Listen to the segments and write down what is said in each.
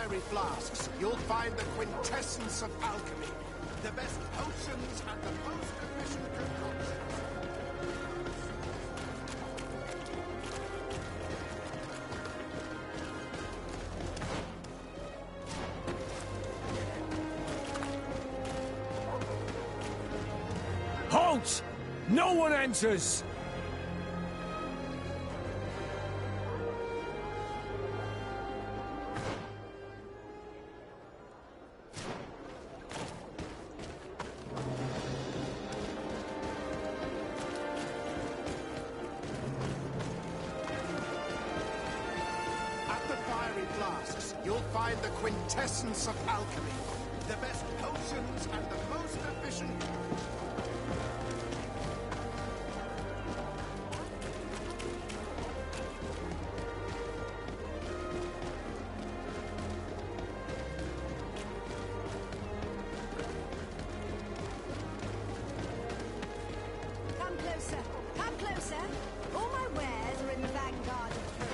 fiery flasks, you'll find the quintessence of alchemy. The best potions and the most efficient concoctions. Halt! No one enters! You'll find the quintessence of alchemy. The best potions and the most efficient... Come closer. Come closer. All my wares are in the vanguard of trade.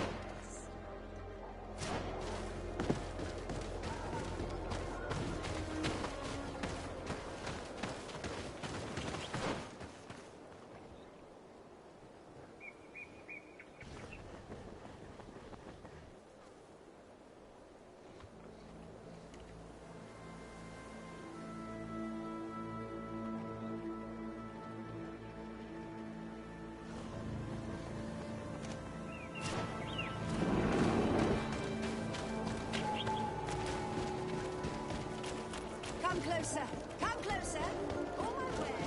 Come closer. Come closer. All my wares.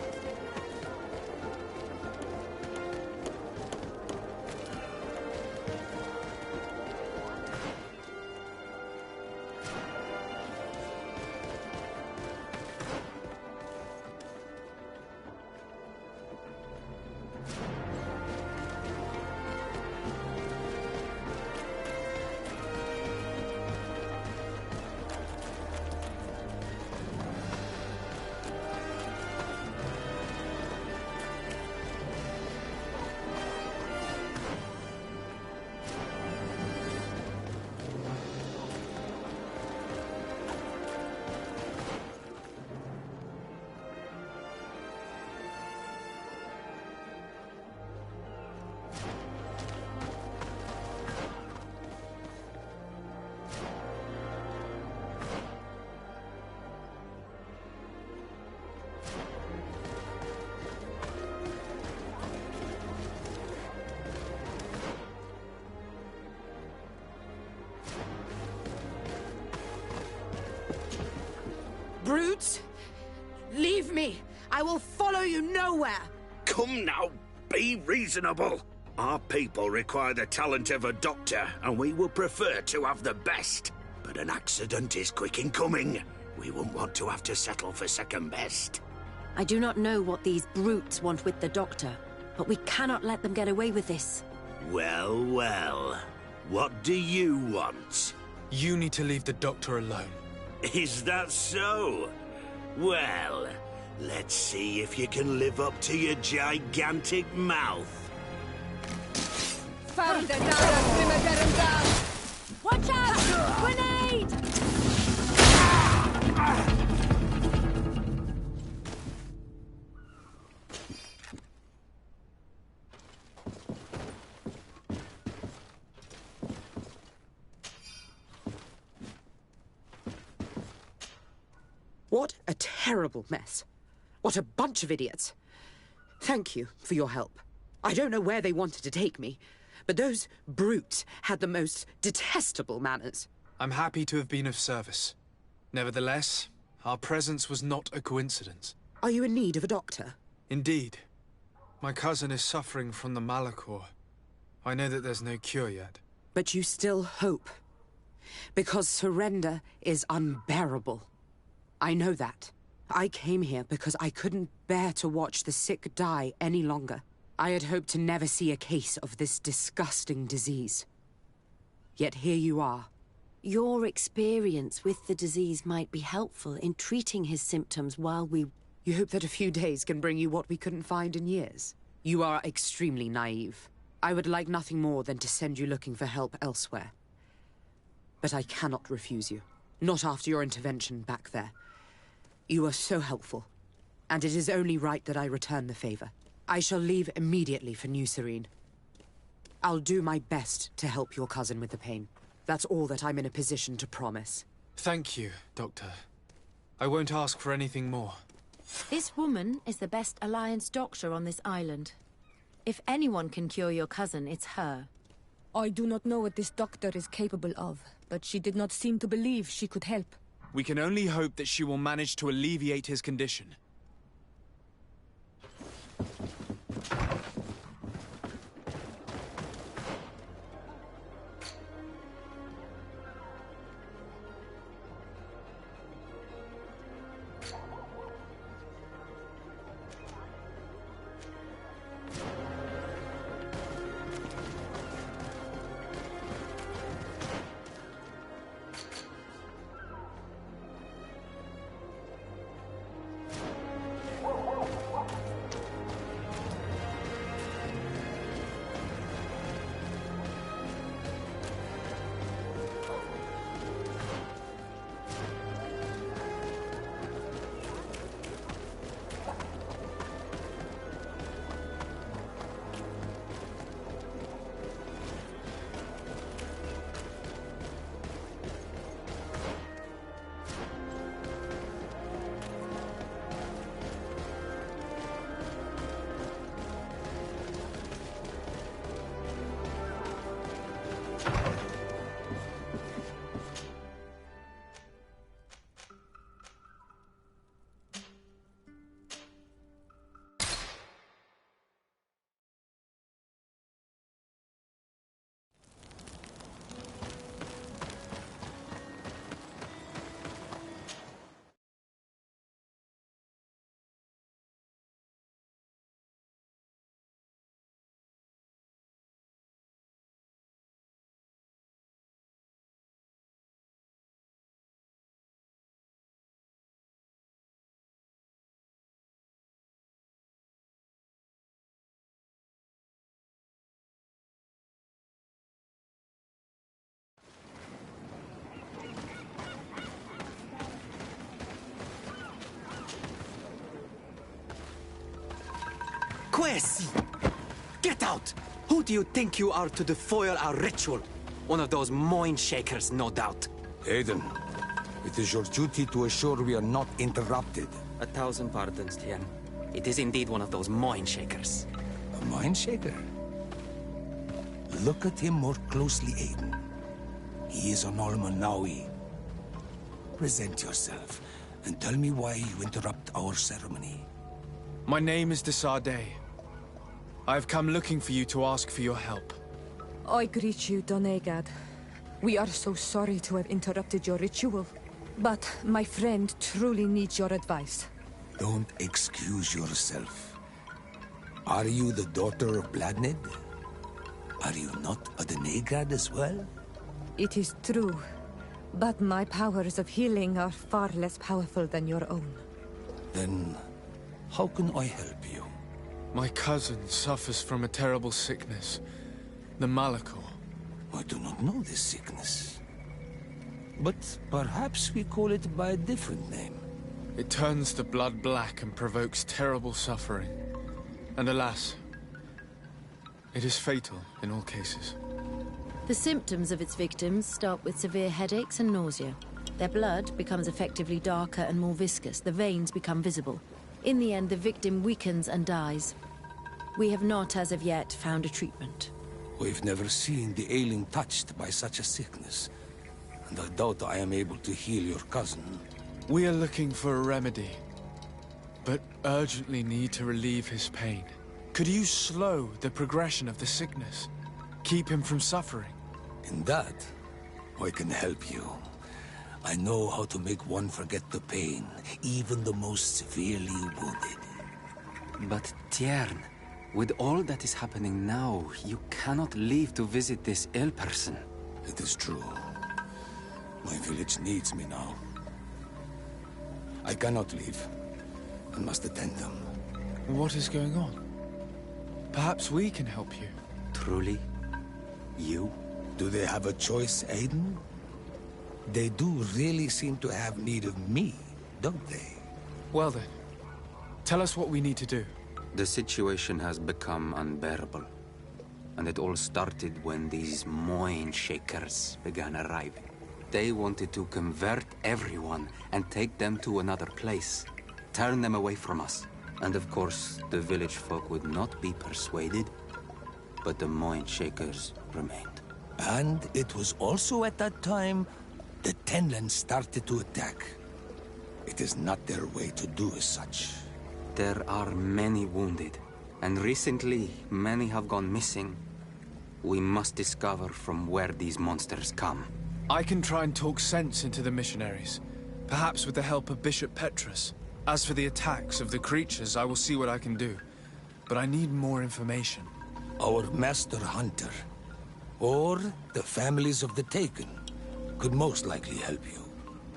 Brutes! Leave me! I will follow you nowhere! Come now, be reasonable. Our people require the talent of a doctor, and we would prefer to have the best. But an accident is quick in coming. We wouldn't want to have to settle for second best. I do not know what these brutes want with the doctor, but we cannot let them get away with this. Well, well. What do you want? You need to leave the doctor alone. Is that so? Well, let's see if you can live up to your gigantic mouth. Watch out! Grenade! What a terrible mess. What a bunch of idiots. Thank you for your help. I don't know where they wanted to take me, but those brutes had the most detestable manners. I'm happy to have been of service. Nevertheless, our presence was not a coincidence. Are you in need of a doctor? Indeed. My cousin is suffering from the Malachor. I know that there's no cure yet. But you still hope. Because surrender is unbearable. I know that. I came here because I couldn't bear to watch the sick die any longer. I had hoped to never see a case of this disgusting disease. Yet here you are. Your experience with the disease might be helpful in treating his symptoms while we... You hope that a few days can bring you what we couldn't find in years? You are extremely naive. I would like nothing more than to send you looking for help elsewhere. But I cannot refuse you. Not after your intervention back there. You were so helpful, and it is only right that I return the favor. I shall leave immediately for New Serene. I'll do my best to help your cousin with the pain. That's all that I'm in a position to promise. Thank you, Doctor. I won't ask for anything more. This woman is the best Alliance doctor on this island. If anyone can cure your cousin, it's her. I do not know what this doctor is capable of, but she did not seem to believe she could help. We can only hope that she will manage to alleviate his condition. Quest! Get out! Who do you think you are to defoil our ritual? One of those mind shakers, no doubt. Aiden, it is your duty to assure we are not interrupted. 1,000 pardons, Tien. It is indeed one of those mind shakers. A mind shaker? Look at him more closely, Aiden. He is an Almanawi. Present yourself, and tell me why you interrupt our ceremony. My name is Desade. I've come looking for you to ask for your help. I greet you, Donegad. We are so sorry to have interrupted your ritual. But my friend truly needs your advice. Don't excuse yourself. Are you the daughter of Bladned? Are you not a Donegad as well? It is true. But my powers of healing are far less powerful than your own. Then, how can I help you? My cousin suffers from a terrible sickness. The Malachor. I do not know this sickness. But perhaps we call it by a different name. It turns the blood black and provokes terrible suffering. And alas, it is fatal in all cases. The symptoms of its victims start with severe headaches and nausea. Their blood becomes effectively darker and more viscous. The veins become visible. In the end, the victim weakens and dies. We have not, as of yet, found a treatment. We've never seen the ailing touched by such a sickness. And I doubt I am able to heal your cousin. We are looking for a remedy, but urgently need to relieve his pain. Could you slow the progression of the sickness? Keep him from suffering? In that, I can help you. I know how to make one forget the pain, even the most severely wounded. But Tiern, with all that is happening now, you cannot leave to visit this ill person. It is true. My village needs me now. I cannot leave. I must attend them. What is going on? Perhaps we can help you. Truly? You? Do they have a choice, Aiden? They do really seem to have need of me, don't they? Well then, tell us what we need to do. The situation has become unbearable. And it all started when these Moin Shakers began arriving. They wanted to convert everyone and take them to another place. Turn them away from us. And of course, the village folk would not be persuaded. But the Moin Shakers remained. And it was also at that time the Tenland started to attack. It is not their way to do as such. There are many wounded, and recently many have gone missing. We must discover from where these monsters come. I can try and talk sense into the missionaries, perhaps with the help of Bishop Petrus. As for the attacks of the creatures, I will see what I can do. But I need more information. Our master hunter, or the families of the Taken, could most likely help you.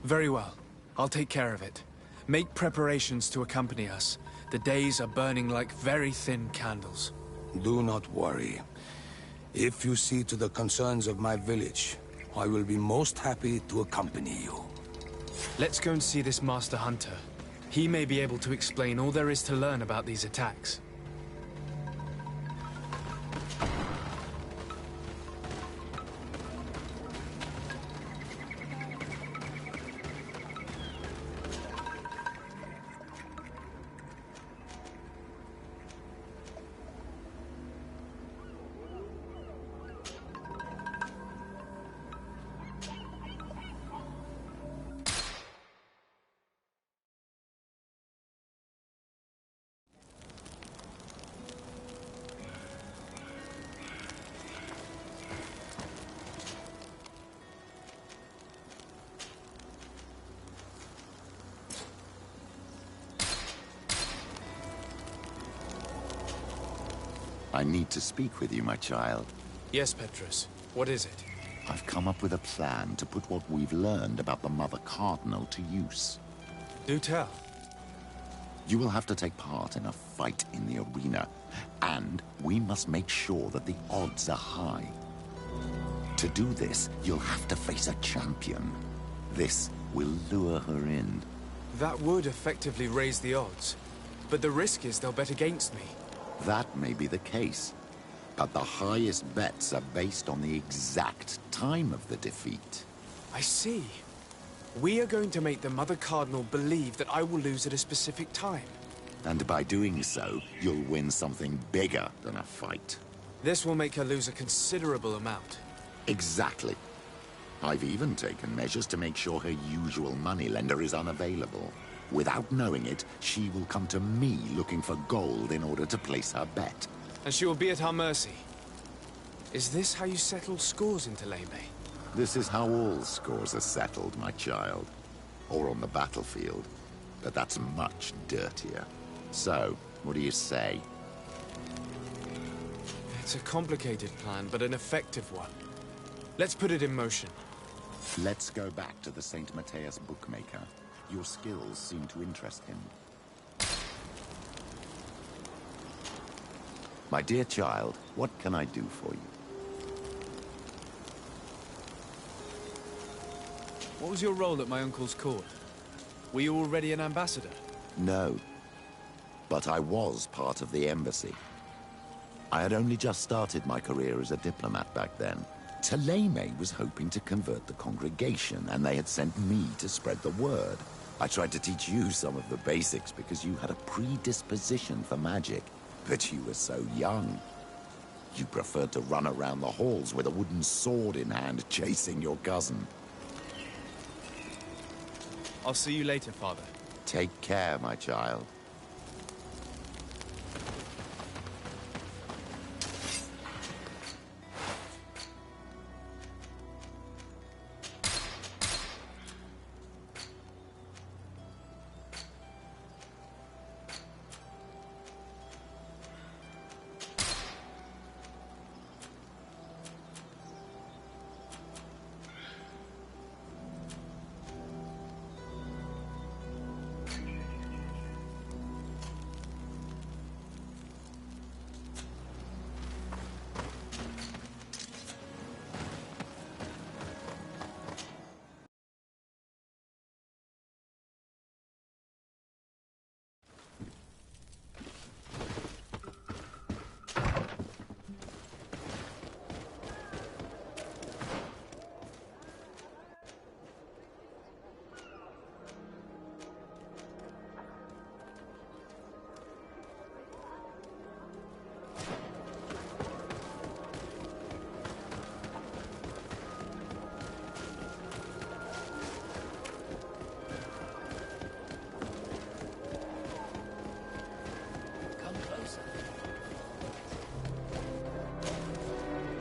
Very well. I'll take care of it. Make preparations to accompany us. The days are burning like very thin candles. Do not worry. If you see to the concerns of my village, I will be most happy to accompany you. Let's go and see this Master Hunter. He may be able to explain all there is to learn about these attacks. I need to speak with you, my child. Yes, Petrus. What is it? I've come up with a plan to put what we've learned about the Mother Cardinal to use. Do tell. You will have to take part in a fight in the arena, and we must make sure that the odds are high. To do this, you'll have to face a champion. This will lure her in. That would effectively raise the odds. But the risk is they'll bet against me. That may be the case, but the highest bets are based on the exact time of the defeat. I see. We are going to make the Mother Cardinal believe that I will lose at a specific time. And by doing so, you'll win something bigger than a fight. This will make her lose a considerable amount. Exactly. I've even taken measures to make sure her usual moneylender is unavailable. Without knowing it, she will come to me looking for gold in order to place her bet. And she will be at our mercy. Is this how you settle scores in Teleme? This is how all scores are settled, my child. Or on the battlefield. But that's much dirtier. So, what do you say? It's a complicated plan, but an effective one. Let's put it in motion. Let's go back to the St. Matthias bookmaker. Your skills seem to interest him. My dear child, what can I do for you? What was your role at my uncle's court? Were you already an ambassador? No. But I was part of the embassy. I had only just started my career as a diplomat back then. Teleme was hoping to convert the congregation, and they had sent me to spread the word. I tried to teach you some of the basics because you had a predisposition for magic, but you were so young. You preferred to run around the halls with a wooden sword in hand, chasing your cousin. I'll see you later, Father. Take care, my child.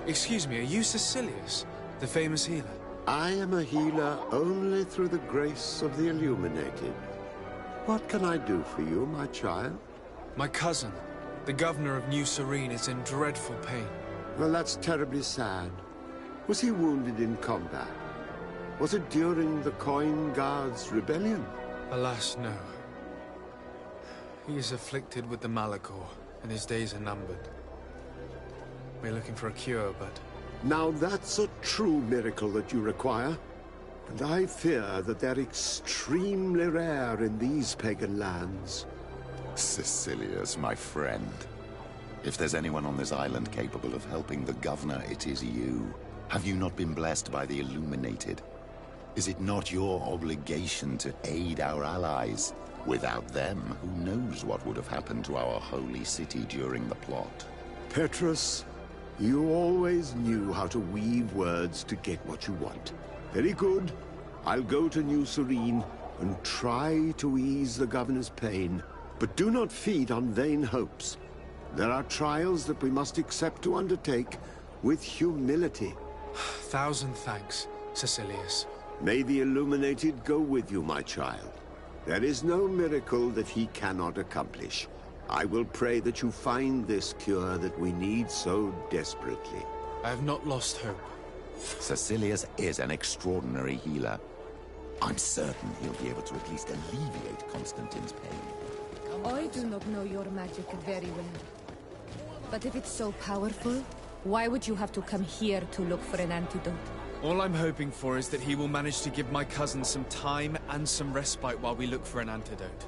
Excuse me, are you Cecilius, the famous healer? I am a healer only through the grace of the illuminated. What can I do for you, my child? My cousin, the governor of New Serene, is in dreadful pain. Well, that's terribly sad. Was he wounded in combat? Was it during the Coin Guards' rebellion? Alas, no. He is afflicted with the Malachor, and his days are numbered. We're looking for a cure, but... Now that's a true miracle that you require. And I fear that they're extremely rare in these pagan lands. Cecilius, my friend. If there's anyone on this island capable of helping the governor, it is you. Have you not been blessed by the Illuminated? Is it not your obligation to aid our allies? Without them, who knows what would have happened to our holy city during the plot? Petrus, you always knew how to weave words to get what you want. Very good. I'll go to New Serene and try to ease the governor's pain. But do not feed on vain hopes. There are trials that we must accept to undertake with humility. Thousand thanks, Cecilius. May the Illuminated go with you, my child. There is no miracle that he cannot accomplish. I will pray that you find this cure that we need so desperately. I have not lost hope. Cecilius is an extraordinary healer. I'm certain he'll be able to at least alleviate Constantine's pain. I do not know your magic very well. But if it's so powerful, why would you have to come here to look for an antidote? All I'm hoping for is that he will manage to give my cousin some time and some respite while we look for an antidote.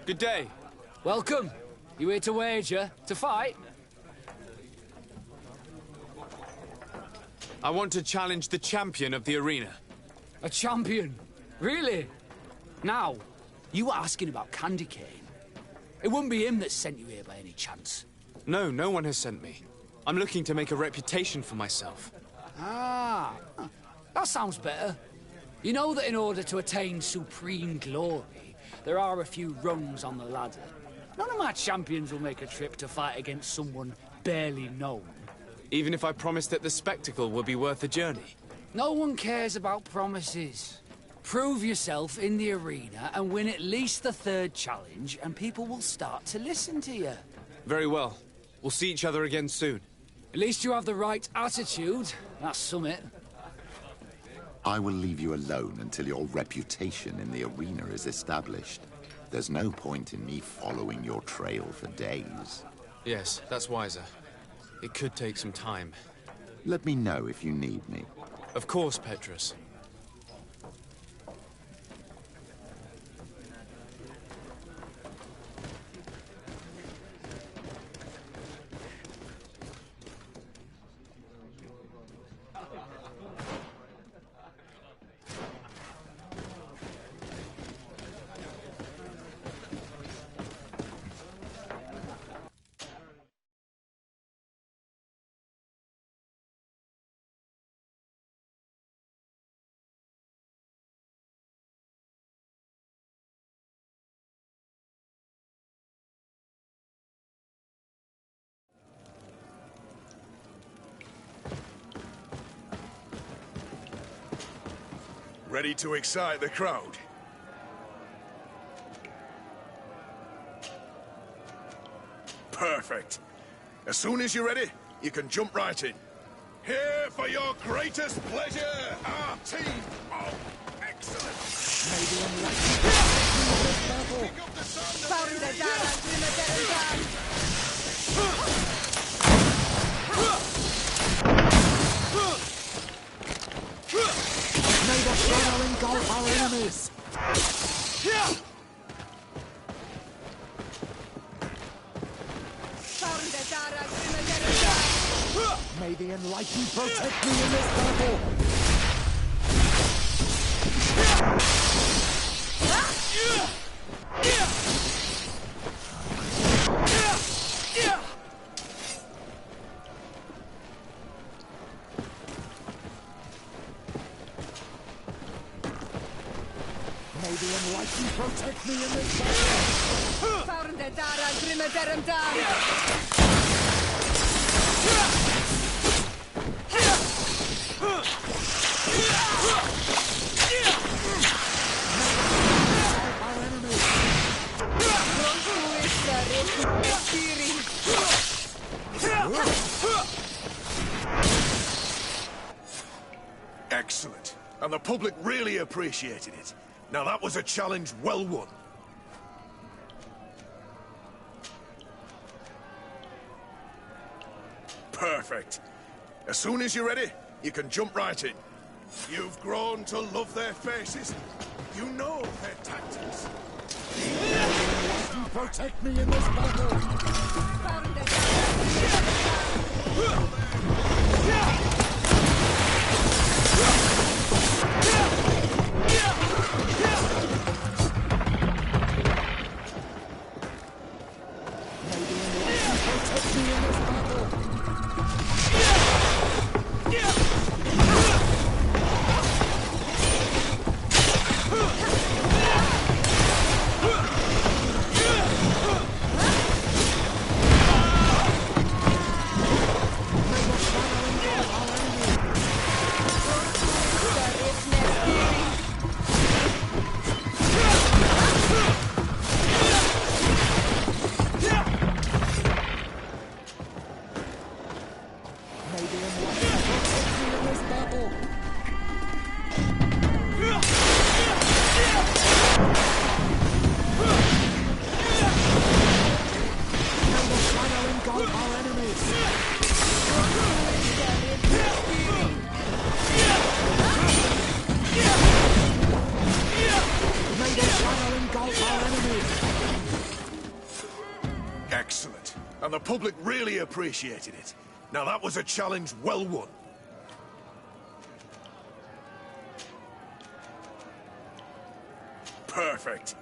Good day. Welcome. You here to wager? To fight? I want to challenge the champion of the arena. A champion? Really? Now, you were asking about Candy Cane. It wouldn't be him that sent you here by any chance. No, no one has sent me. I'm looking to make a reputation for myself. Ah, that sounds better. You know that in order to attain supreme glory, there are a few rungs on the ladder. None of my champions will make a trip to fight against someone barely known. Even if I promise that the spectacle will be worth the journey? No one cares about promises. Prove yourself in the arena and win at least the third challenge, and people will start to listen to you. Very well. We'll see each other again soon. At least you have the right attitude. That's summit. I will leave you alone until your reputation in the arena is established. There's no point in me following your trail for days. Yes, that's wiser. It could take some time. Let me know if you need me. Of course, Petrus. Ready to excite the crowd? Perfect. As soon as you're ready, you can jump right in. Here for your greatest pleasure, our team of excellence. Maybe I'm lucky. Pick up the sound May the shadow engulf our enemies! May the enlightened protect me in this battle! May the enlightened protect me in this battle! Excellent. And the public really appreciated it. Now that was a challenge well won. Perfect. As soon as you're ready, you can jump right in. You've grown to love their faces. You know their tactics. Protect me in this battle! Excellent. And the public really appreciated it. Now that was a challenge well won. Perfect.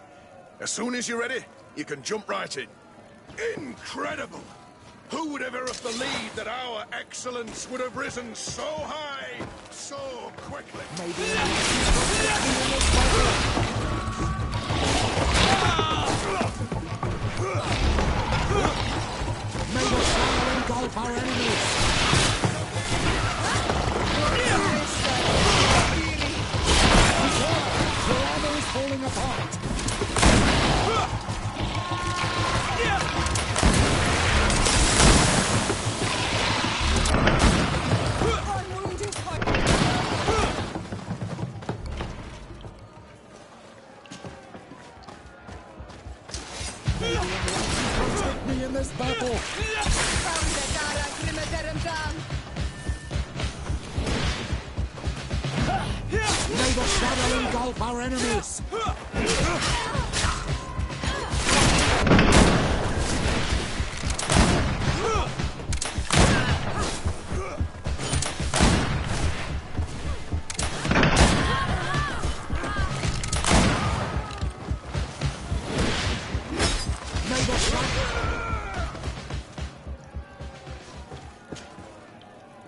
As soon as you're ready, you can jump right in. Incredible! Who would ever have believed that our excellence would have risen so high, so quickly? May the shadow engulf our enemies! Your armor is falling apart! Protect me in this battle! May the shadow engulf our enemies!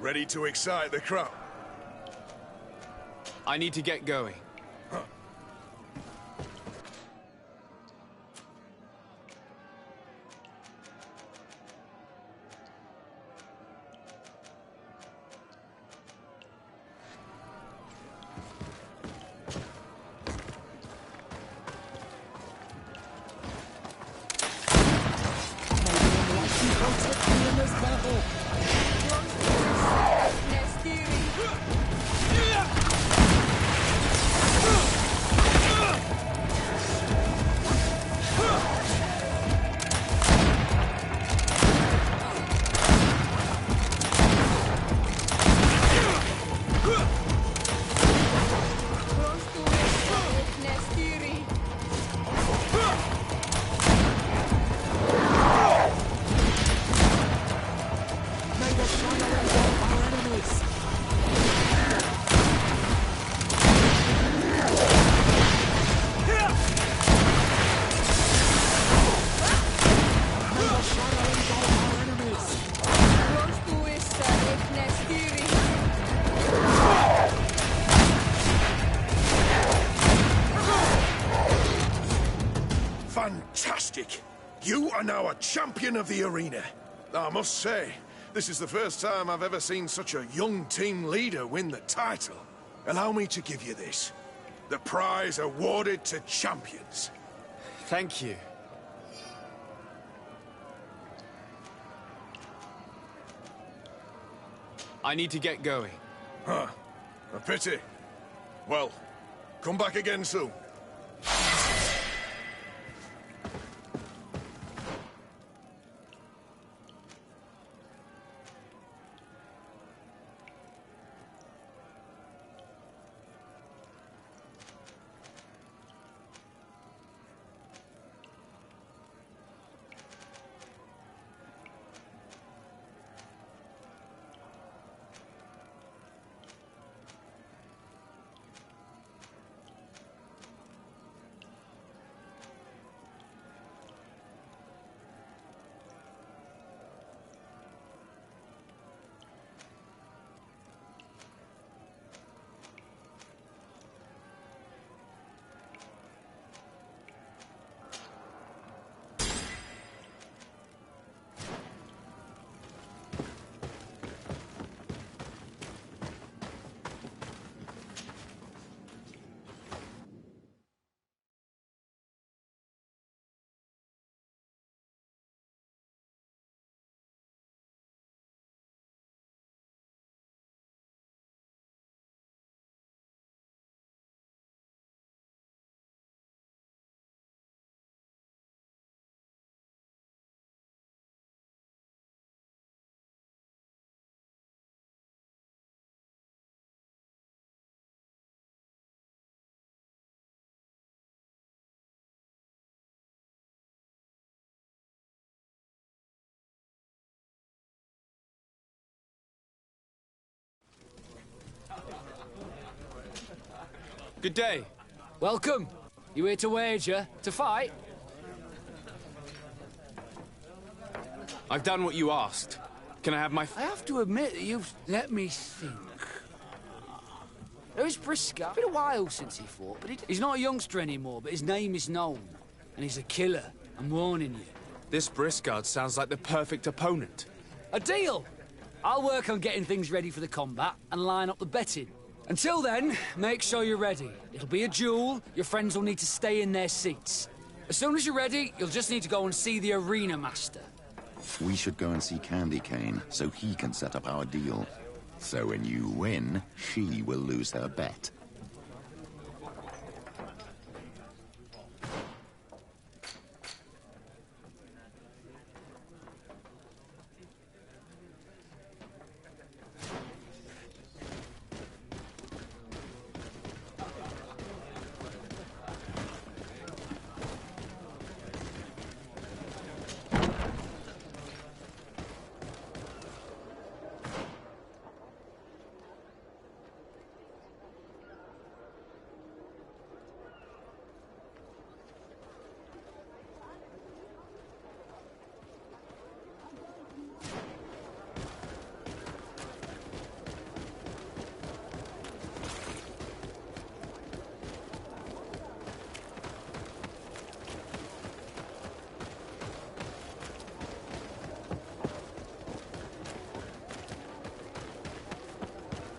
Ready to excite the crowd? I need to get going. Fantastic! You are now a champion of the arena. I must say, this is the first time I've ever seen such a young team leader win the title. Allow me to give you this. The prize awarded to champions. Thank you. I need to get going. Huh. A pity. Well, come back again soon. Good day. Welcome. You here to wager? To fight? I've done what you asked. Can I have my... I have to admit that you've... Let me think. There is Briscoe. It's been a while since he fought, but he's not a youngster anymore, but his name is known. And he's a killer. I'm warning you. This Briscoe sounds like the perfect opponent. A deal! I'll work on getting things ready for the combat and line up the betting. Until then, make sure you're ready. It'll be a duel. Your friends will need to stay in their seats. As soon as you're ready, you'll just need to go and see the arena master. We should go and see Candy Cane so he can set up our deal. So when you win, she will lose her bet.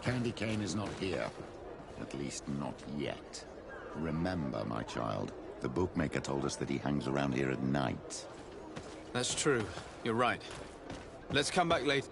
Candy Cane is not here. At least not yet. Remember, my child, the bookmaker told us that he hangs around here at night. That's true. You're right. Let's come back later.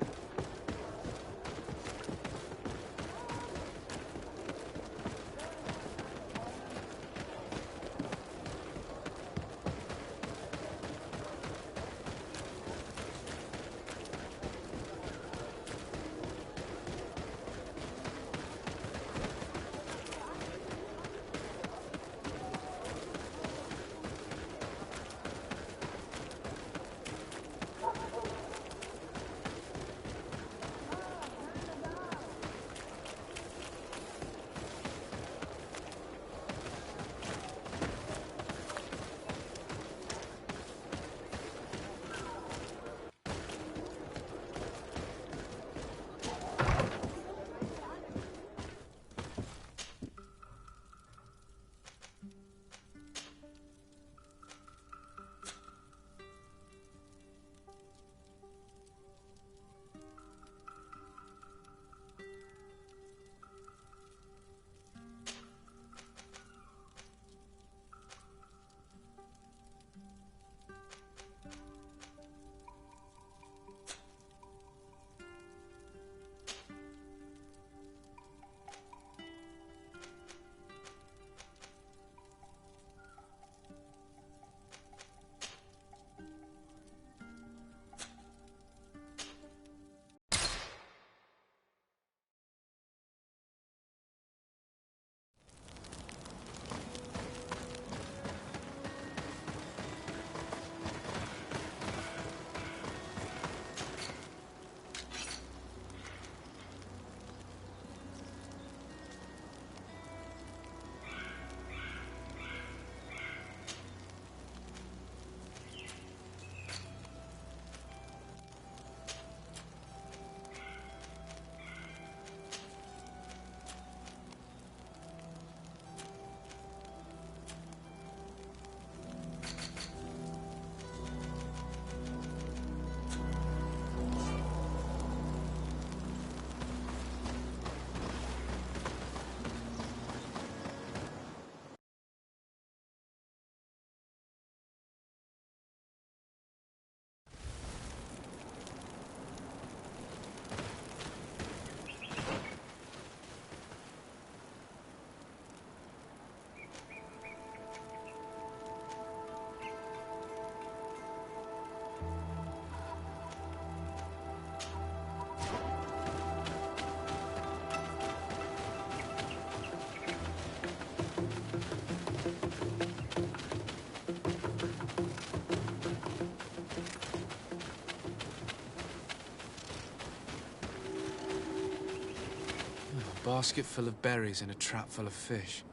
A basket full of berries and a trap full of fish.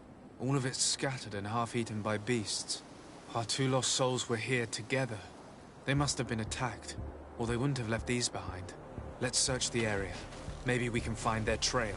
All of it scattered and half-eaten by beasts. Our two lost souls were here together. They must have been attacked, or they wouldn't have left these behind. Let's search the area. Maybe we can find their trail.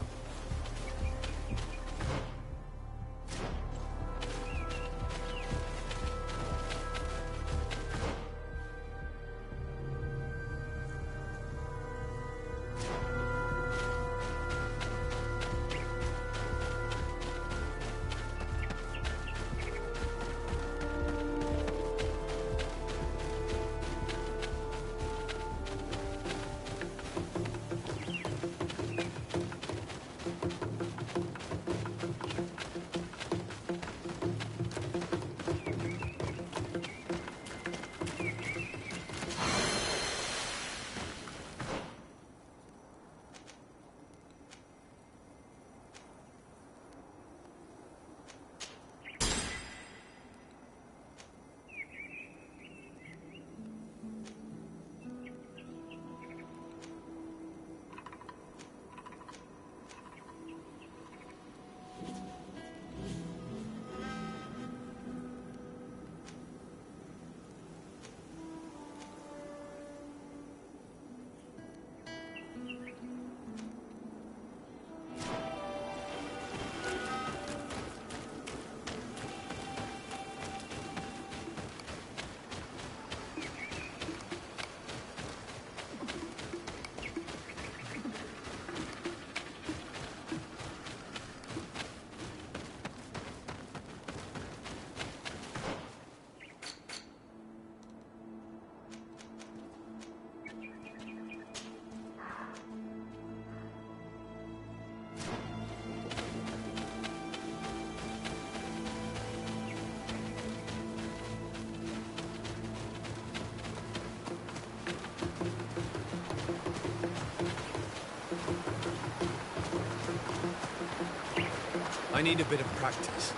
I need a bit of practice.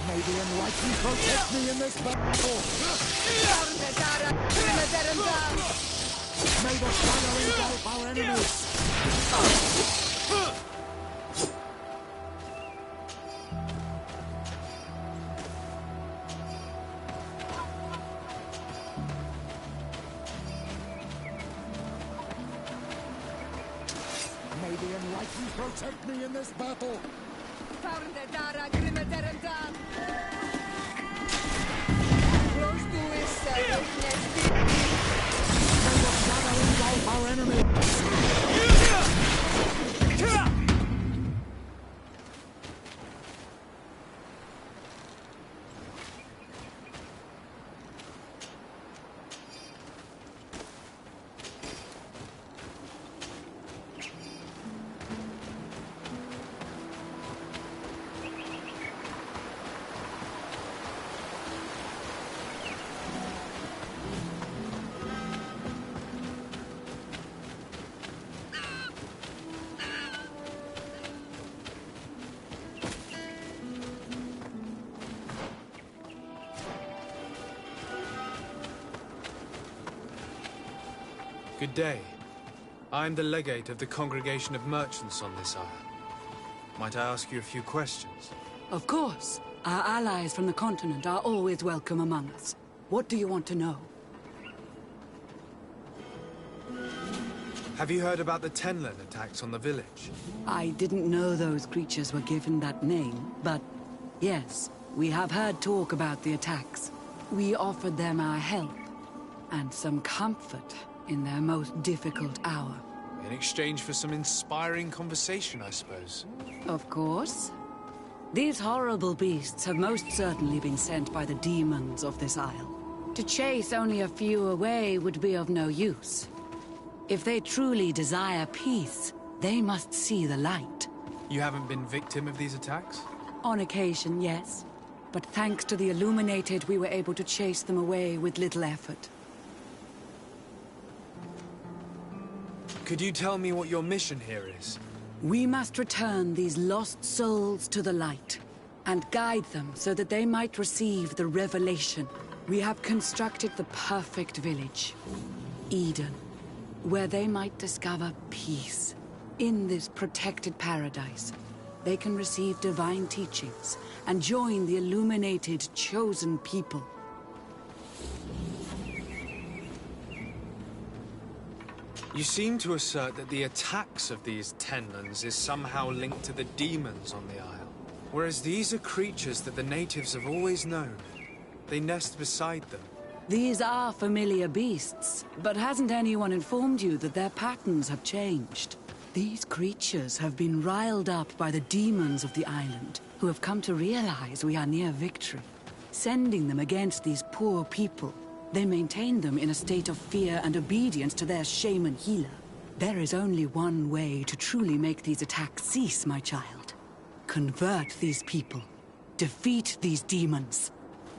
May the enlightened protect me in this battle! May the shadow engulf our enemies! May the enlightened protect me in this battle! Our enemy! Good day. I'm the legate of the Congregation of Merchants on this isle. Might I ask you a few questions? Of course. Our allies from the continent are always welcome among us. What do you want to know? Have you heard about the Tenlen attacks on the village? I didn't know those creatures were given that name, but yes, we have heard talk about the attacks. We offered them our help and some comfort in their most difficult hour. In exchange for some inspiring conversation, I suppose. Of course. These horrible beasts have most certainly been sent by the demons of this isle. To chase only a few away would be of no use. If they truly desire peace, they must see the light. You haven't been victim of these attacks? On occasion, yes. But thanks to the Illuminated, we were able to chase them away with little effort. Could you tell me what your mission here is? We must return these lost souls to the light, and guide them so that they might receive the revelation. We have constructed the perfect village, Eden, where they might discover peace. In this protected paradise, they can receive divine teachings and join the illuminated chosen people. You seem to assert that the attacks of these Tenlens is somehow linked to the demons on the isle. Whereas these are creatures that the natives have always known. They nest beside them. These are familiar beasts, but hasn't anyone informed you that their patterns have changed? These creatures have been riled up by the demons of the island, who have come to realize we are near victory. Sending them against these poor people, they maintain them in a state of fear and obedience to their shaman healer. There is only one way to truly make these attacks cease, my child. Convert these people. Defeat these demons.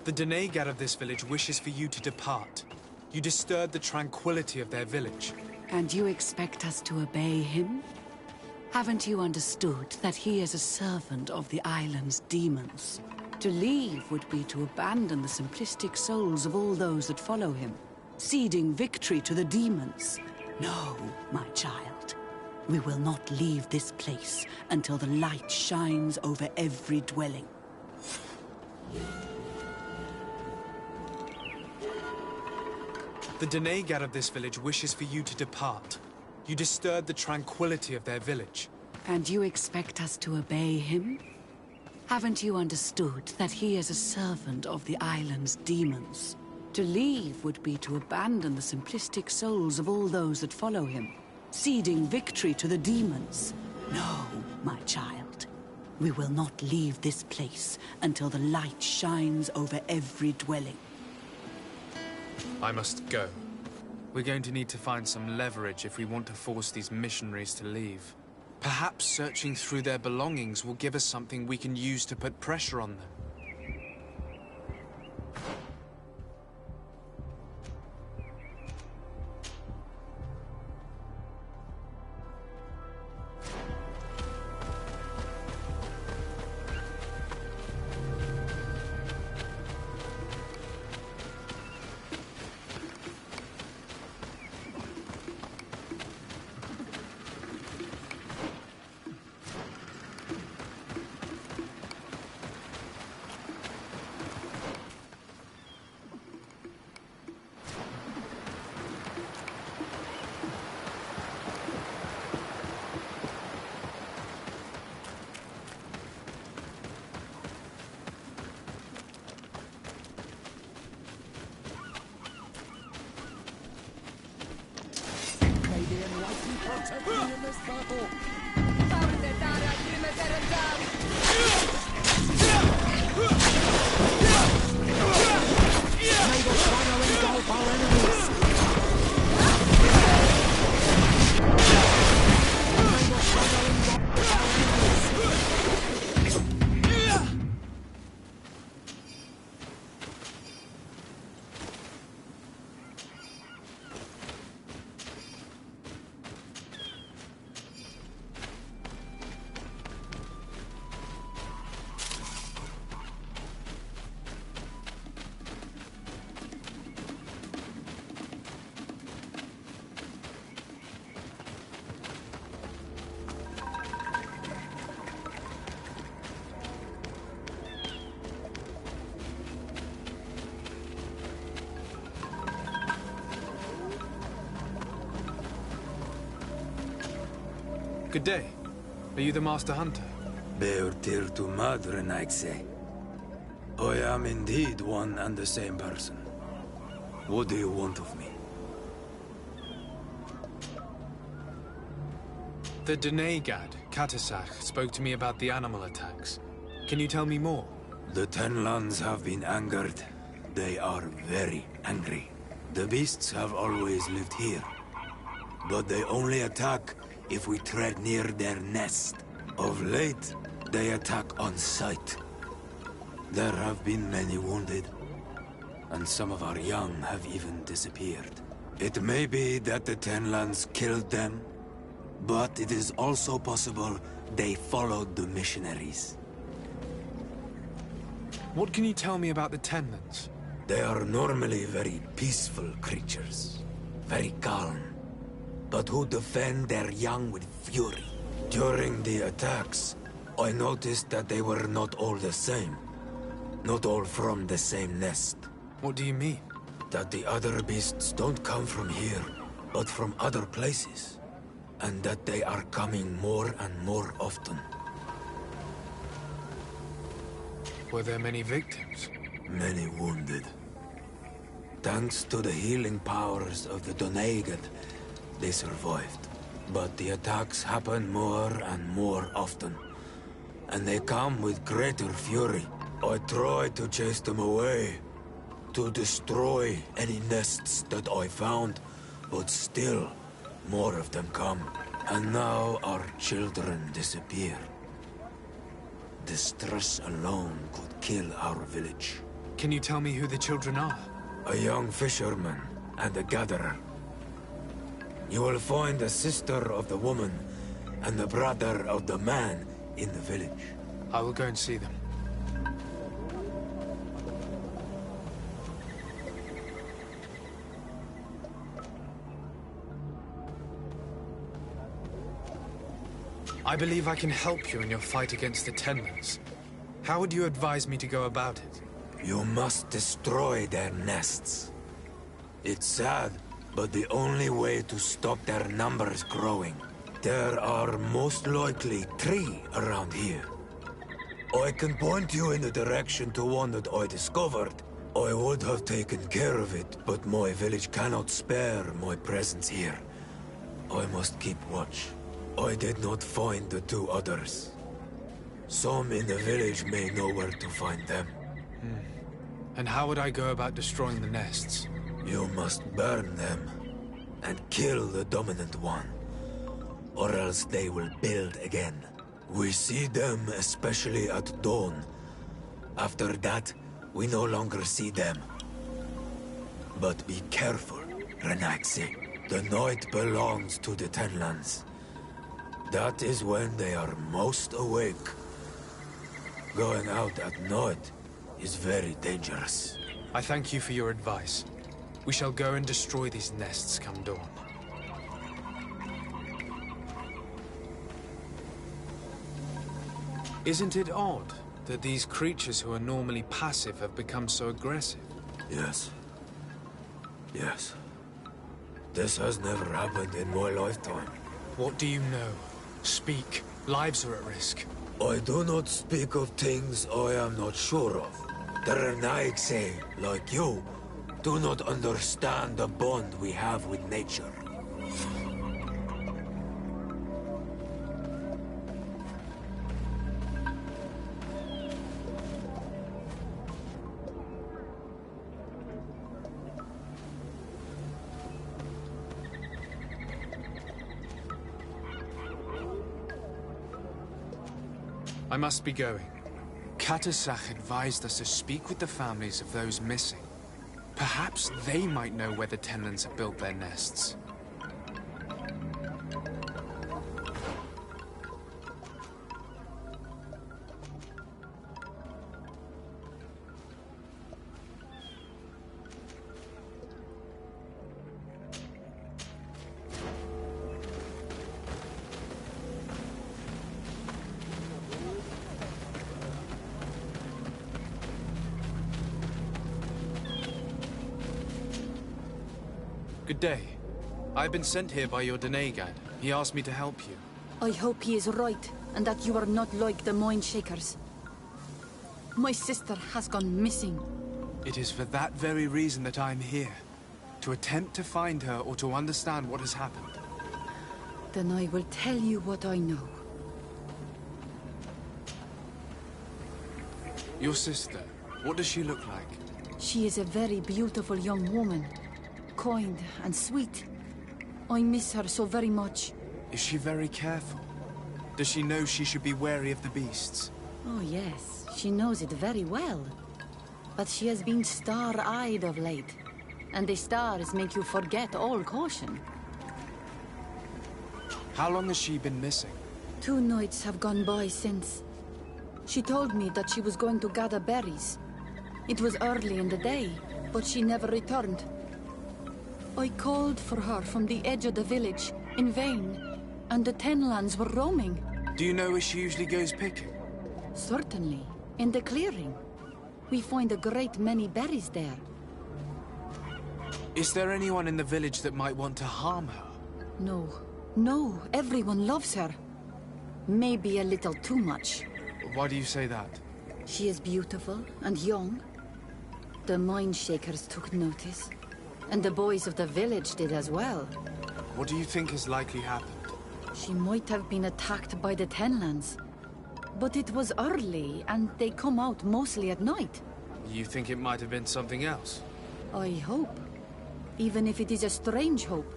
The Denegad of this village wishes for you to depart. You disturb the tranquility of their village. And you expect us to obey him? Haven't you understood that he is a servant of the island's demons? To leave would be to abandon the simplistic souls of all those that follow him, ceding victory to the demons. No, my child. We will not leave this place until the light shines over every dwelling. The Denegad of this village wishes for you to depart. You disturb the tranquility of their village. And you expect us to obey him? Haven't you understood that he is a servant of the island's demons? To leave would be to abandon the simplistic souls of all those that follow him, ceding victory to the demons. No, my child. We will not leave this place until the light shines over every dwelling. I must go. We're going to need to find some leverage if we want to force these missionaries to leave. Perhaps searching through their belongings will give us something we can use to put pressure on them. Protect me in this battle! May the shadow engulf our enemies! May the shadow engulf our enemies! Good day. Are you the Master Hunter? Beurtir to Madren, I'd say. I am indeed one and the same person. What do you want of me? The Denegad, Katasach, spoke to me about the animal attacks. Can you tell me more? The Tenlands have been angered. They are very angry. The beasts have always lived here. But they only attack if we tread near their nest. Of late, they attack on sight. There have been many wounded, and some of our young have even disappeared. It may be that the Tenlands killed them, but it is also possible they followed the missionaries. What can you tell me about the Tenlands? They are normally very peaceful creatures, very calm, but who defend their young with fury. During the attacks, I noticed that they were not all the same. Not all from the same nest. What do you mean? That the other beasts don't come from here, but from other places. And that they are coming more and more often. Were there many victims? Many wounded. Thanks to the healing powers of the Donegad, they survived. But the attacks happen more and more often. And they come with greater fury. I try to chase them away, to destroy any nests that I found, but still, more of them come. And now our children disappear. Distress alone could kill our village. Can you tell me who the children are? A young fisherman and a gatherer. You will find the sister of the woman and the brother of the man in the village. I will go and see them. I believe I can help you in your fight against the Tenlans. How would you advise me to go about it? You must destroy their nests. It's sad, but the only way to stop their numbers growing. There are most likely 3 around here. I can point you in the direction to one that I discovered. I would have taken care of it, but my village cannot spare my presence here. I must keep watch. I did not find the 2 others. Some in the village may know where to find them. And how would I go about destroying the nests? You must burn them and kill the dominant one, or else they will build again. We see them especially at dawn. After that, we no longer see them. But be careful, Renaxi. The night belongs to the Tenlands. That is when they are most awake. Going out at night is very dangerous. I thank you for your advice. We shall go and destroy these nests come dawn. Isn't it odd that these creatures who are normally passive have become so aggressive? Yes. Yes. This has never happened in my lifetime. What do you know? Speak. Lives are at risk. I do not speak of things I am not sure of. The Renaigse, like you, do not understand the bond we have with nature. I must be going. Katasach advised us to speak with the families of those missing. Perhaps they might know where the Tenlans have built their nests. Good day. I've been sent here by your Denegad. He asked me to help you. I hope he is right, and that you are not like the Mind Shakers. My sister has gone missing. It is for that very reason that I'm here. To attempt to find her or to understand what has happened. Then I will tell you what I know. Your sister, what does she look like? She is a very beautiful young woman. Kind and sweet. I miss her so very much. Is she very careful? Does she know she should be wary of the beasts? Oh yes, she knows it very well. But she has been star-eyed of late. And the stars make you forget all caution. How long has she been missing? 2 nights have gone by since. She told me that she was going to gather berries. It was early in the day, but she never returned. I called for her from the edge of the village, in vain, and the Tenlands were roaming. Do you know where she usually goes picking? Certainly, in the clearing. We find a great many berries there. Is there anyone in the village that might want to harm her? No. No, everyone loves her. Maybe a little too much. Why do you say that? She is beautiful and young. The Mind Shakers took notice. And the boys of the village did as well. What do you think has likely happened? She might have been attacked by the Tenlands. But it was early, and they come out mostly at night. You think it might have been something else? I hope. Even if it is a strange hope.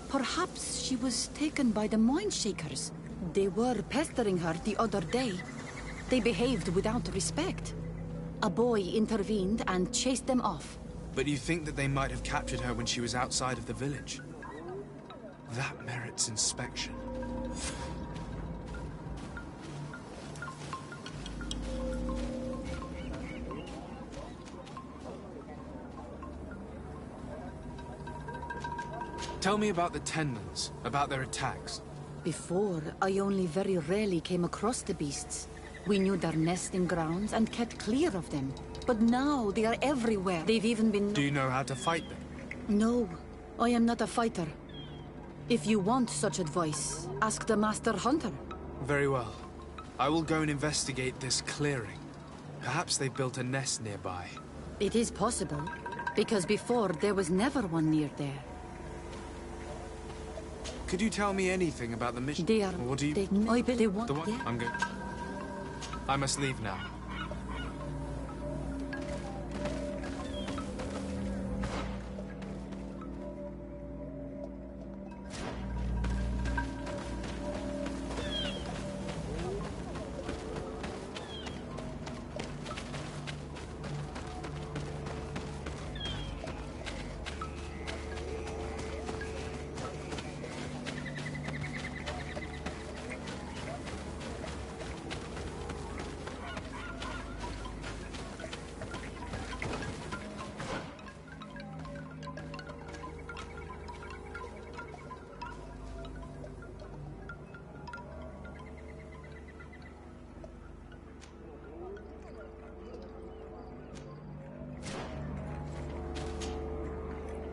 Perhaps she was taken by the Mind Shakers. They were pestering her the other day. They behaved without respect. A boy intervened and chased them off. But you think that they might have captured her when she was outside of the village? That merits inspection. Tell me about the Tenlins, about their attacks. Before, I only very rarely came across the beasts. We knew their nesting grounds and kept clear of them. But now they are everywhere. They've even been... Do you know how to fight them? No, I am not a fighter. If you want such advice, ask the Master Hunter. Very well. I will go and investigate this clearing. Perhaps they built a nest nearby. It is possible, because before there was never one near there. Could you tell me anything about the mission? They are... What do you... They want... The one? Yeah. I'm good. I must leave now.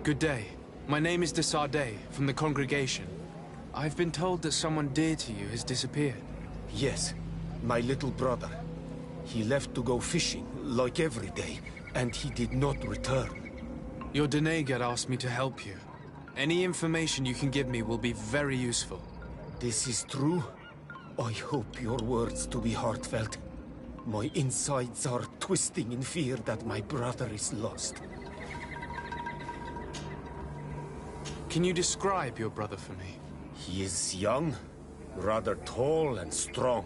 Good day. My name is de Sardet, from the congregation. I've been told that someone dear to you has disappeared. Yes, my little brother. He left to go fishing, like every day, and he did not return. Your Denegat asked me to help you. Any information you can give me will be very useful. This is true? I hope your words to be heartfelt. My insides are twisting in fear that my brother is lost. Can you describe your brother for me? He is young, rather tall and strong.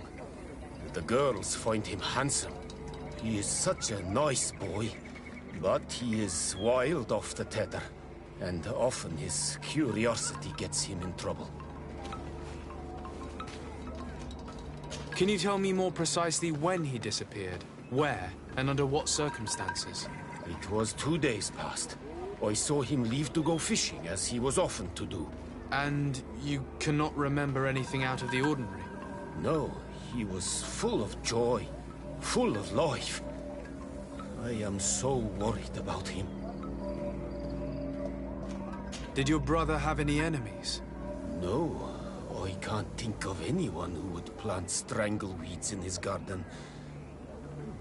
The girls find him handsome. He is such a nice boy, but he is wild off the tether, and often his curiosity gets him in trouble. Can you tell me more precisely when he disappeared, where, and under what circumstances? It was 2 days past. I saw him leave to go fishing, as he was often to do. And you cannot remember anything out of the ordinary? No, he was full of joy, full of life. I am so worried about him. Did your brother have any enemies? No, I can't think of anyone who would plant strangleweeds in his garden.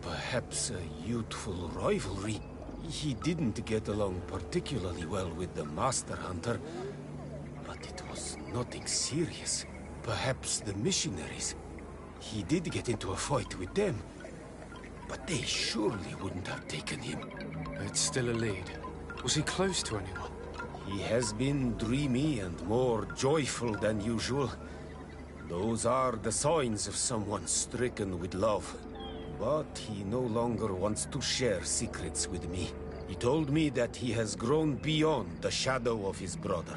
Perhaps a youthful rivalry. He didn't get along particularly well with the Master Hunter, but it was nothing serious. Perhaps the missionaries. He did get into a fight with them, but they surely wouldn't have taken him. It's still a lead. Was he close to anyone? He has been dreamy and more joyful than usual. Those are the signs of someone stricken with love. But he no longer wants to share secrets with me. He told me that he has grown beyond the shadow of his brother,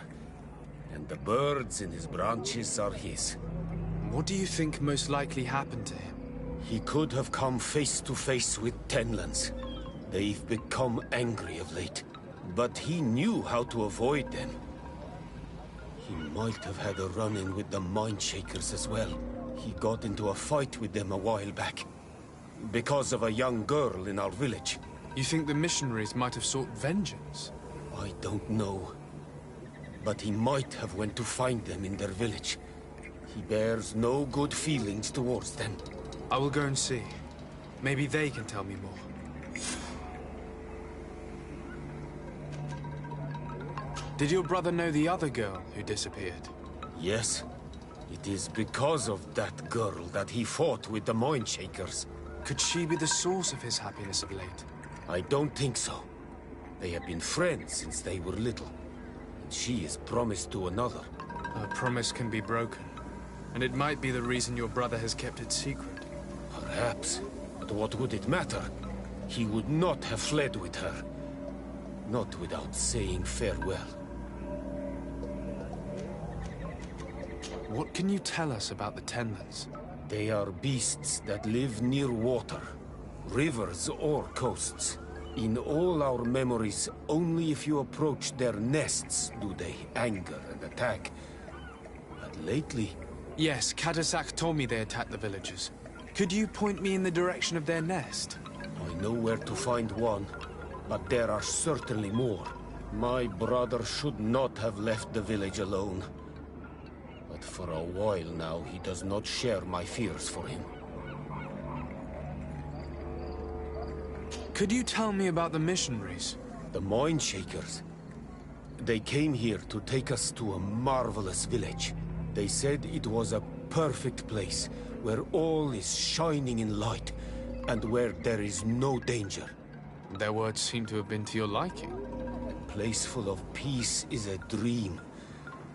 and the birds in his branches are his. What do you think most likely happened to him? He could have come face to face with Tenlins. They've become angry of late, but he knew how to avoid them. He might have had a run-in with the Mindshakers as well. He got into a fight with them a while back, because of a young girl in our village. You think the missionaries might have sought vengeance? I don't know. But he might have went to find them in their village. He bears no good feelings towards them. I will go and see. Maybe they can tell me more. Did your brother know the other girl who disappeared? Yes. It is because of that girl that he fought with the Mindshakers. Could she be the source of his happiness of late? I don't think so. They have been friends since they were little. And she is promised to another. A promise can be broken. And it might be the reason your brother has kept it secret. Perhaps. But what would it matter? He would not have fled with her. Not without saying farewell. What can you tell us about the Tenlands? They are beasts that live near water, rivers or coasts. In all our memories, only if you approach their nests do they anger and attack. But lately... Yes, Katasak told me they attacked the villagers. Could you point me in the direction of their nest? I know where to find one, but there are certainly more. My brother should not have left the village alone. But for a while now, he does not share my fears for him. Could you tell me about the missionaries? The Mind Shakers. They came here to take us to a marvelous village. They said it was a perfect place, where all is shining in light, and where there is no danger. Their words seem to have been to your liking. A place full of peace is a dream.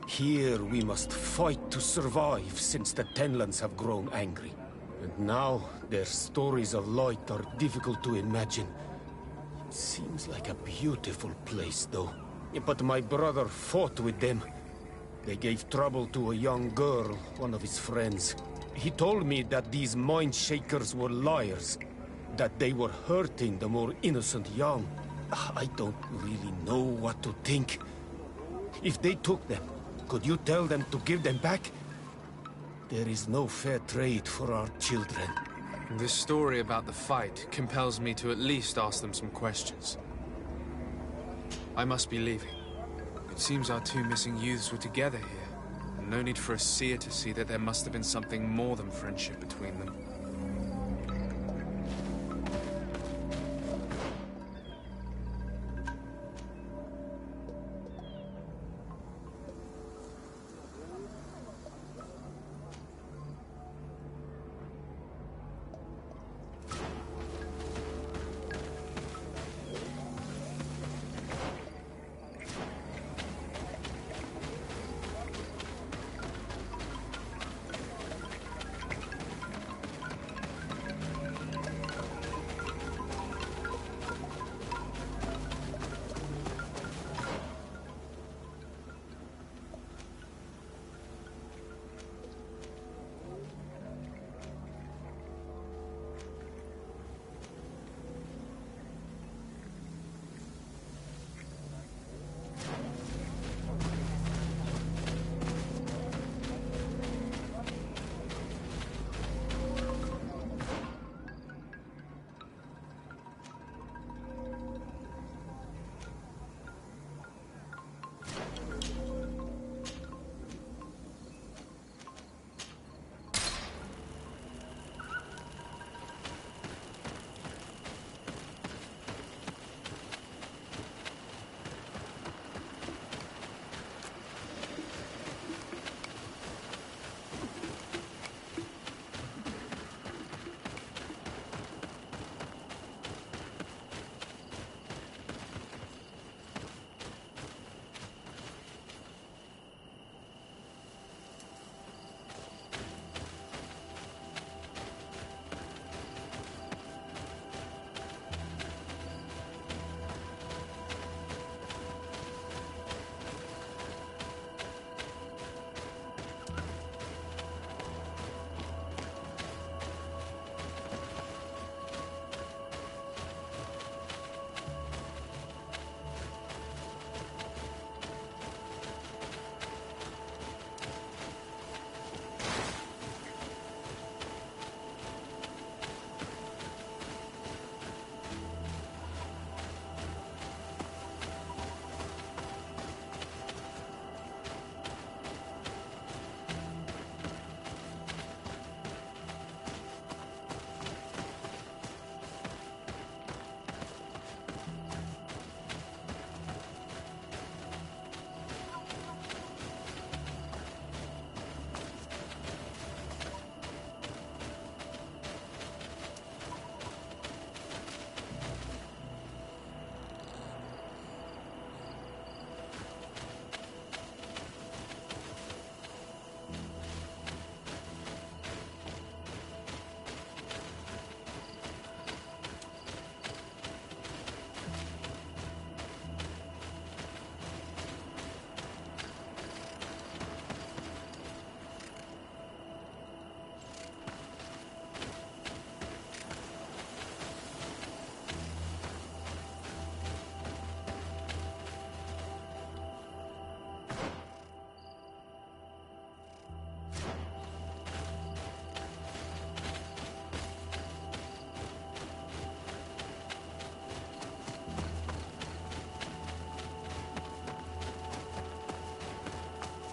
Here we must fight to survive, since the Tenlands have grown angry. And now, their stories of light are difficult to imagine. It seems like a beautiful place, though. But my brother fought with them. They gave trouble to a young girl, one of his friends. He told me that these Mind Shakers were liars, that they were hurting the more innocent young. I don't really know what to think. If they took them, could you tell them to give them back? There is no fair trade for our children. This story about the fight compels me to at least ask them some questions. I must be leaving. It seems our two missing youths were together here. And no need for a seer to see that there must have been something more than friendship between them.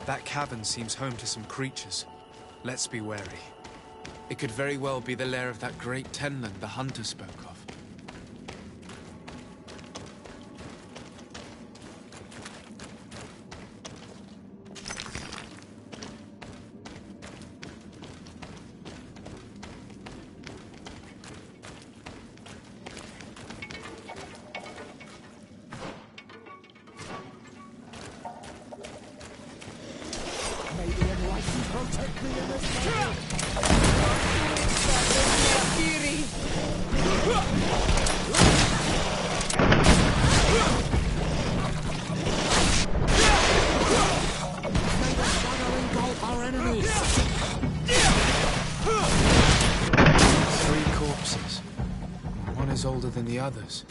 That cavern seems home to some creatures. Let's be wary. It could very well be the lair of that great Tenland the hunter spoke of. Older than the others.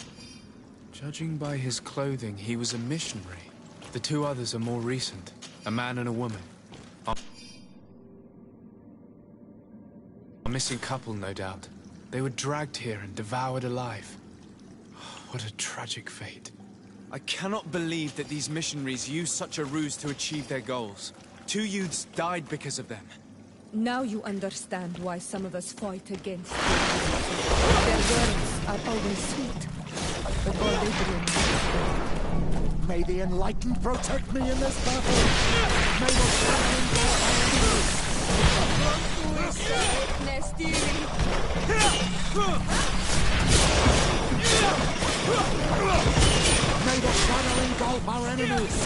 Judging by his clothing, he was a missionary. The two others are more recent, a man and a woman. A missing couple, no doubt. They were dragged here and devoured alive. What a tragic fate. I cannot believe that these missionaries used such a ruse to achieve their goals. 2 youths died because of them. Now you understand why some of us fight against them. Their words are always sweet, but all they bring. May the Enlightened protect me in this battle! May the Shining go May the shadow engulf our enemies!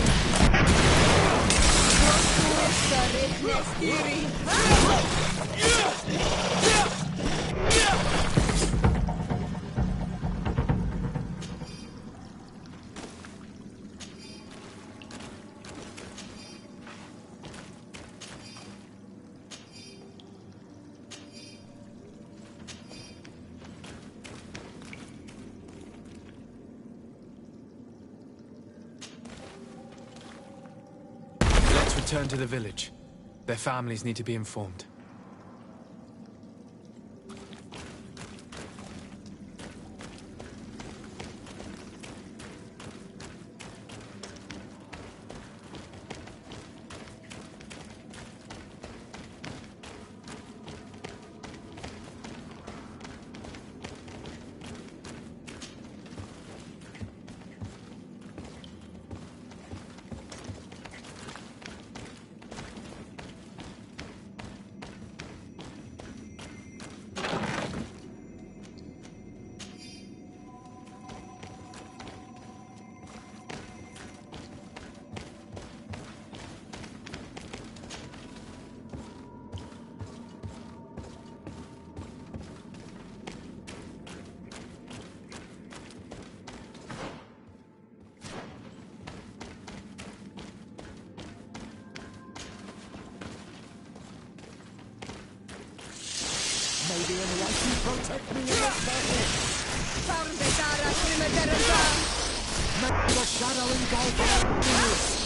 Return to the village. Their families need to be informed. May the Enlightened protect me in this battle! May the shadow engulf our enemies!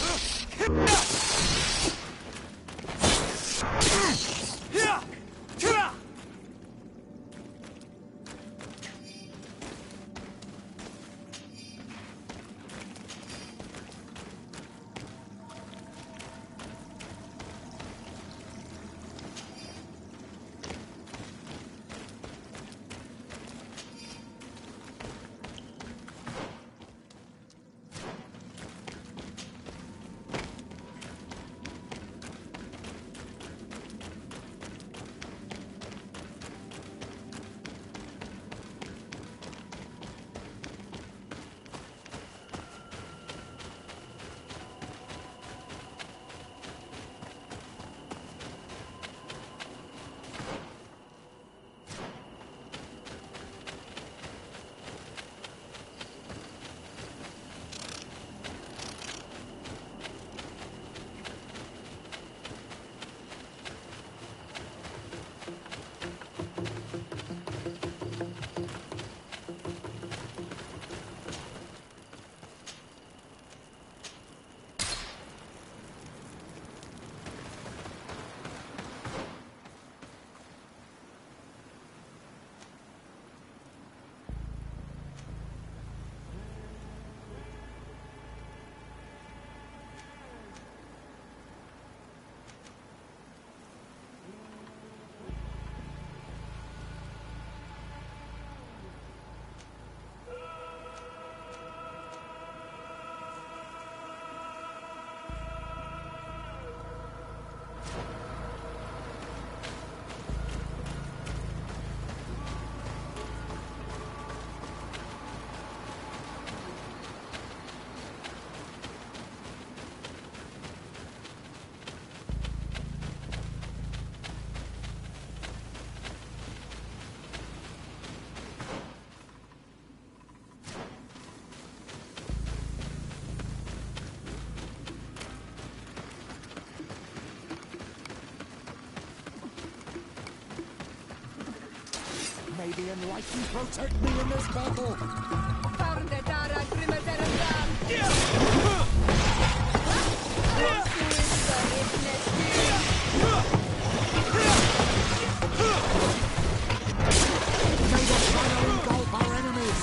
May the enlightened protect me in this battle! May the fire engulf our enemies!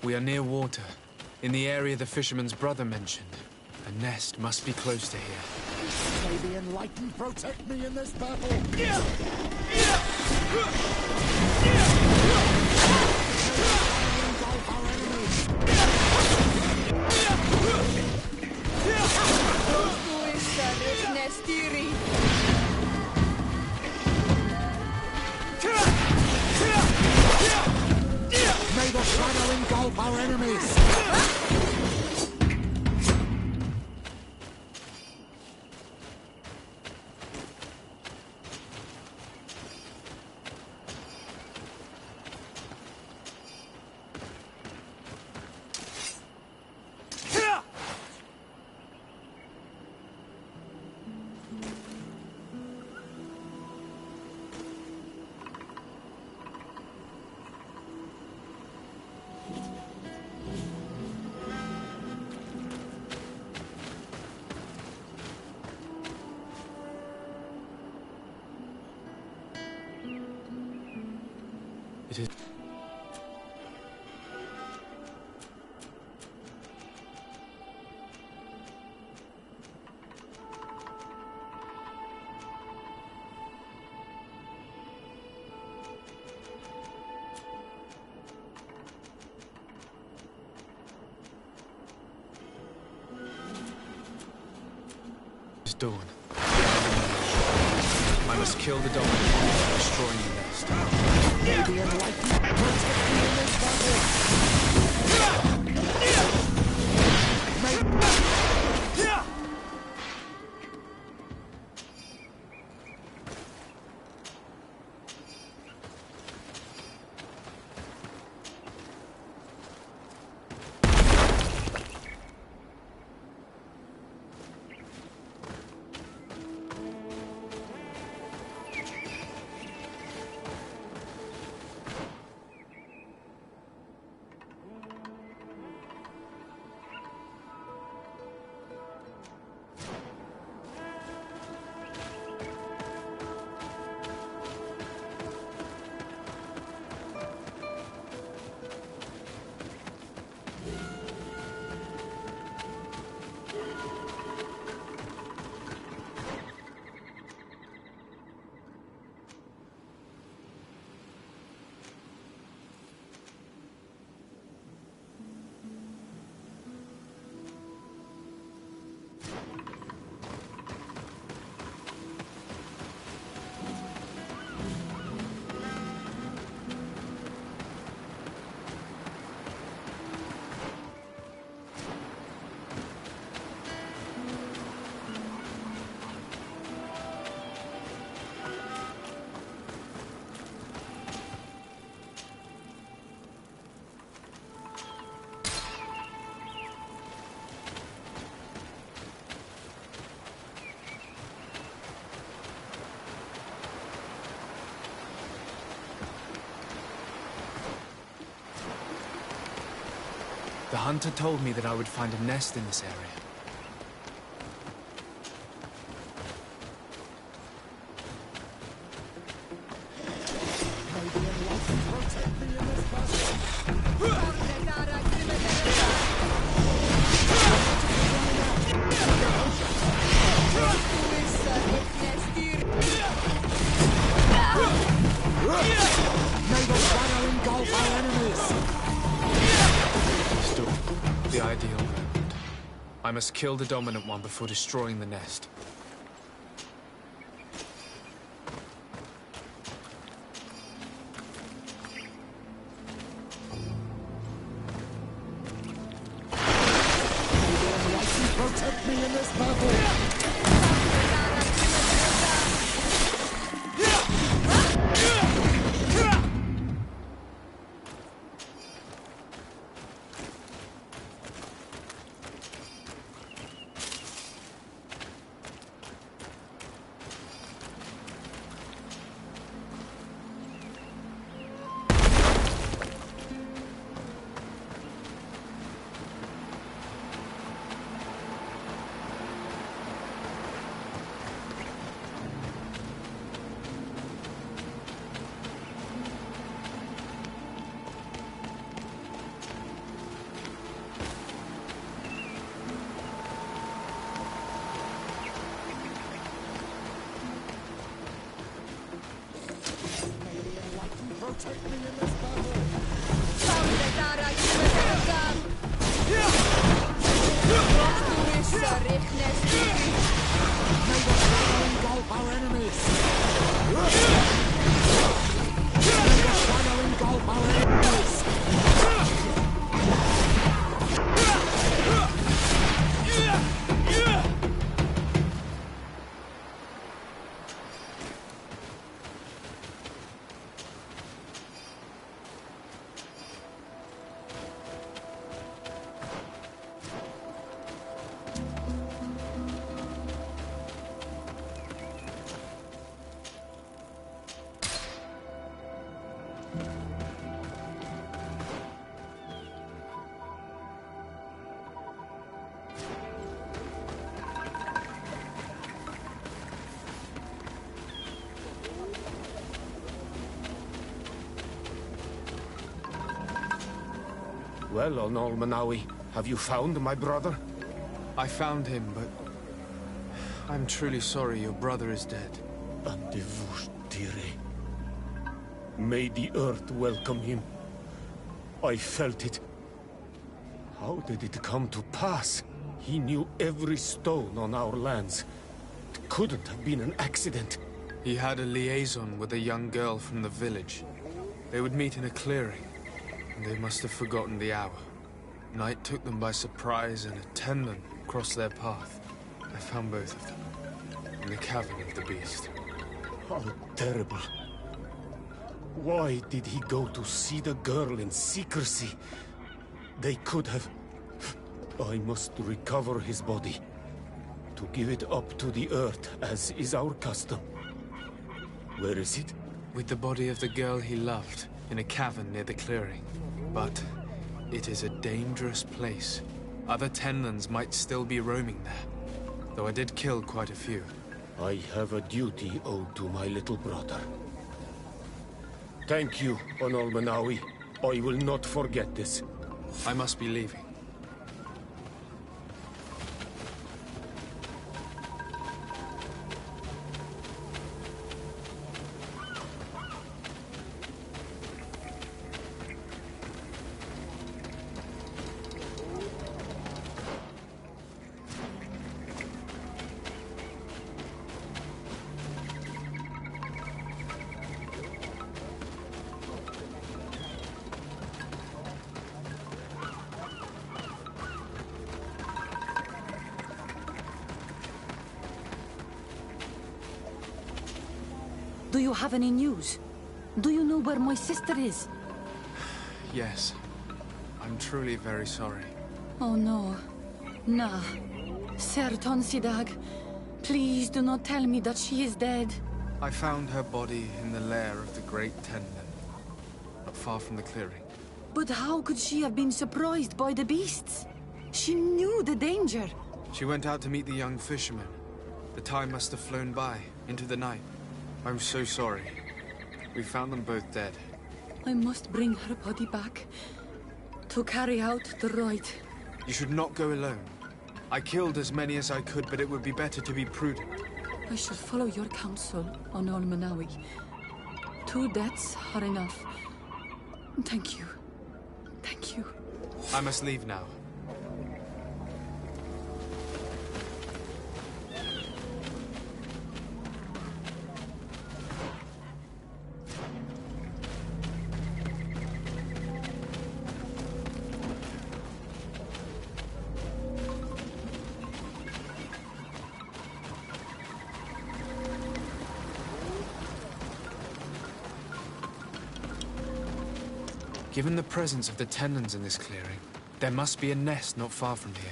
We are near water, in the area the fisherman's brother mentioned. A nest must be close to here. May the enlightened protect me in this battle! May the shadow engulf our enemies! It is... It's dawn. I must kill the dog before destroying the nest. May the enlightened protect me in this battle! The hunter told me that I would find a nest in this area. May the enlightened protect me in this battle! I must kill the dominant one before destroying the nest. Protect me in this battle! Protect me in this battle! May the shadow engulf our enemies! May the shadow engulf our enemies! Well, Onol Manawi, have you found my brother? I found him, but I'm truly sorry your brother is dead. May the earth welcome him. I felt it. How did it come to pass? He knew every stone on our lands. It couldn't have been an accident. He had a liaison with a young girl from the village. They would meet in a clearing, and they must have forgotten the hour. Night took them by surprise, and a Tenlin crossed their path. I found both of them, in the cavern of the beast. How terrible. Why did he go to see the girl in secrecy? They could have... I must recover his body. To give it up to the earth, as is our custom. Where is it? With the body of the girl he loved, in a cavern near the clearing. But it is a dangerous place. Other Tenlins might still be roaming there, though I did kill quite a few. I have a duty owed to my little brother. Thank you, Onol Manawi. I will not forget this. I must be leaving. Do you have any news? Do you know where my sister is? Yes. I'm truly very sorry. Oh no. Nah. Ser Tonsidag, please do not tell me that she is dead. I found her body in the lair of the Great Tenlin, not far from the clearing. But how could she have been surprised by the beasts? She knew the danger. She went out to meet the young fisherman. The time must have flown by, into the night. I'm so sorry. We found them both dead. I must bring her body back to carry out the rite. You should not go alone. I killed as many as I could, but it would be better to be prudent. I shall follow your counsel, Onol Manawi. 2 deaths are enough. Thank you. Thank you. I must leave now. Given the presence of the tenons in this clearing, there must be a nest not far from here.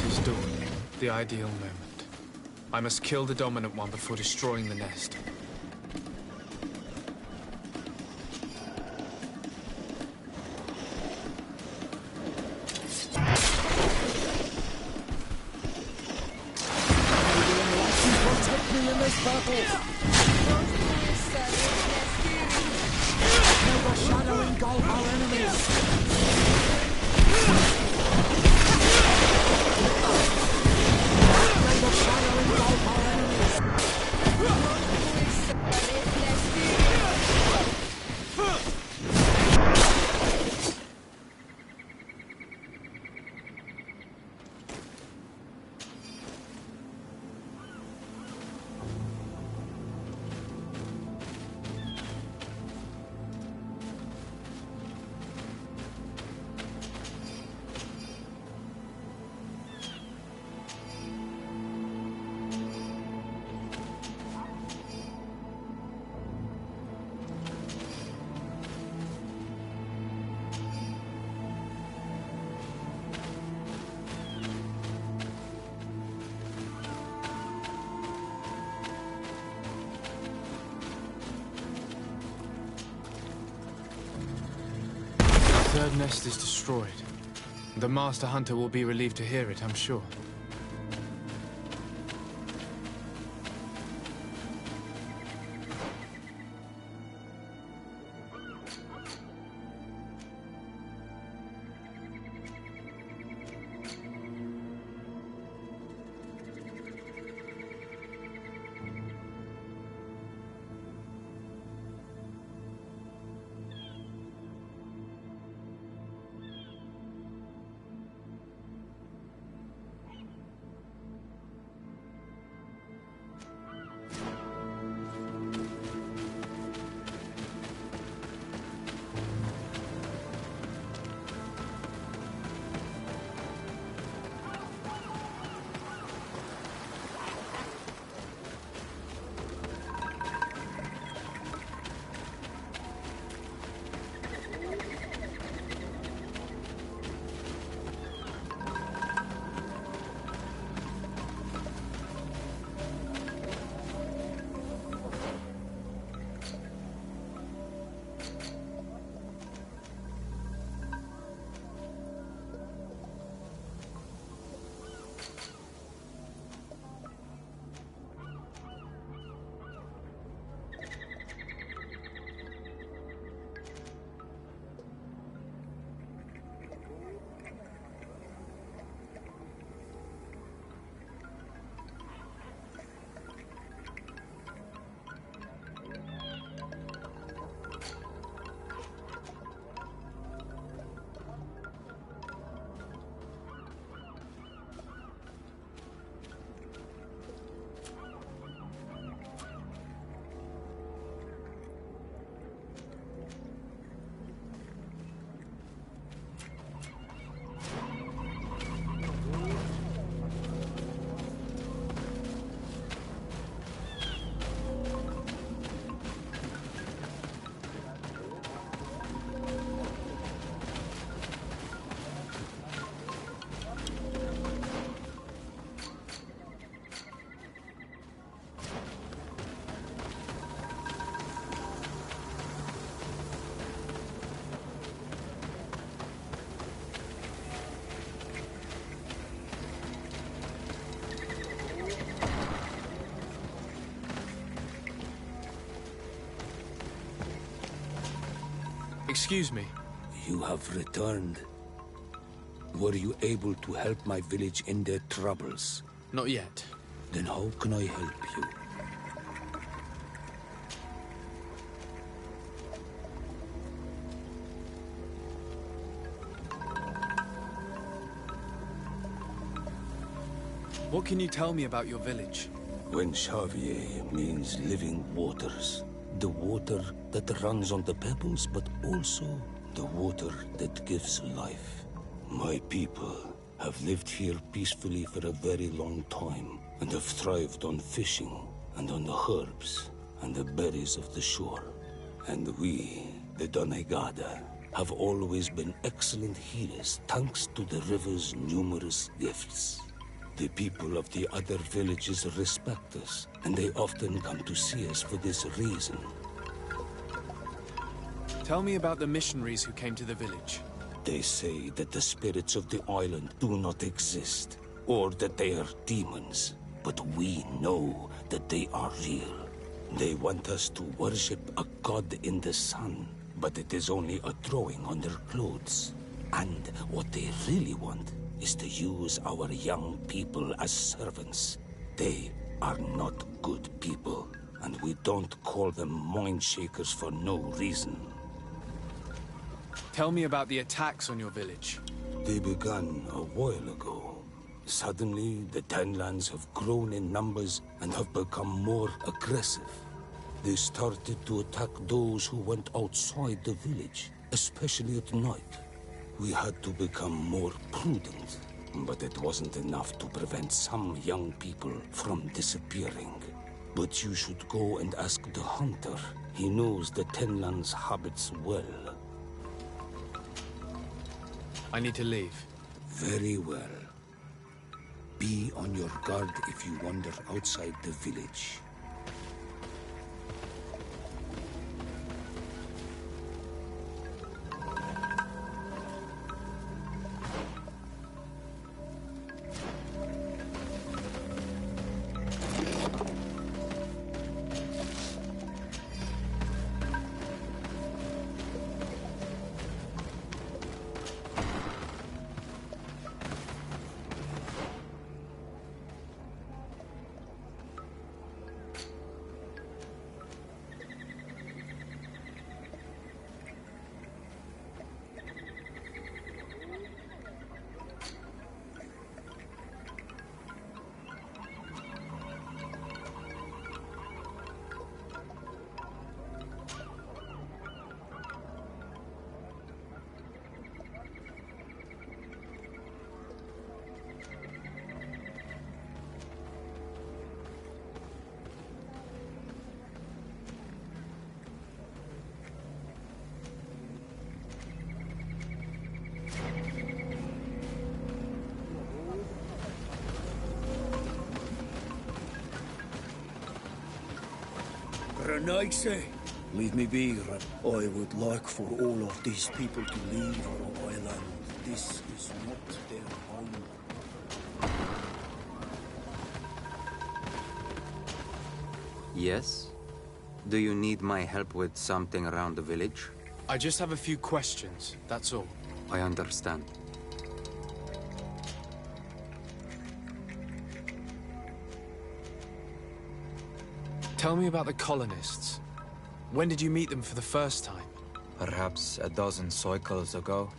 It's dawn, the ideal moment. I must kill the dominant one before destroying the nest. The third nest is destroyed. The Master Hunter will be relieved to hear it, I'm sure. Excuse me. You have returned. Were you able to help my village in their troubles? Not yet. Then how can I help you? What can you tell me about your village? When Xavier means living waters, the water that runs on the pebbles, but also the water that gives life. My people have lived here peacefully for a very long time, and have thrived on fishing, and on the herbs, and the berries of the shore. And we, the Donegada, have always been excellent healers thanks to the river's numerous gifts. The people of the other villages respect us, and they often come to see us for this reason. Tell me about the missionaries who came to the village. They say that the spirits of the island do not exist, or that they are demons. But we know that they are real. They want us to worship a god in the sun, but it is only a drawing on their clothes. And what they really want is to use our young people as servants. They are not good people, and we don't call them mind shakers for no reason. Tell me about the attacks on your village. They began a while ago. Suddenly, the Tenlands have grown in numbers and have become more aggressive. They started to attack those who went outside the village, especially at night. We had to become more prudent, but it wasn't enough to prevent some young people from disappearing. But you should go and ask the hunter. He knows the Tenlands' habits well. I need to leave. Very well. Be on your guard if you wander outside the village. Renaise, leave me be. I would like for all of these people to leave our island. This is not their home. Yes? Do you need my help with something around the village? I just have a few questions, that's all. I understand. Tell me about the colonists. When did you meet them for the first time? Perhaps a dozen cycles ago.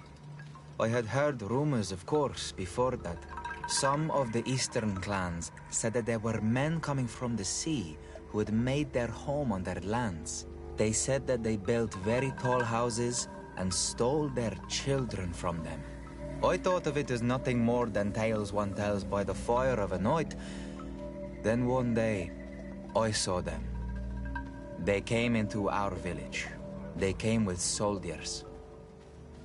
I had heard rumors, of course, before that. Some of the eastern clans said that there were men coming from the sea who had made their home on their lands. They said that they built very tall houses and stole their children from them. I thought of it as nothing more than tales one tells by the fire of a night. Then one day, I saw them. They came into our village. They came with soldiers.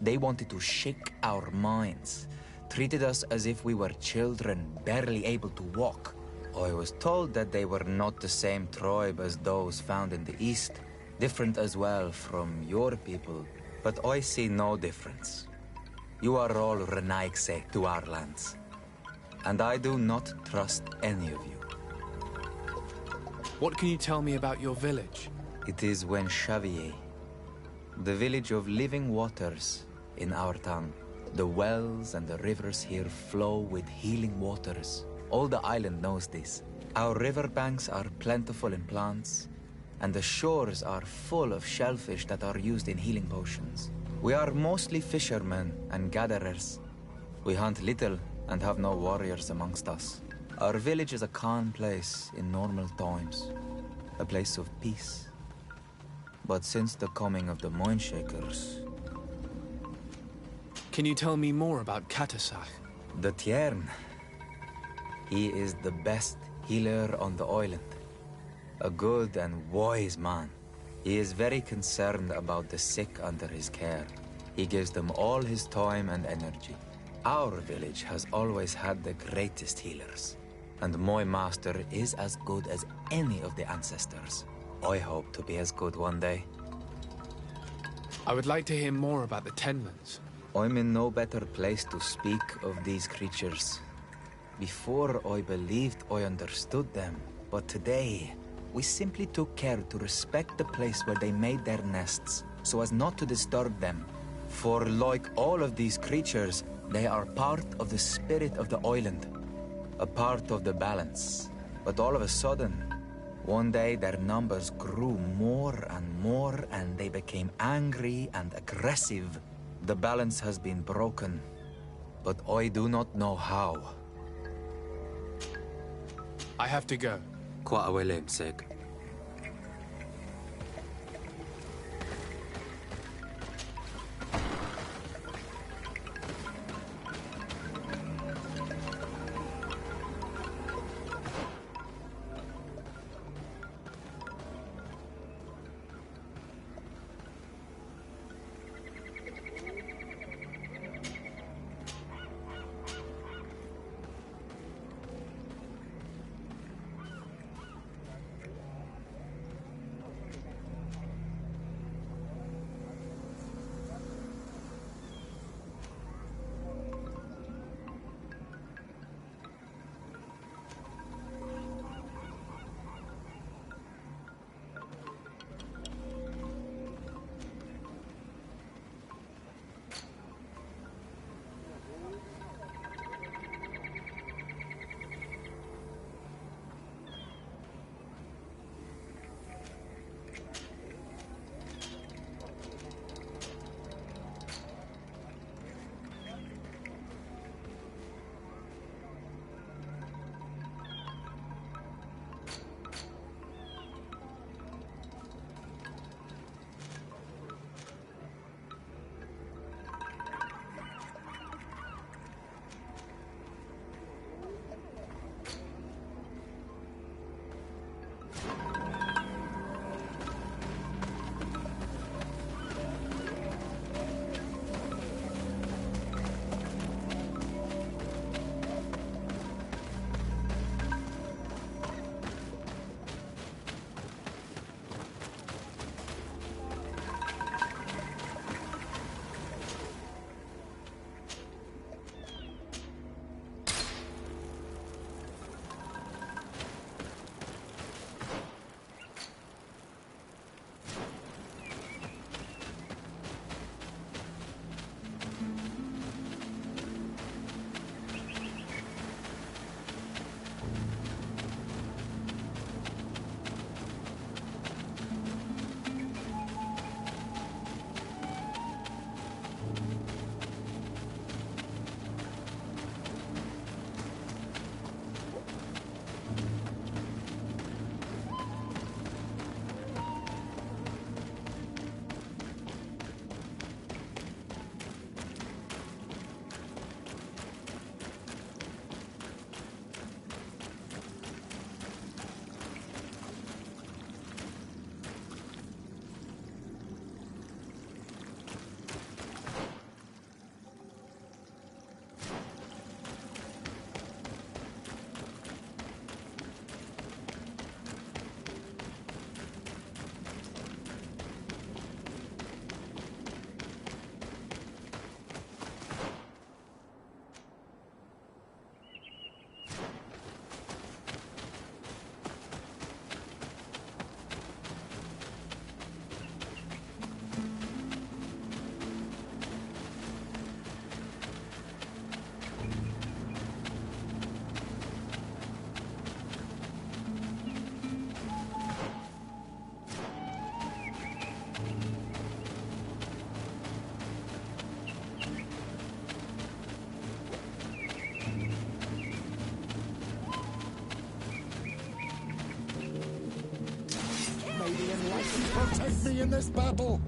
They wanted to shake our minds, treated us as if we were children, barely able to walk. I was told that they were not the same tribe as those found in the east, different as well from your people, but I see no difference. You are all Renaise to our lands, and I do not trust any of you. What can you tell me about your village? It is when Xavier, the village of living waters in our tongue. The wells and the rivers here flow with healing waters. All the island knows this. Our riverbanks are plentiful in plants, and the shores are full of shellfish that are used in healing potions. We are mostly fishermen and gatherers. We hunt little and have no warriors amongst us. Our village is a calm place in normal times. A place of peace. But since the coming of the Moonshakers... Can you tell me more about Katasach? The Tiern. He is the best healer on the island. A good and wise man. He is very concerned about the sick under his care. He gives them all his time and energy. Our village has always had the greatest healers. And my master is as good as any of the ancestors. I hope to be as good one day. I would like to hear more about the Tenlands. I'm in no better place to speak of these creatures. Before I believed I understood them, but today, we simply took care to respect the place where they made their nests, so as not to disturb them. For like all of these creatures, they are part of the spirit of the island. A part of the balance. But all of a sudden, one day their numbers grew more and they became angry and aggressive. The balance has been broken, but I do not know how. I have to go. Qua awelem seg. light protect me in this battle.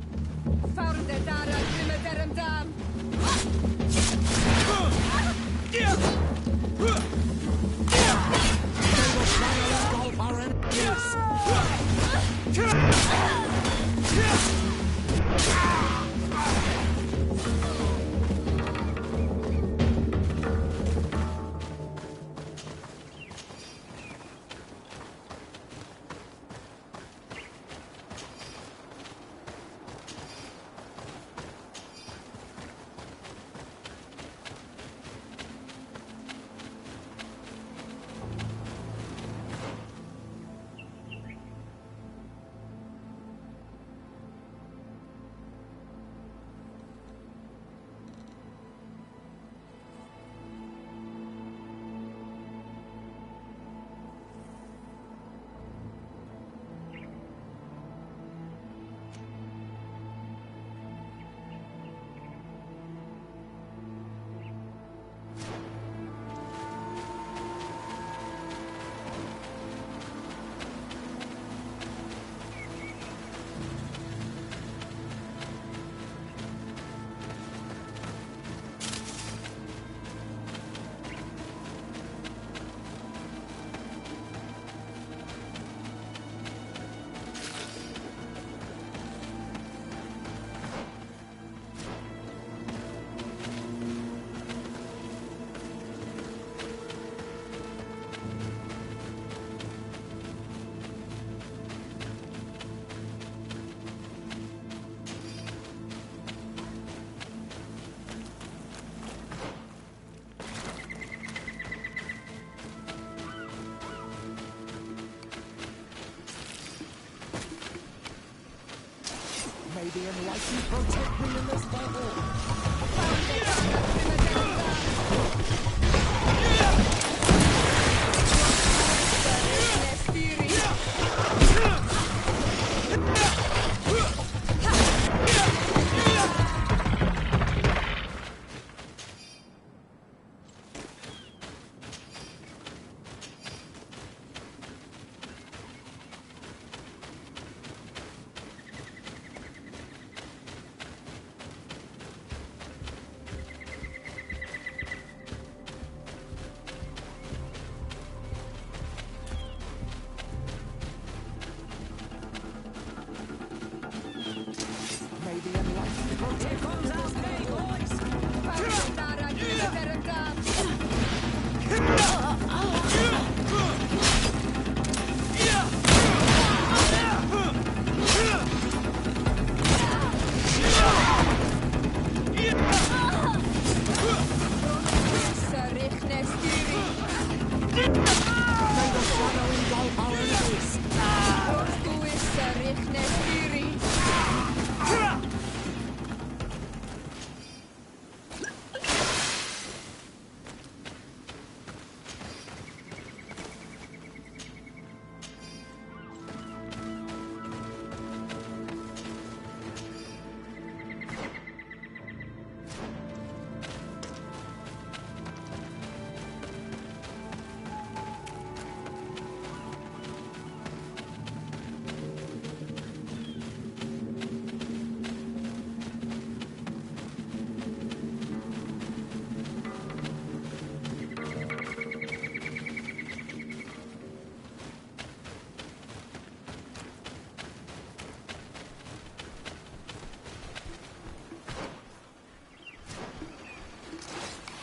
May the enlightened protect me in this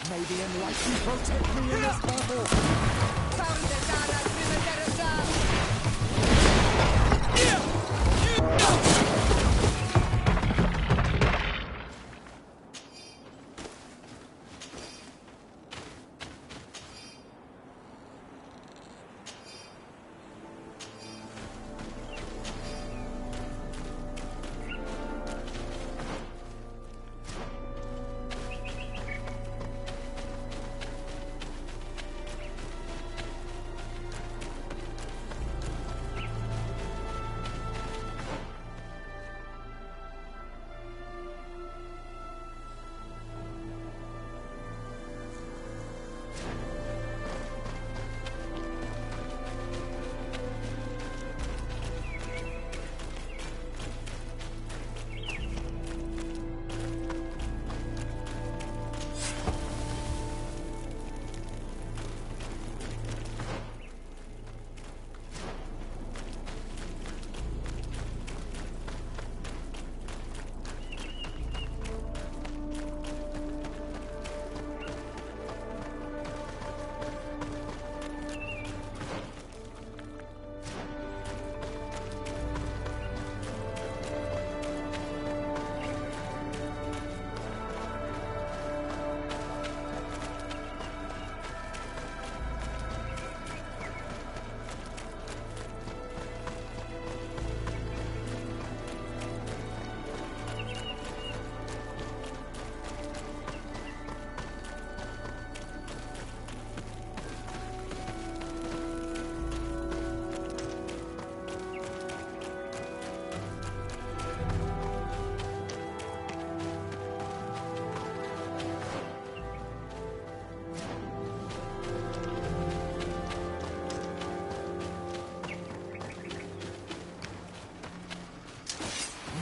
May the enlightened protect me in this battle.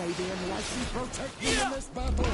May the enlightened protect me in this battle.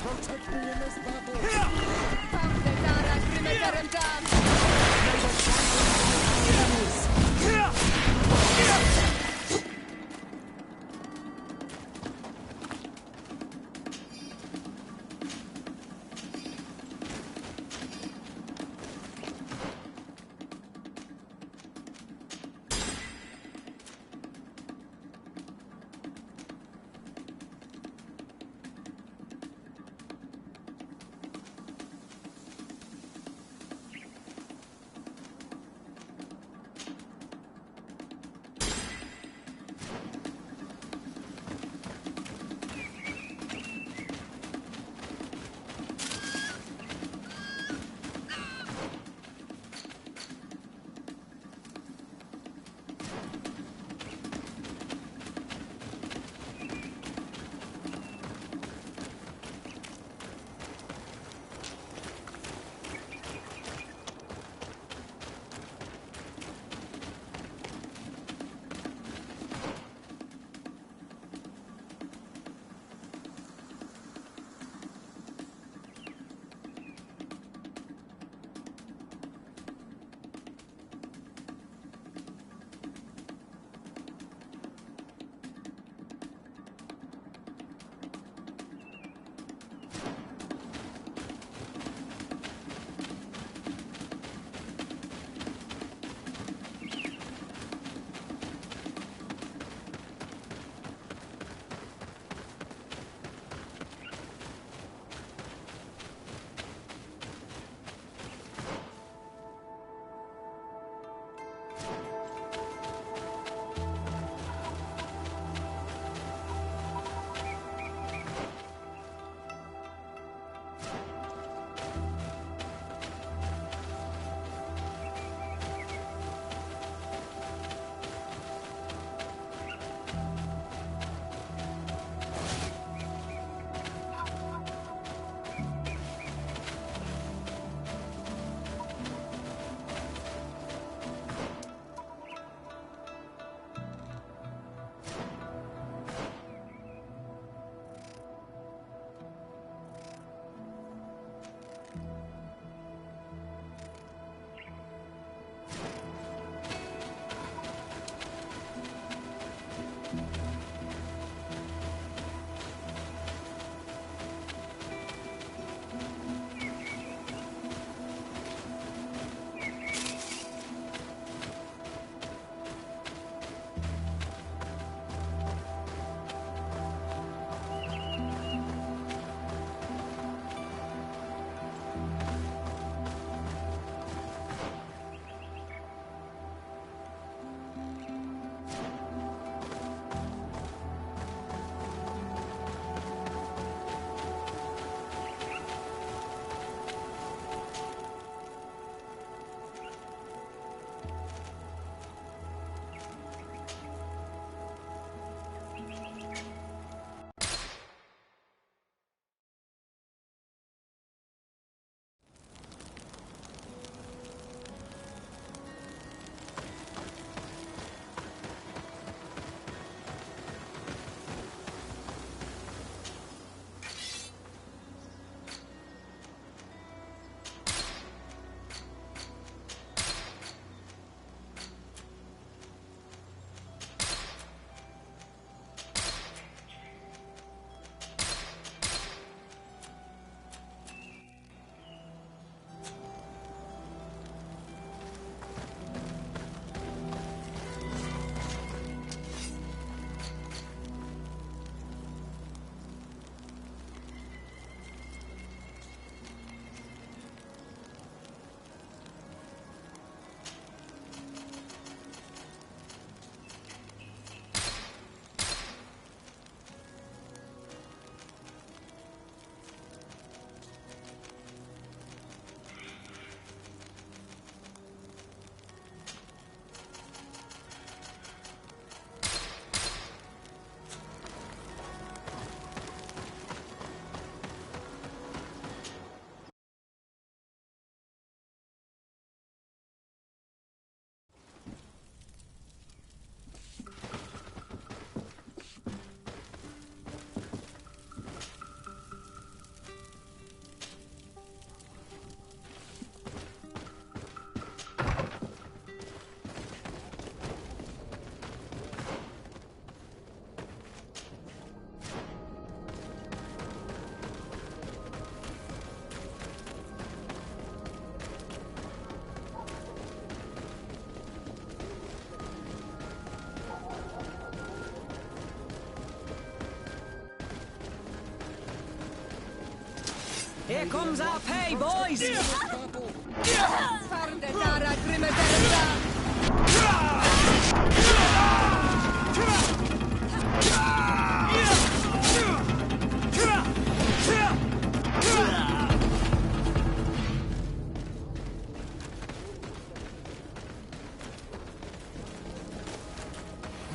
Protect me in this battle! Here comes our pay, boys!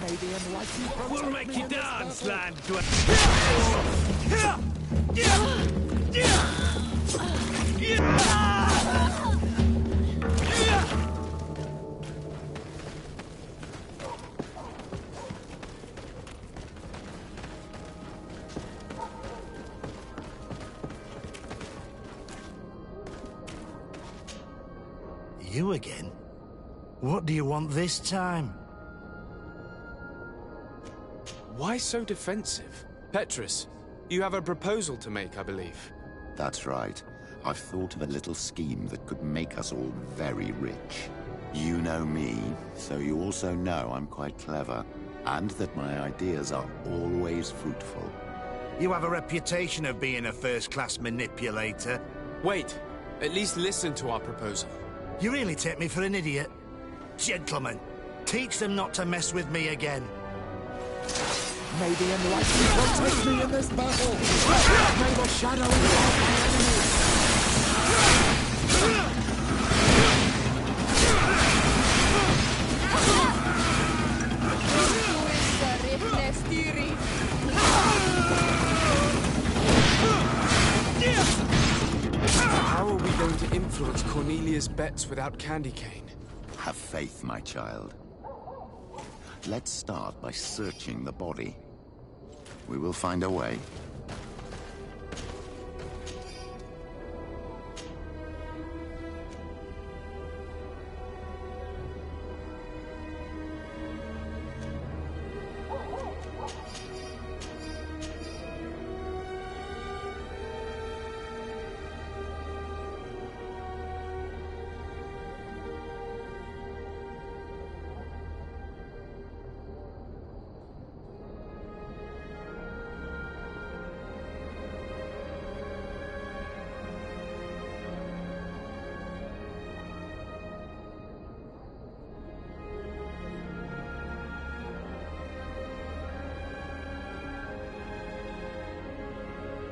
Maybe enlightened. We'll make you dance, land. You again? What do you want this time? Why so defensive? Petrus, you have a proposal to make, I believe. That's right. I've thought of a little scheme that could make us all very rich. You know me, so you also know I'm quite clever, and that my ideas are always fruitful. You have a reputation of being a first-class manipulator. Wait, at least listen to our proposal. You really take me for an idiot. Gentlemen, teach them not to mess with me again. May the enlightened protect me in this battle! May the shadow engulf my enemies! How are we going to influence Cornelia's bets without candy cane? Have faith, my child. Let's start by searching the body. We will find a way.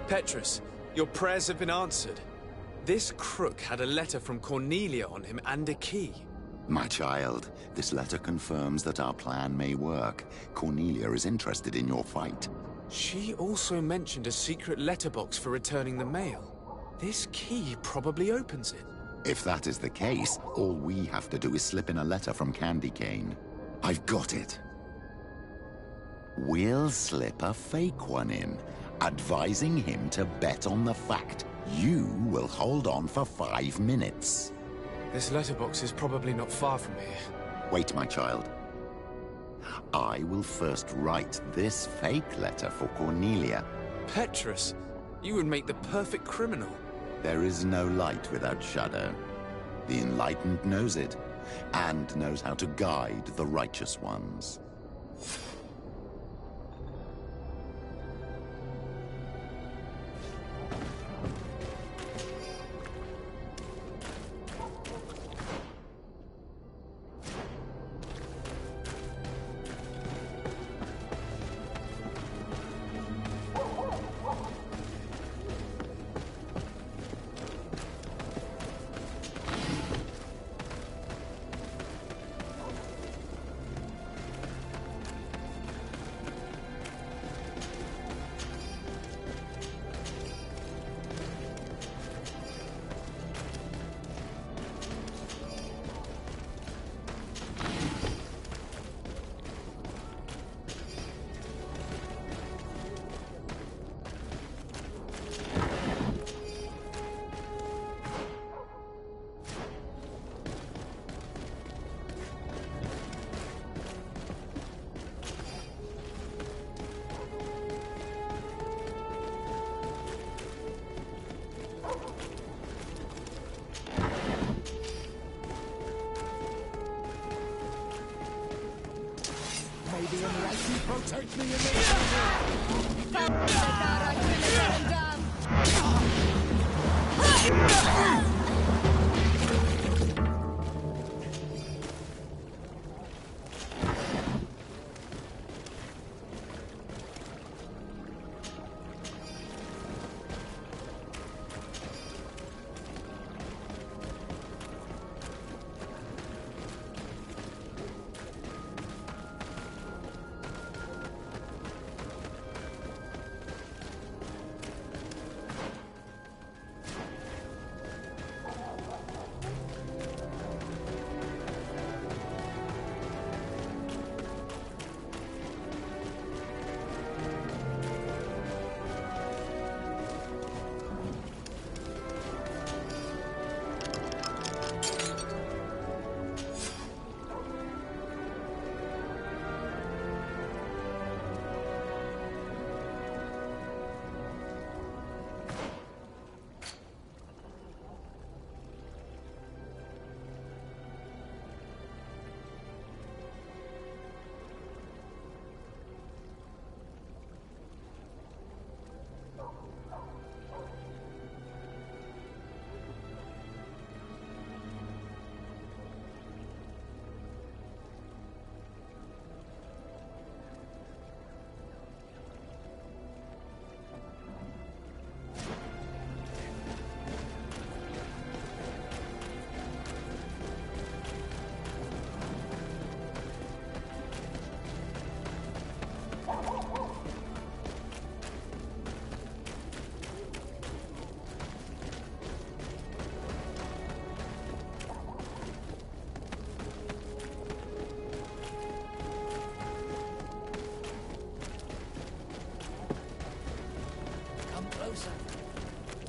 Petrus, your prayers have been answered. This crook had a letter from Cornelia on him and a key. My child, this letter confirms that our plan may work. Cornelia is interested in your fight. She also mentioned a secret letterbox for returning the mail. This key probably opens it. If that is the case, all we have to do is slip in a letter from Candy Cane. I've got it. We'll slip a fake one in, advising him to bet on the fact you will hold on for 5 minutes. This letterbox is probably not far from here. Wait, my child. I will first write this fake letter for Cornelia. Petrus, you would make the perfect criminal. There is no light without shadow. The enlightened knows it, and knows how to guide the righteous ones. May the enlightened protect me in this battle!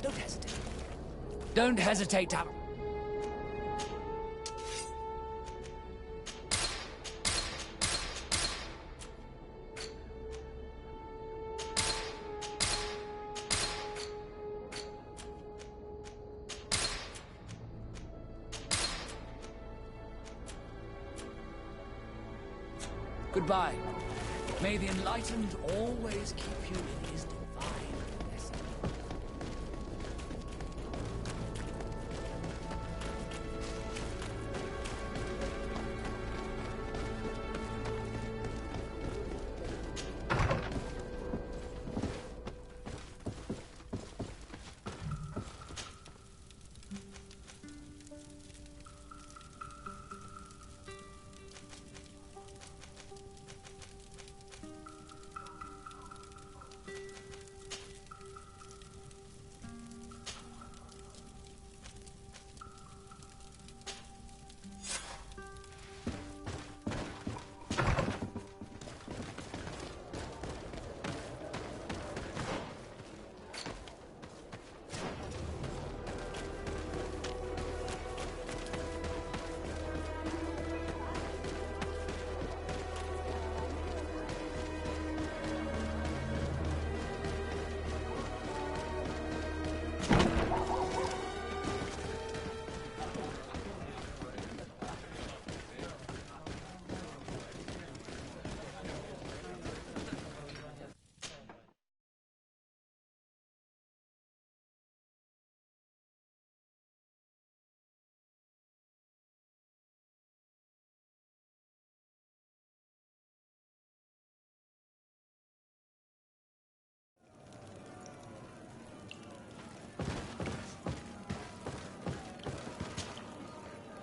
Don't hesitate. Don't hesitate to... Goodbye. May the Enlightened always keep you in his divine blessing.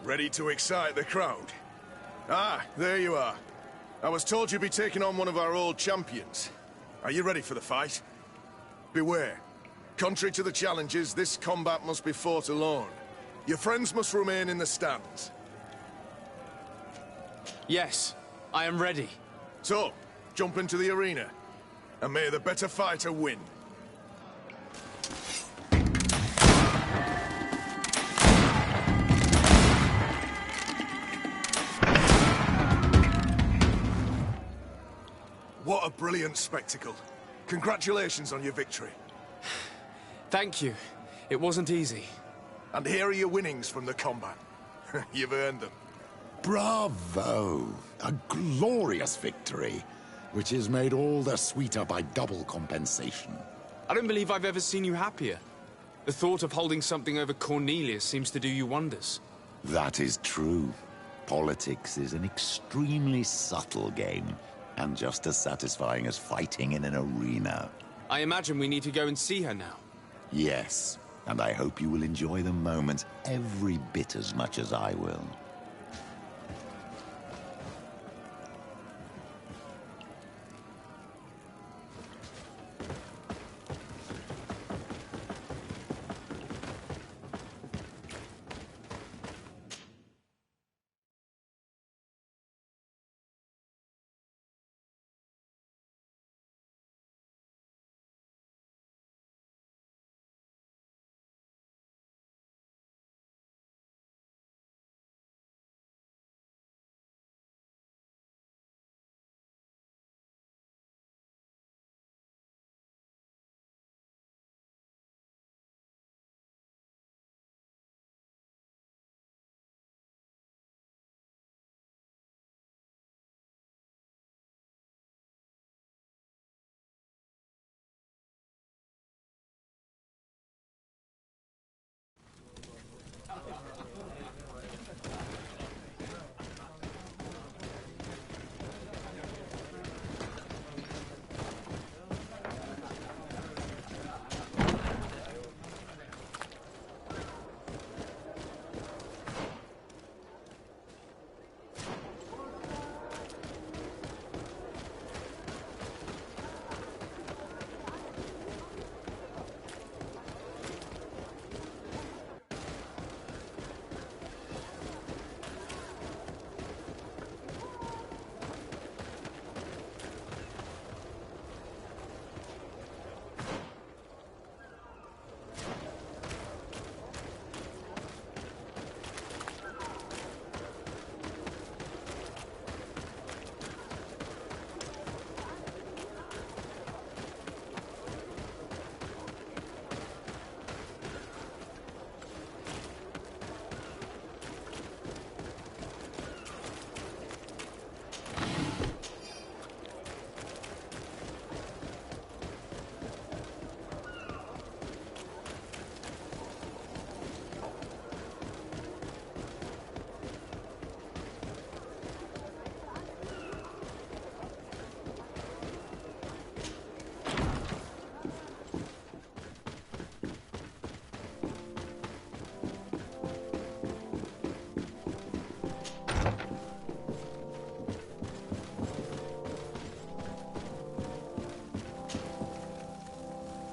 Ready to excite the crowd? Ah, there you are. I was told you'd be taking on one of our old champions. Are you ready for the fight? Beware. Contrary to the challenges, this combat must be fought alone. Your friends must remain in the stands. Yes, I am ready. So, jump into the arena, and may the better fighter win. What a brilliant spectacle. Congratulations on your victory. Thank you. It wasn't easy. And here are your winnings from the combat. You've earned them. Bravo! A glorious victory, which is made all the sweeter by double compensation. I don't believe I've ever seen you happier. The thought of holding something over Cornelius seems to do you wonders. That is true. Politics is an extremely subtle game, and just as satisfying as fighting in an arena. I imagine we need to go and see her now. Yes, and I hope you will enjoy the moment every bit as much as I will.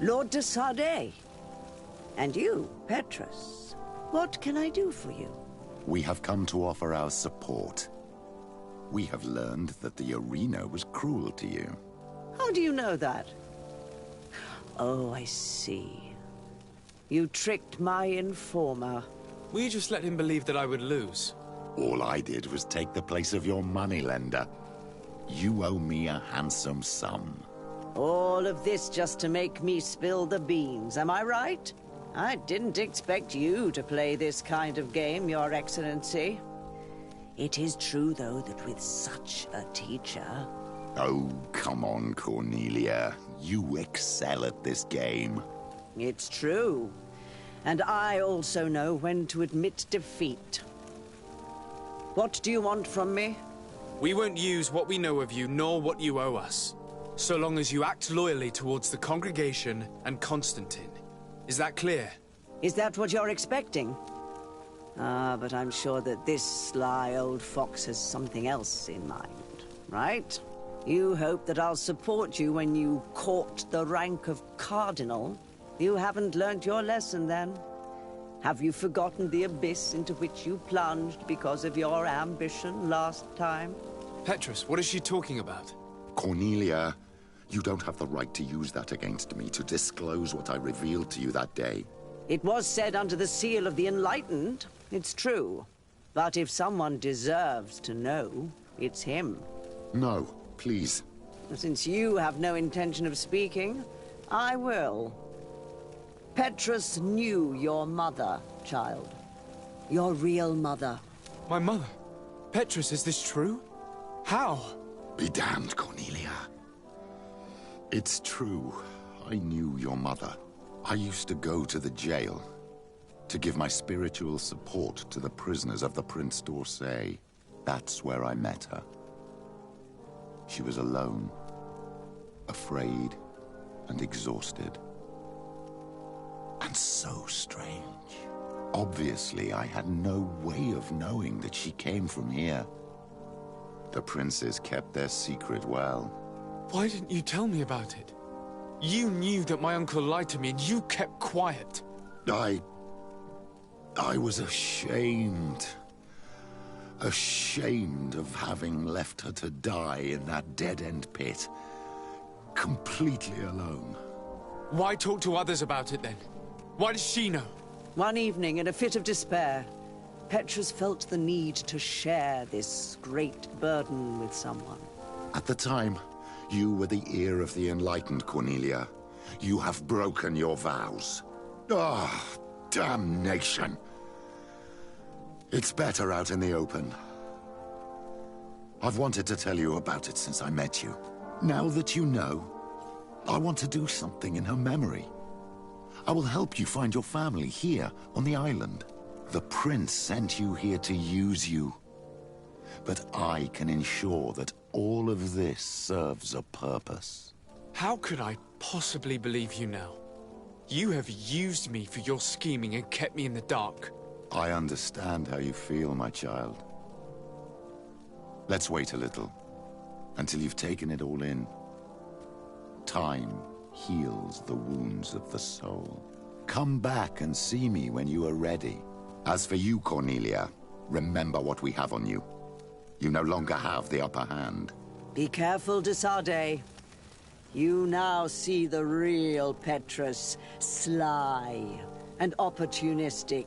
Lord de Sardet. And you, Petrus. What can I do for you? We have come to offer our support. We have learned that the arena was cruel to you. How do you know that? Oh, I see. You tricked my informer. Will you just let him believe that I would lose? All I did was take the place of your moneylender. You owe me a handsome sum. All of this just to make me spill the beans, am I right? I didn't expect you to play this kind of game, Your Excellency. It is true, though, that with such a teacher... Oh, come on, Cornelia. You excel at this game. It's true. And I also know when to admit defeat. What do you want from me? We won't use what we know of you, nor what you owe us, so long as you act loyally towards the congregation and Constantine. Is that clear? Is that what you're expecting? Ah, but I'm sure that this sly old fox has something else in mind, right? You hope that I'll support you when you court the rank of cardinal. You haven't learnt your lesson, then. Have you forgotten the abyss into which you plunged because of your ambition last time? Petrus, what is she talking about? Cornelia, you don't have the right to use that against me, to disclose what I revealed to you that day. It was said under the seal of the Enlightened. It's true. But if someone deserves to know, it's him. No, please. Since you have no intention of speaking, I will. Petrus knew your mother, child. Your real mother. My mother? Petrus, is this true? How? Be damned, Cornelia. It's true. I knew your mother. I used to go to the jail to give my spiritual support to the prisoners of the Prince d'Orsay. That's where I met her. She was alone, afraid, and exhausted. And so strange. Obviously, I had no way of knowing that she came from here. The princes kept their secret well. Why didn't you tell me about it? You knew that my uncle lied to me, and you kept quiet. I was ashamed. Ashamed of having left her to die in that dead-end pit. Completely alone. Why talk to others about it, then? Why does she know? One evening, in a fit of despair, Petrus felt the need to share this great burden with someone. At the time, you were the ear of the enlightened, Cornelia. You have broken your vows. Ah, damnation. It's better out in the open. I've wanted to tell you about it since I met you. Now that you know, I want to do something in her memory. I will help you find your family here on the island. The prince sent you here to use you. But I can ensure that all of this serves a purpose. How could I possibly believe you now? You have used me for your scheming and kept me in the dark. I understand how you feel, my child. Let's wait a little, until you've taken it all in. Time heals the wounds of the soul. Come back and see me when you are ready. As for you, Cornelia, remember what we have on you. You no longer have the upper hand. Be careful, de Sardet. You now see the real Petrus, sly and opportunistic.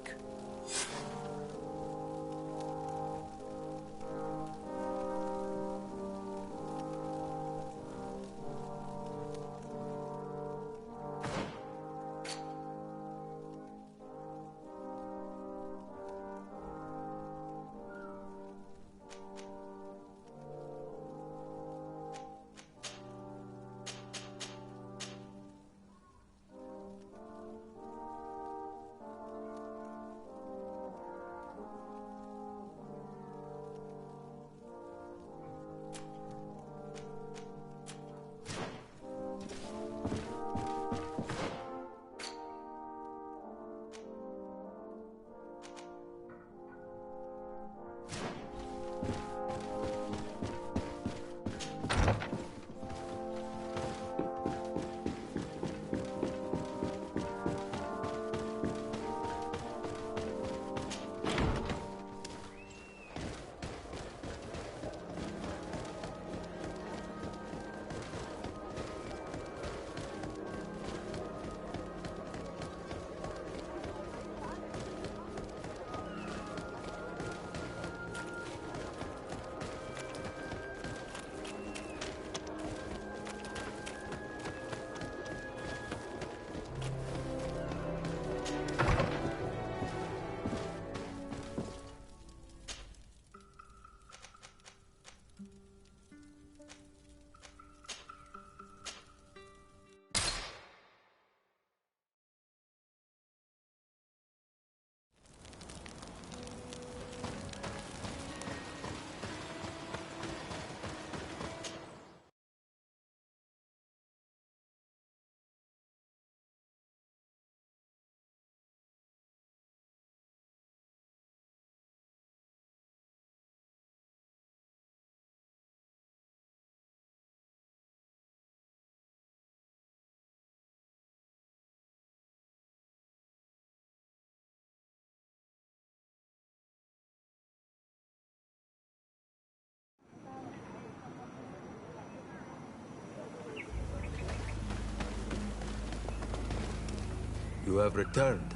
You have returned.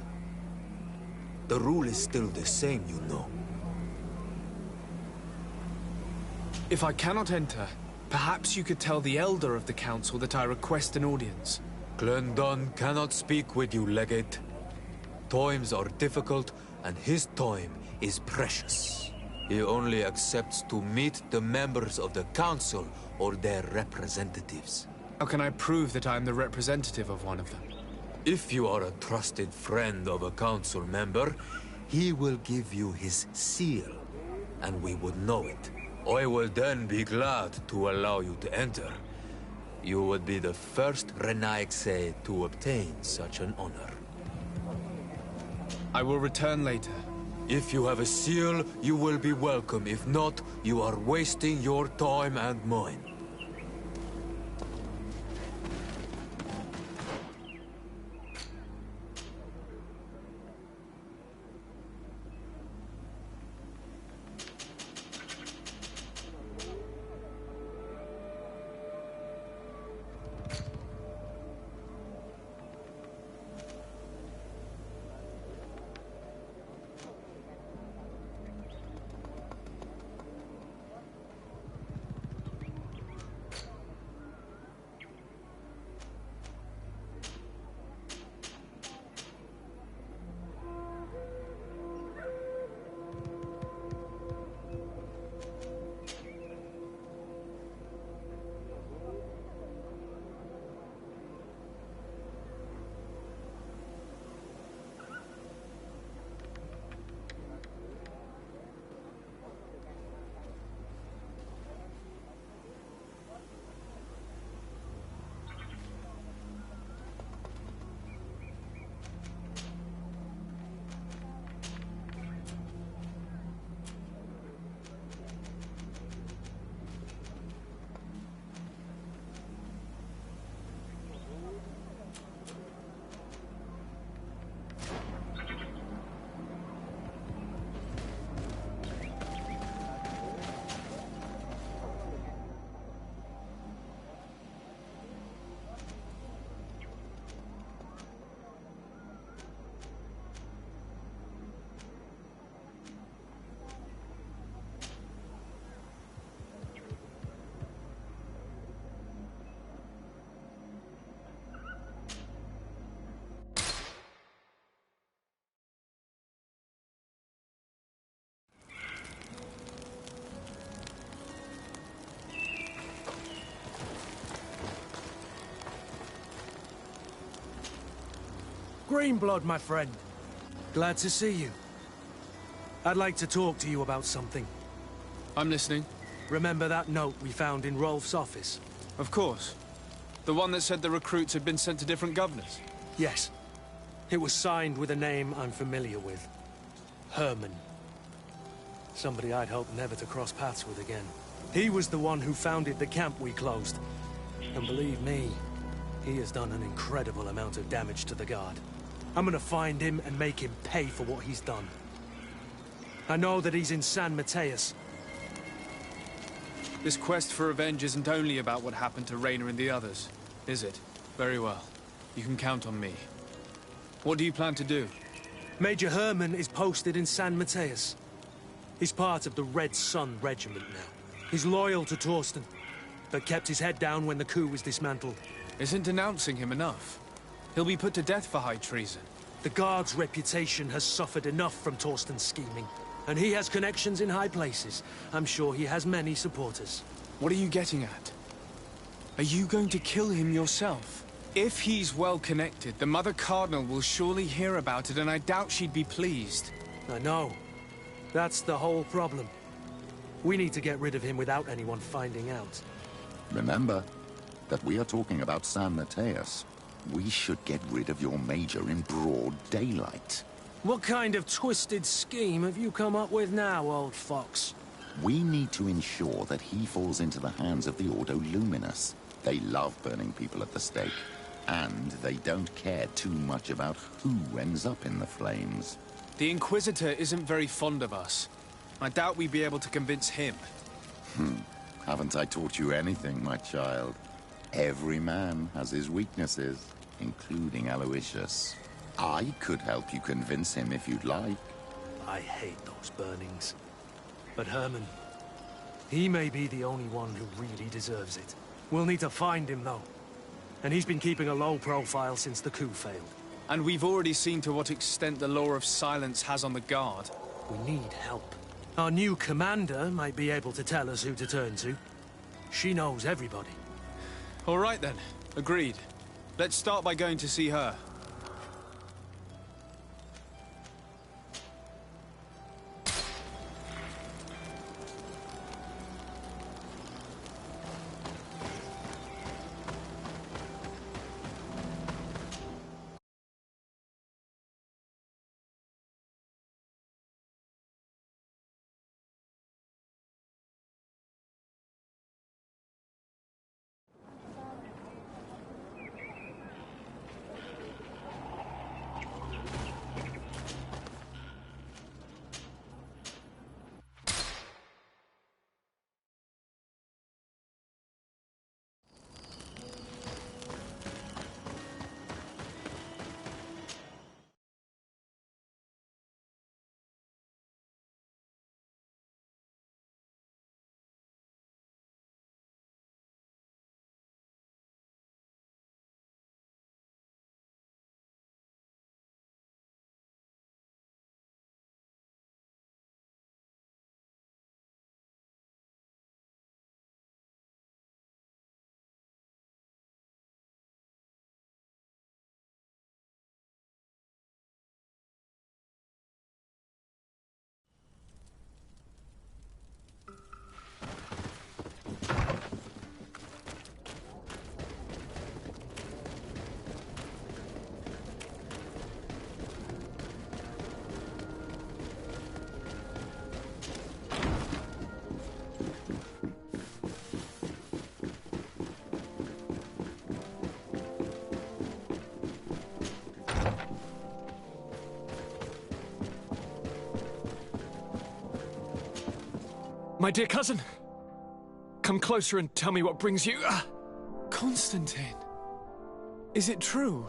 The rule is still the same, you know. If I cannot enter, perhaps you could tell the Elder of the Council that I request an audience. Glendon cannot speak with you, Legate. Times are difficult, and his time is precious. He only accepts to meet the members of the Council or their representatives. How can I prove that I am the representative of one of them? If you are a trusted friend of a Council member, he will give you his seal, and we would know it. I will then be glad to allow you to enter. You would be the first Renaigse to obtain such an honor. I will return later. If you have a seal, you will be welcome. If not, you are wasting your time and mine. Greenblood, my friend. Glad to see you. I'd like to talk to you about something. I'm listening. Remember that note we found in Rolf's office? Of course. The one that said the recruits had been sent to different governors? Yes. It was signed with a name I'm familiar with. Herman. Somebody I'd hoped never to cross paths with again. He was the one who founded the camp we closed. And believe me, he has done an incredible amount of damage to the Guard. I'm gonna find him and make him pay for what he's done. I know that he's in San Mateus. This quest for revenge isn't only about what happened to Raynor and the others, is it? Very well. You can count on me. What do you plan to do? Major Herman is posted in San Mateus. He's part of the Red Sun Regiment now. He's loyal to Torsten, but kept his head down when the coup was dismantled. Isn't denouncing him enough? He'll be put to death for high treason. The Guard's reputation has suffered enough from Torsten's scheming. And he has connections in high places. I'm sure he has many supporters. What are you getting at? Are you going to kill him yourself? If he's well connected, the Mother Cardinal will surely hear about it, and I doubt she'd be pleased. I know. That's the whole problem. We need to get rid of him without anyone finding out. Remember that we are talking about San Mateus. We should get rid of your major in broad daylight. What kind of twisted scheme have you come up with now, old fox? We need to ensure that he falls into the hands of the Ordo Luminous. They love burning people at the stake. And they don't care too much about who ends up in the flames. The Inquisitor isn't very fond of us. I doubt we'd be able to convince him. Haven't I taught you anything, my child? Every man has his weaknesses, including Aloysius. I could help you convince him if you'd like. I hate those burnings. But Herman, he may be the only one who really deserves it. We'll need to find him, though. And he's been keeping a low profile since the coup failed. And we've already seen to what extent the law of silence has on the guard. We need help. Our new commander might be able to tell us who to turn to. She knows everybody. All right, then. Agreed. Let's start by going to see her. My dear cousin, come closer and tell me what brings you... Constantine, is it true?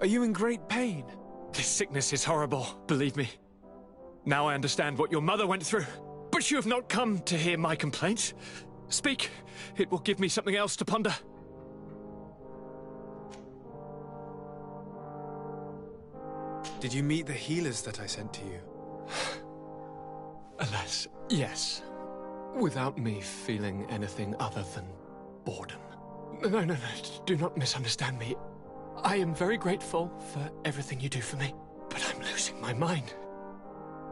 Are you in great pain? This sickness is horrible, believe me. Now I understand what your mother went through. But you have not come to hear my complaint. Speak, it will give me something else to ponder. Did you meet the healers that I sent to you? Alas, yes. Without me feeling anything other than boredom. No, do not misunderstand me. I am very grateful for everything you do for me, but I'm losing my mind.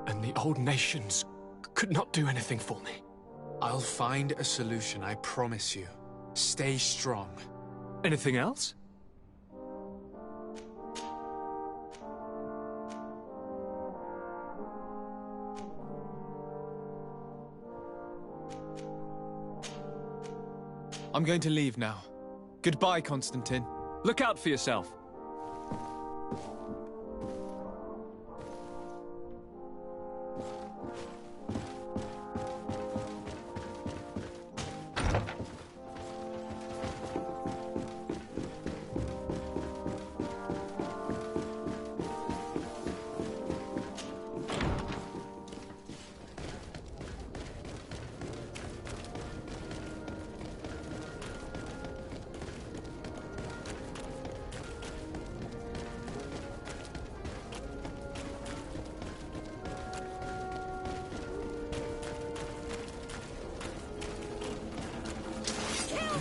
And the old nations could not do anything for me. I'll find a solution, I promise you. Stay strong. Anything else? I'm going to leave now. Goodbye, Constantine. Look out for yourself.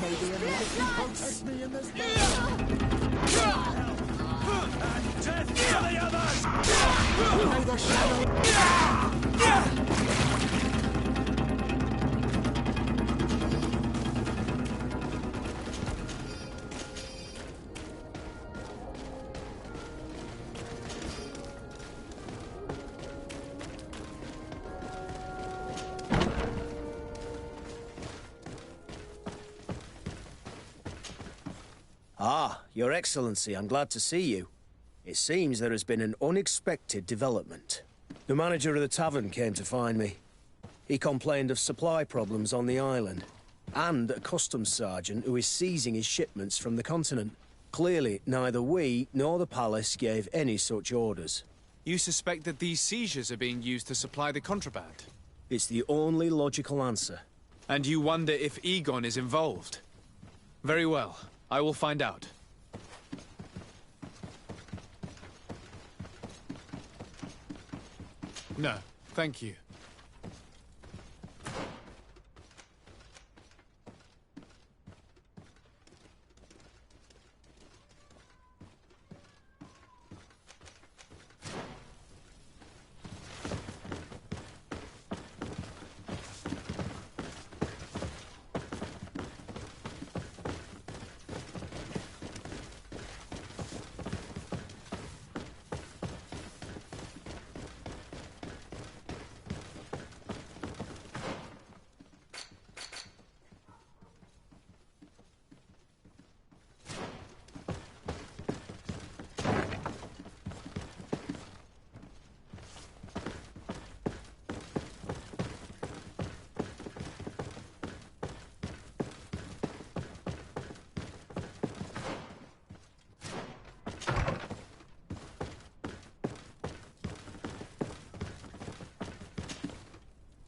Maybe protect me in this battle. And death to the others! May the shadow... Ah, Your Excellency, I'm glad to see you. It seems there has been an unexpected development. The manager of the tavern came to find me. He complained of supply problems on the island, and a customs sergeant who is seizing his shipments from the continent. Clearly, neither we nor the palace gave any such orders. You suspect that these seizures are being used to supply the contraband? It's the only logical answer. And you wonder if Egon is involved? Very well. I will find out. No, thank you.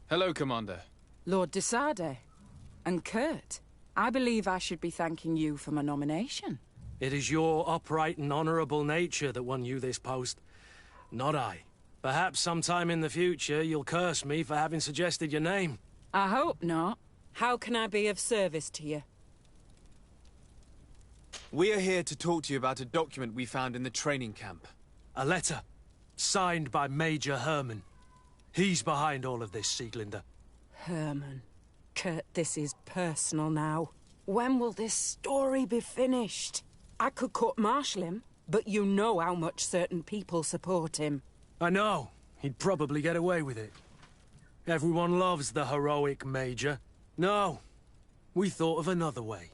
Hello, Commander. Lord de Sade. And Kurt, I believe I should be thanking you for my nomination. It is your upright and honourable nature that won you this post, not I. Perhaps sometime in the future you'll curse me for having suggested your name. I hope not. How can I be of service to you? We are here to talk to you about a document we found in the training camp. A letter, signed by Major Herman. He's behind all of this, Sieglinder. Herman. Kurt, this is personal now. When will this story be finished? I could court-martial him, but you know how much certain people support him. I know. He'd probably get away with it. Everyone loves the heroic Major. No, we thought of another way.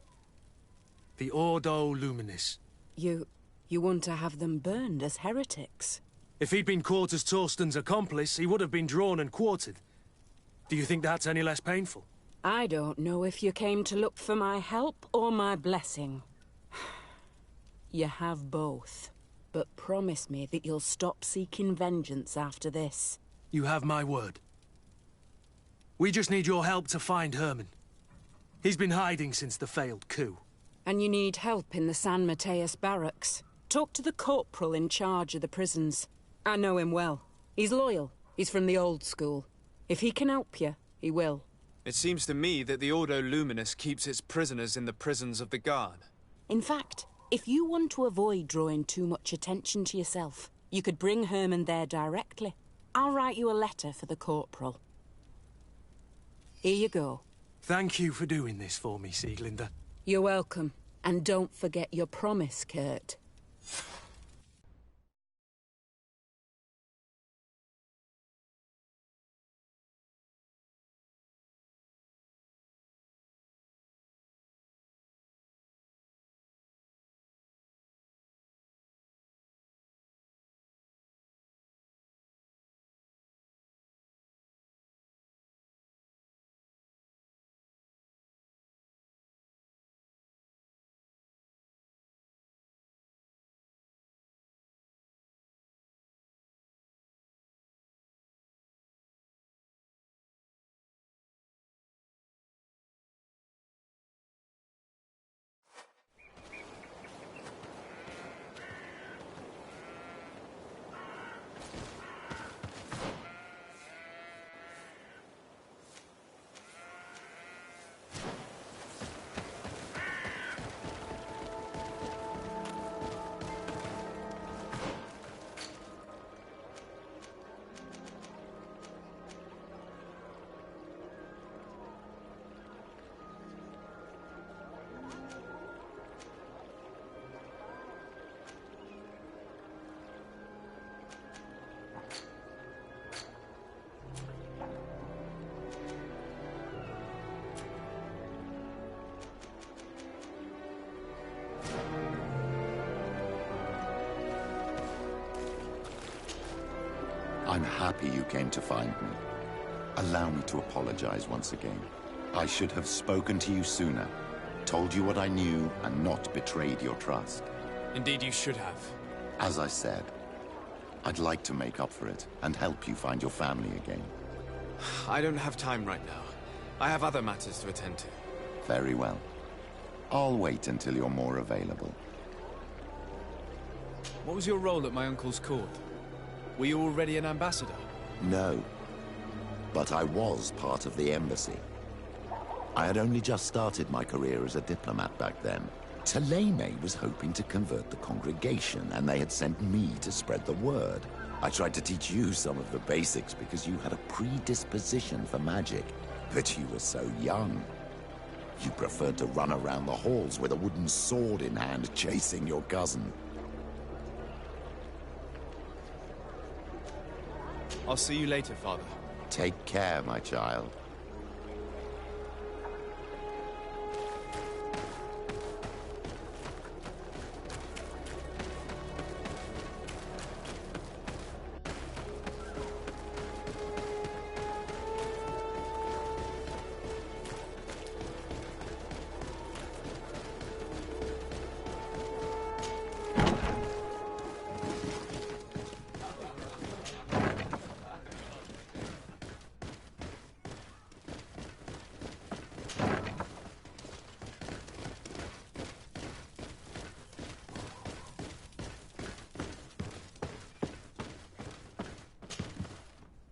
The Ordo Luminis. You want to have them burned as heretics? If he'd been caught as Torsten's accomplice, he would have been drawn and quartered. Do you think that's any less painful? I don't know if you came to look for my help or my blessing. You have both. But promise me that you'll stop seeking vengeance after this. You have my word. We just need your help to find Herman. He's been hiding since the failed coup. And you need help in the San Mateus barracks. Talk to the corporal in charge of the prisons. I know him well. He's loyal. He's from the old school. If he can help you, he will. It seems to me that the Ordo Luminis keeps its prisoners in the prisons of the Guard. In fact, if you want to avoid drawing too much attention to yourself, you could bring Herman there directly. I'll write you a letter for the corporal. Here you go. Thank you for doing this for me, Sieglinder. You're welcome. And don't forget your promise, Kurt. I'm happy you came to find me. Allow me to apologize once again. I should have spoken to you sooner, told you what I knew, and not betrayed your trust. Indeed, you should have. As I said, I'd like to make up for it and help you find your family again. I don't have time right now. I have other matters to attend to. Very well. I'll wait until you're more available. What was your role at my uncle's court? Were you already an ambassador? No. But I was part of the embassy. I had only just started my career as a diplomat back then. Taleme was hoping to convert the congregation, and they had sent me to spread the word. I tried to teach you some of the basics because you had a predisposition for magic, but you were so young. You preferred to run around the halls with a wooden sword in hand, chasing your cousin. I'll see you later, Father. Take care, my child.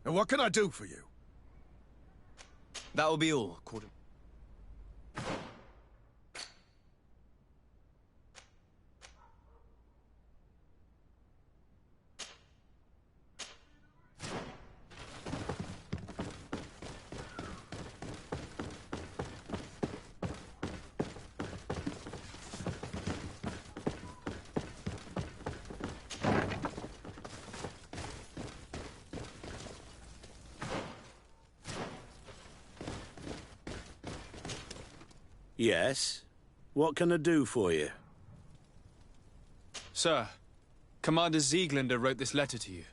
And what can I do for you? That will be all, Quarter. Yes? What can I do for you? Sir, Commander Zieglander wrote this letter to you.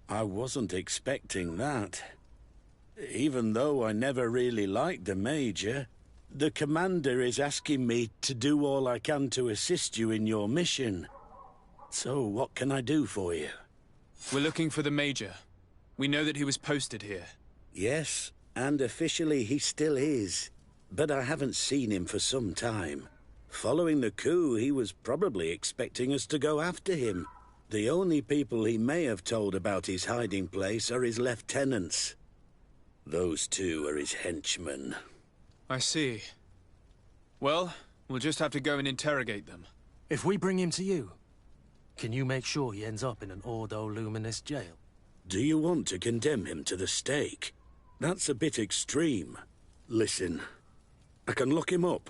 I wasn't expecting that. Even though I never really liked the Major, the Commander is asking me to do all I can to assist you in your mission. So what can I do for you? We're looking for the Major. We know that he was posted here. Yes, and officially he still is. But I haven't seen him for some time. Following the coup, he was probably expecting us to go after him. The only people he may have told about his hiding place are his lieutenants. Those two are his henchmen. I see. Well, we'll just have to go and interrogate them. If we bring him to you, can you make sure he ends up in an Ordo Luminous jail? Do you want to condemn him to the stake? That's a bit extreme. Listen, I can lock him up,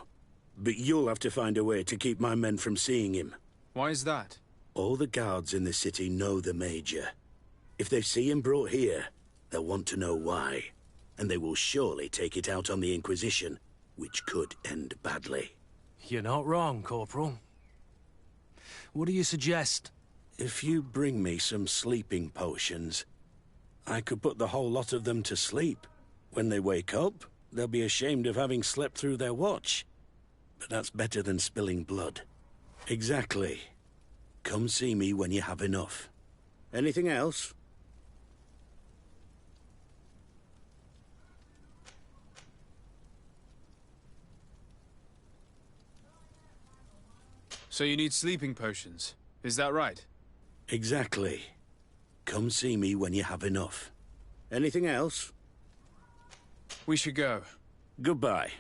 but you'll have to find a way to keep my men from seeing him. Why is that? All the guards in the city know the Major. If they see him brought here, they'll want to know why. And they will surely take it out on the Inquisition, which could end badly. You're not wrong, Corporal. What do you suggest? If you bring me some sleeping potions, I could put the whole lot of them to sleep. When they wake up, they'll be ashamed of having slept through their watch. But that's better than spilling blood. Exactly. Come see me when you have enough. Anything else? So you need sleeping potions, is that right? Exactly. Come see me when you have enough. Anything else? We should go. Goodbye.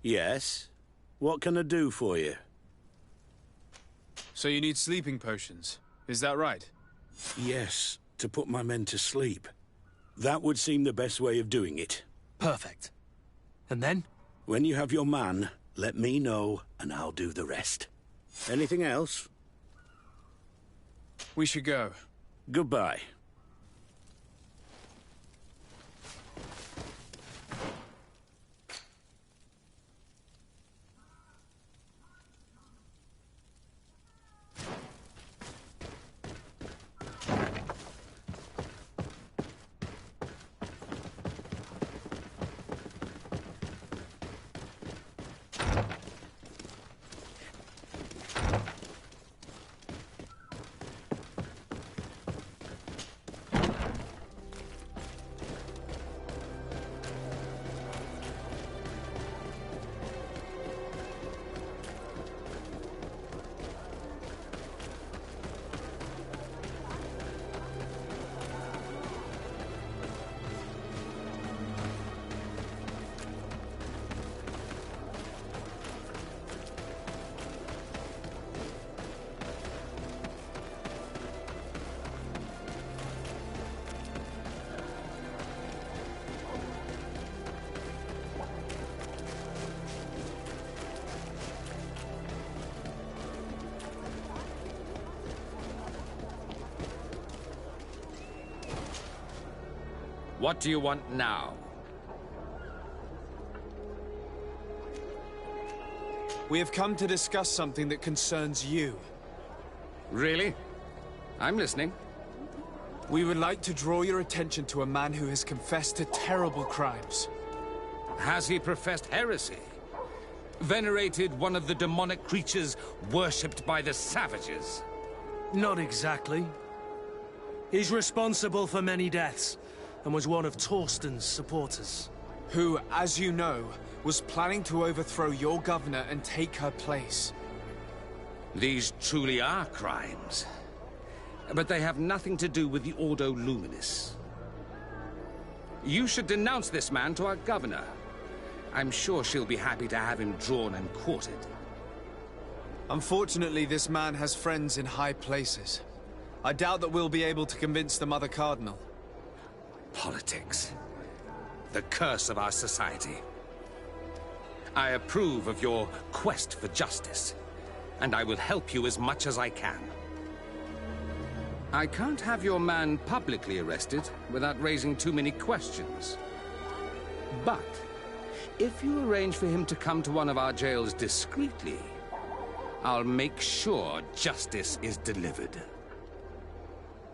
Yes? What can I do for you? So you need sleeping potions, is that right? Yes, to put my men to sleep. That would seem the best way of doing it. Perfect. And then? When you have your man, let me know, and I'll do the rest. Anything else? We should go. Goodbye. What do you want now? We have come to discuss something that concerns you. Really? I'm listening. We would like to draw your attention to a man who has confessed to terrible crimes. Has he professed heresy? Venerated one of the demonic creatures worshipped by the savages? Not exactly. He's responsible for many deaths, and was one of Torsten's supporters. Who, as you know, was planning to overthrow your governor and take her place. These truly are crimes. But they have nothing to do with the Ordo Luminis. You should denounce this man to our governor. I'm sure she'll be happy to have him drawn and quartered. Unfortunately, this man has friends in high places. I doubt that we'll be able to convince the Mother Cardinal. Politics. The curse of our society. I approve of your quest for justice, and I will help you as much as I can. I can't have your man publicly arrested without raising too many questions. But if you arrange for him to come to one of our jails discreetly, I'll make sure justice is delivered.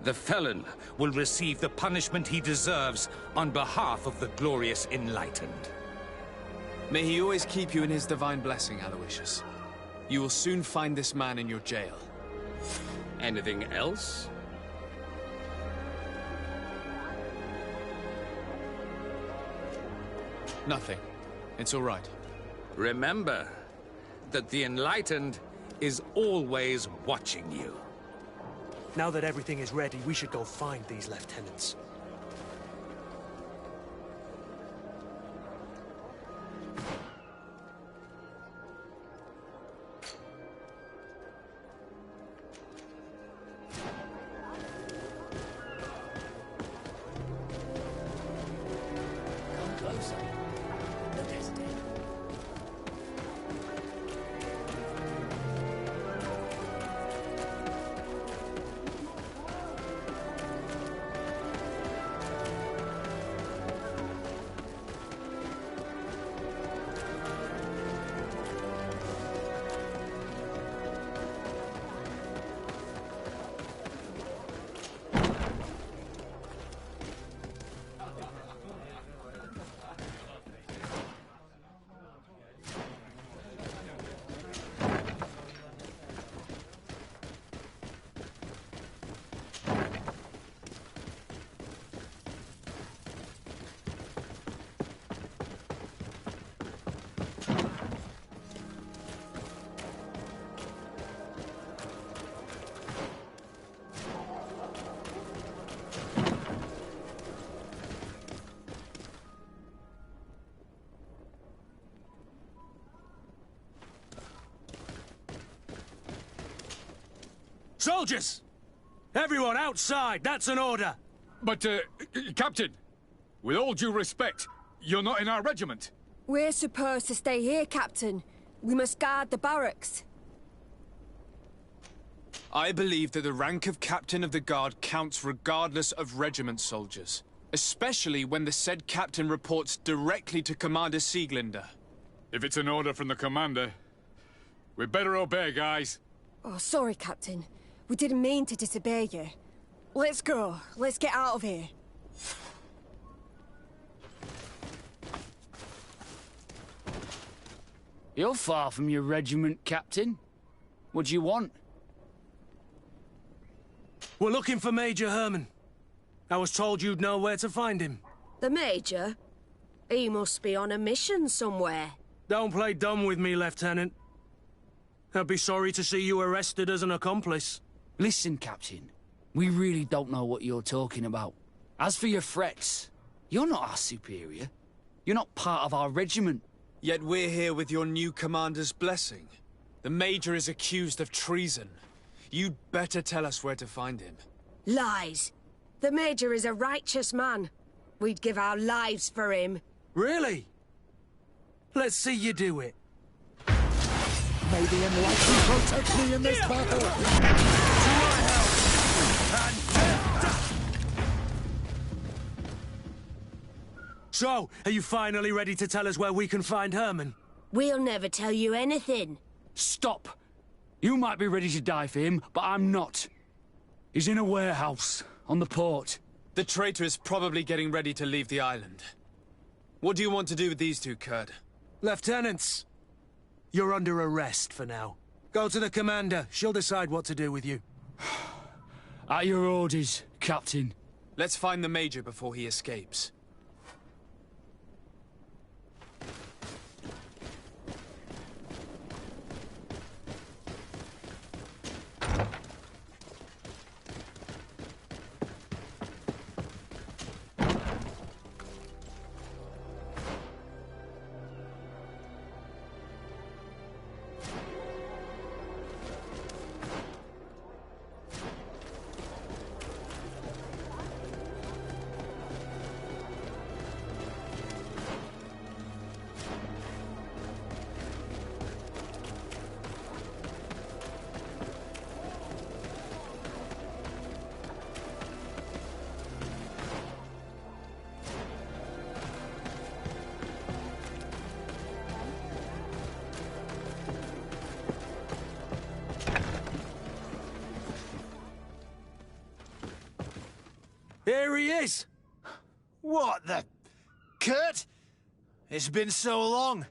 The felon will receive the punishment he deserves on behalf of the glorious Enlightened. May he always keep you in his divine blessing, Aloysius. You will soon find this man in your jail. Anything else? Nothing. It's all right. Remember that the Enlightened is always watching you. Now that everything is ready, we should go find these lieutenants. Come closer. Don't hesitate. Soldiers! Everyone outside, that's an order! But, Captain, with all due respect, you're not in our regiment. We're supposed to stay here, Captain. We must guard the barracks. I believe that the rank of Captain of the Guard counts regardless of regiment soldiers. Especially when the said captain reports directly to Commander Sieglinder. If it's an order from the commander, we better obey, guys. Oh, sorry, Captain. We didn't mean to disobey you. Let's go. Let's get out of here. You're far from your regiment, Captain. What do you want? We're looking for Major Herman. I was told you'd know where to find him. The Major? He must be on a mission somewhere. Don't play dumb with me, Lieutenant. I'd be sorry to see you arrested as an accomplice. Listen, Captain. We really don't know what you're talking about. As for your threats, you're not our superior. You're not part of our regiment. Yet we're here with your new commander's blessing. The Major is accused of treason. You'd better tell us where to find him. Lies. The Major is a righteous man. We'd give our lives for him. Really? Let's see you do it. May the enlightened protect me in this battle! To my help! And death! So, are you finally ready to tell us where we can find Herman? We'll never tell you anything. Stop! You might be ready to die for him, but I'm not. He's in a warehouse, on the port. The traitor is probably getting ready to leave the island. What do you want to do with these two, Kurt? Lieutenants, you're under arrest for now. Go to the commander. She'll decide what to do with you. At your orders, Captain. Let's find the Major before he escapes. Here he is! What the... Kurt? It's been so long.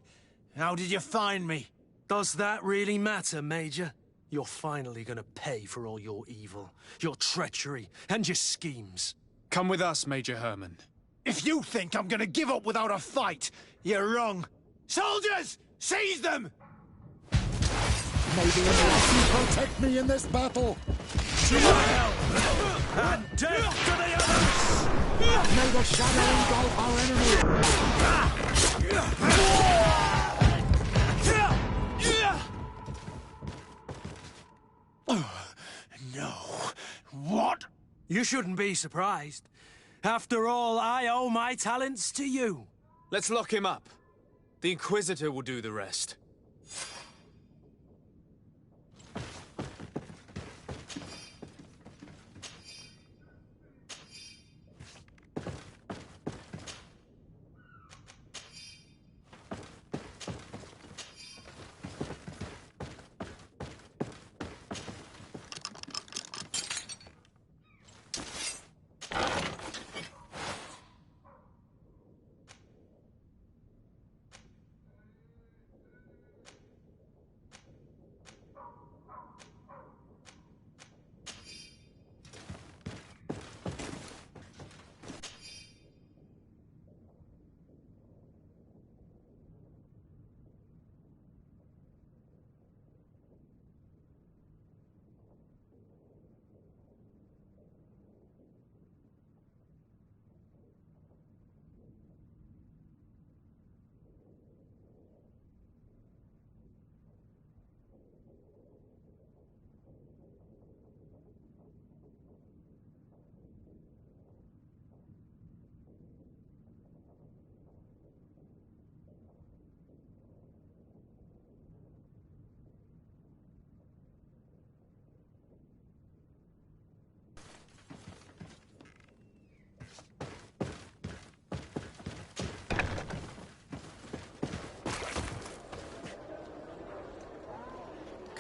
How did you find me? Does that really matter, Major? You're finally gonna pay for all your evil, your treachery, and your schemes. Come with us, Major Herman. If you think I'm gonna give up without a fight, you're wrong. Soldiers! Seize them! May the enlightened protect me in this battle! To my help! And death to the others! May the shadow engulf our enemy! No. What? You shouldn't be surprised. After all, I owe my talents to you. Let's lock him up. The Inquisitor will do the rest.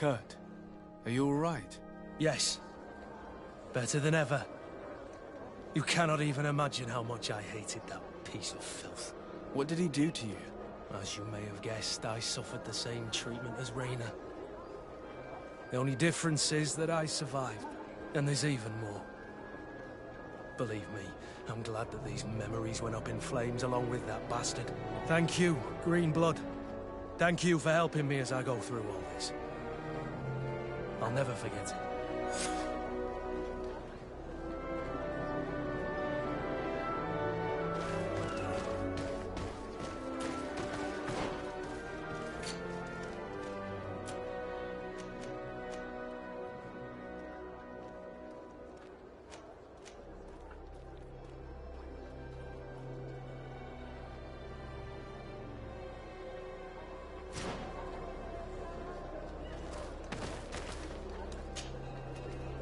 Kurt, are you all right? Yes. Better than ever. You cannot even imagine how much I hated that piece of filth. What did he do to you? As you may have guessed, I suffered the same treatment as Reyna. The only difference is that I survived, and there's even more. Believe me, I'm glad that these memories went up in flames along with that bastard. Thank you, Green Blood. Thank you for helping me as I go through all this. I'll never forget it.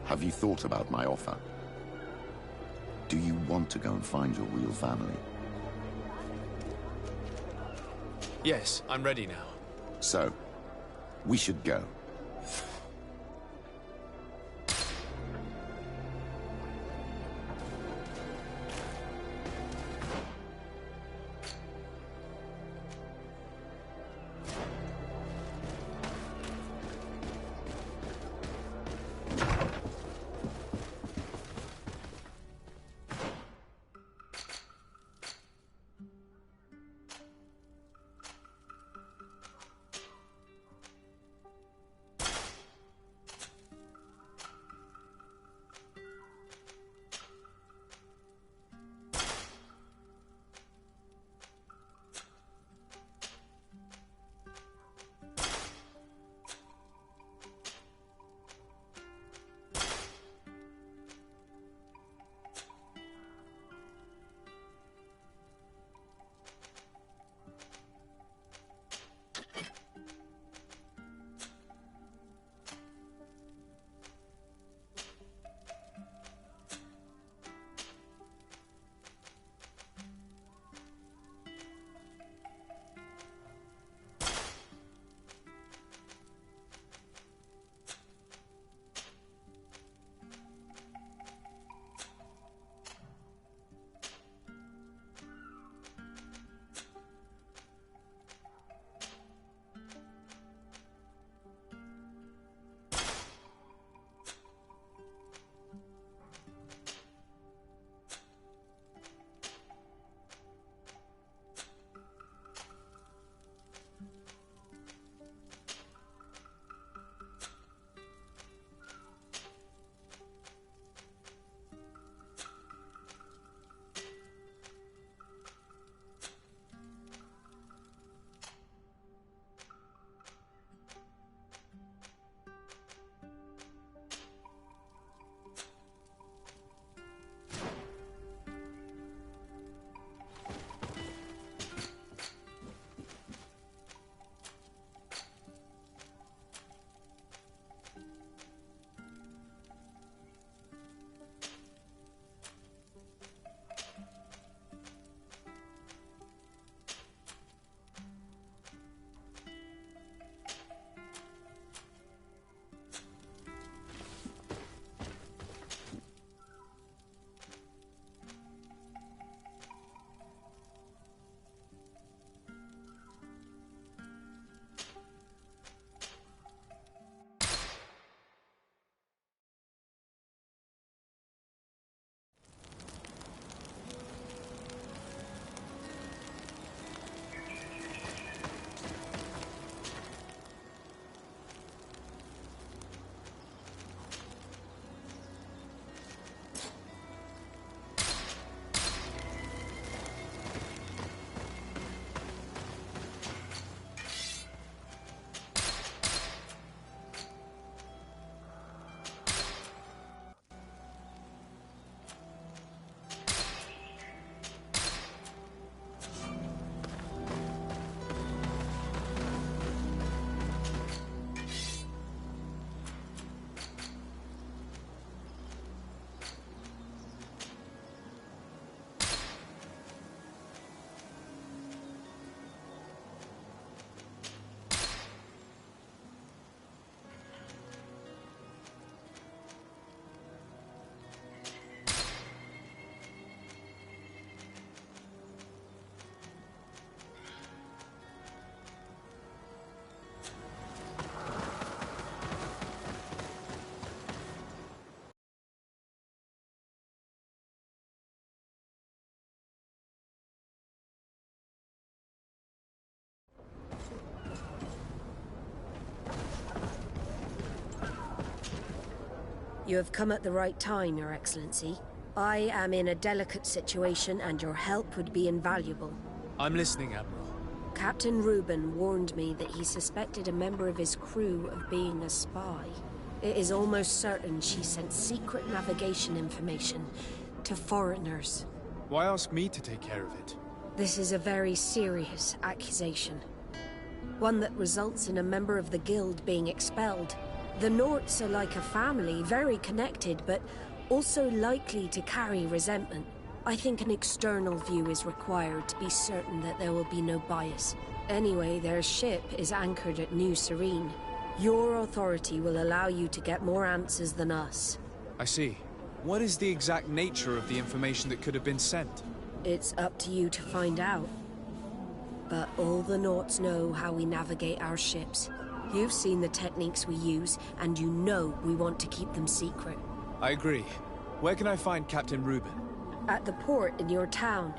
Have you thought about my offer? Do you want to go and find your real family? Yes, I'm ready now. So, we should go. You have come at the right time, Your Excellency. I am in a delicate situation and your help would be invaluable. I'm listening, Admiral. Captain Reuben warned me that he suspected a member of his crew of being a spy. It is almost certain she sent secret navigation information to foreigners. Why ask me to take care of it? This is a very serious accusation. One that results in a member of the guild being expelled. The Norts are like a family, very connected, but also likely to carry resentment. I think an external view is required to be certain that there will be no bias. Anyway, their ship is anchored at New Serene. Your authority will allow you to get more answers than us. I see. What is the exact nature of the information that could have been sent? It's up to you to find out. But all the Norts know how we navigate our ships. You've seen the techniques we use, and you know we want to keep them secret. I agree. Where can I find Captain Reuben? At the port in your town.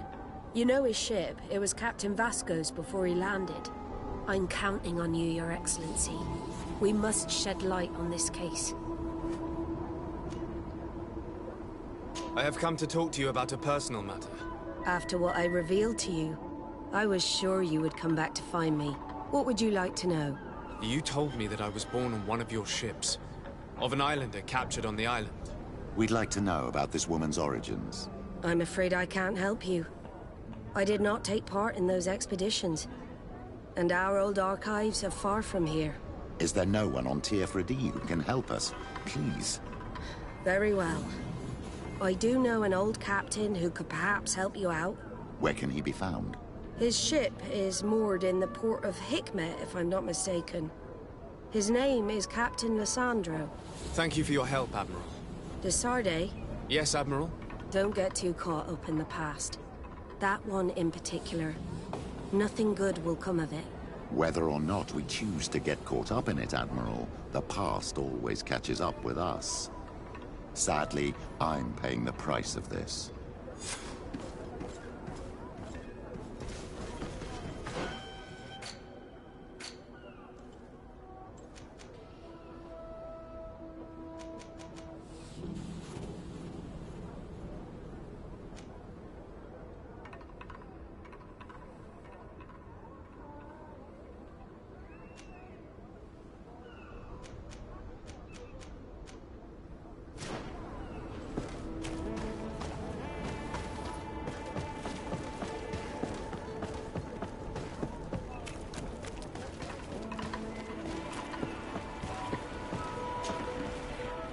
You know his ship. It was Captain Vasco's before he landed. I'm counting on you, Your Excellency. We must shed light on this case. I have come to talk to you about a personal matter. After what I revealed to you, I was sure you would come back to find me. What would you like to know? You told me that I was born on one of your ships. Of an islander captured on the island. We'd like to know about this woman's origins. I'm afraid I can't help you. I did not take part in those expeditions. And our old archives are far from here. Is there no one on Tier 3D who can help us? Please. Very well. I do know an old captain who could perhaps help you out. Where can he be found? His ship is moored in the port of Hikmet, if I'm not mistaken. His name is Captain Lissandro. Thank you for your help, Admiral. De Sardet? Yes, Admiral? Don't get too caught up in the past. That one in particular. Nothing good will come of it. Whether or not we choose to get caught up in it, Admiral, the past always catches up with us. Sadly, I'm paying the price of this.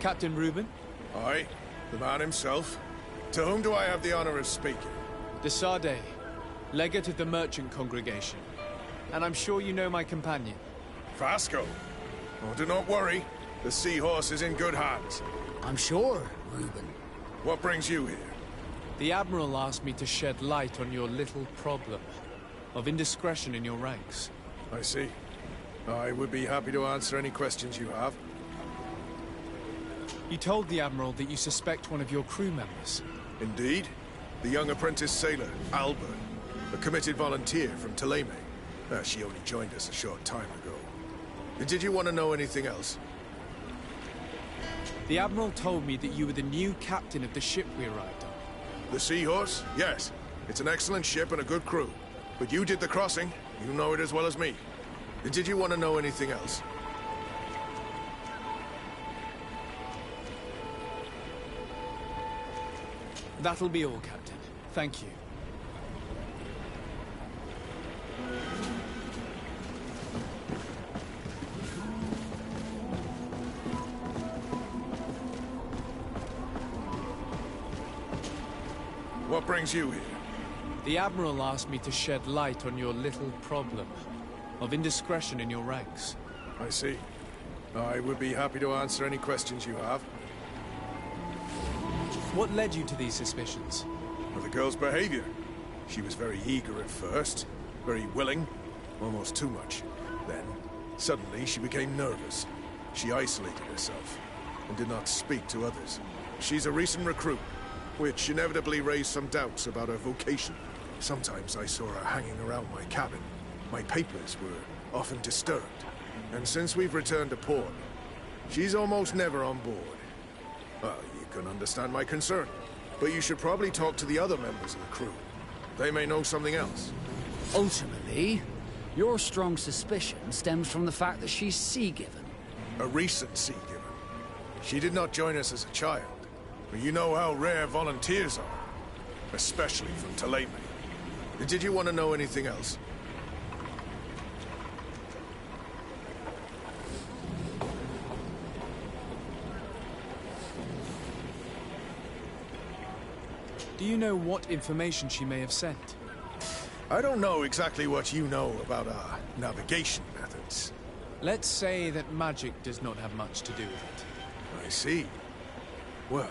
Captain Reuben? Aye, the man himself. To whom do I have the honor of speaking? De Sardet, legate of the merchant congregation. And I'm sure you know my companion. Vasco. Oh, do not worry. The seahorse is in good hands. I'm sure, Reuben. What brings you here? The Admiral asked me to shed light on your little problem of indiscretion in your ranks. I see. I would be happy to answer any questions you have. You told the Admiral that you suspect one of your crew members. Indeed. The young apprentice sailor, Alba. A committed volunteer from Teleme. She only joined us a short time ago. Did you want to know anything else? The Admiral told me that you were the new captain of the ship we arrived on. The Seahorse? Yes. It's an excellent ship and a good crew. But you did the crossing. You know it as well as me. Did you want to know anything else? That'll be all, Captain. Thank you. What brings you here? The Admiral asked me to shed light on your little problem of indiscretion in your ranks. I see. I would be happy to answer any questions you have. What led you to these suspicions? Well, the girl's behavior. She was very eager at first, very willing, almost too much. Then, suddenly, she became nervous. She isolated herself and did not speak to others. She's a recent recruit, which inevitably raised some doubts about her vocation. Sometimes I saw her hanging around my cabin. My papers were often disturbed. And since we've returned to port, she's almost never on board. Well, you can understand my concern. But you should probably talk to the other members of the crew. They may know something else. Ultimately, your strong suspicion stems from the fact that she's sea-given. A recent sea-given. She did not join us as a child. But you know how rare volunteers are. Especially from Taleme. Did you want to know anything else? Do you know what information she may have sent? I don't know exactly what you know about our navigation methods. Let's say that magic does not have much to do with it. I see. Well,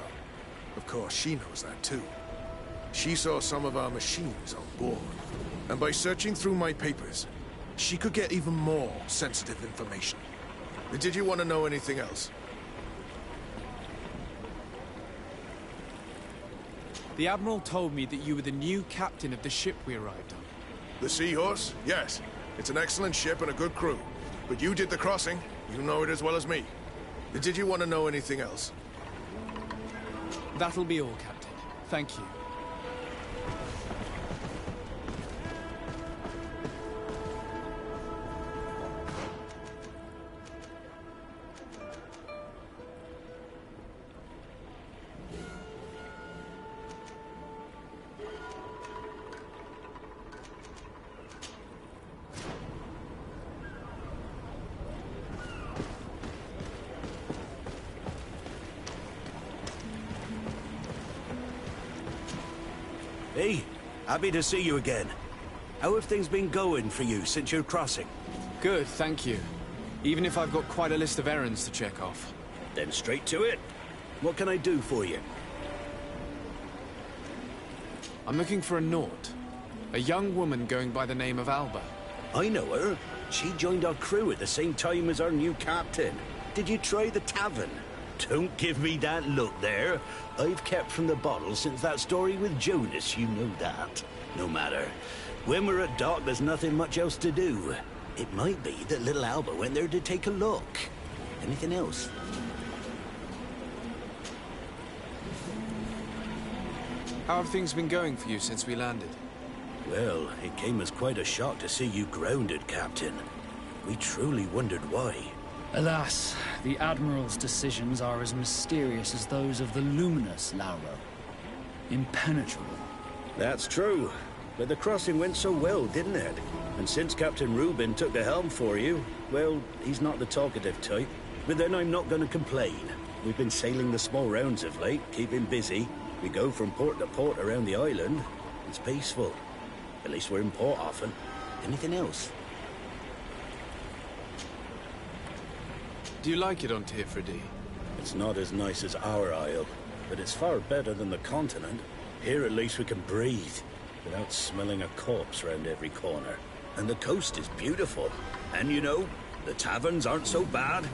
of course she knows that too. She saw some of our machines on board. And by searching through my papers, she could get even more sensitive information. Did you want to know anything else? The Admiral told me that you were the new captain of the ship we arrived on. The Seahorse? Yes. It's an excellent ship and a good crew. But you did the crossing. You know it as well as me. Did you want to know anything else? That'll be all, Captain. Thank you. Hey, happy to see you again. How have things been going for you since your crossing? Good, thank you. Even if I've got quite a list of errands to check off. Then straight to it. What can I do for you? I'm looking for a Naut. A young woman going by the name of Alba. I know her. She joined our crew at the same time as our new captain. Did you try the tavern? Don't give me that look there. I've kept from the bottle since that story with Jonas, you know that. No matter. When we're at dock, there's nothing much else to do. It might be that little Alba went there to take a look. Anything else? How have things been going for you since we landed? Well, it came as quite a shock to see you grounded, Captain. We truly wondered why. Alas, the Admiral's decisions are as mysterious as those of the luminous Lauro. Impenetrable. That's true. But the crossing went so well, didn't it? And since Captain Rubin took the helm for you, well, he's not the talkative type. But then I'm not going to complain. We've been sailing the small rounds of late, keeping busy. We go from port to port around the island. It's peaceful. At least we're in port often. Anything else? Do you like it on Tifredi? It's not as nice as our isle, but it's far better than the continent. Here at least we can breathe, without smelling a corpse round every corner. And the coast is beautiful. And you know, the taverns aren't so bad.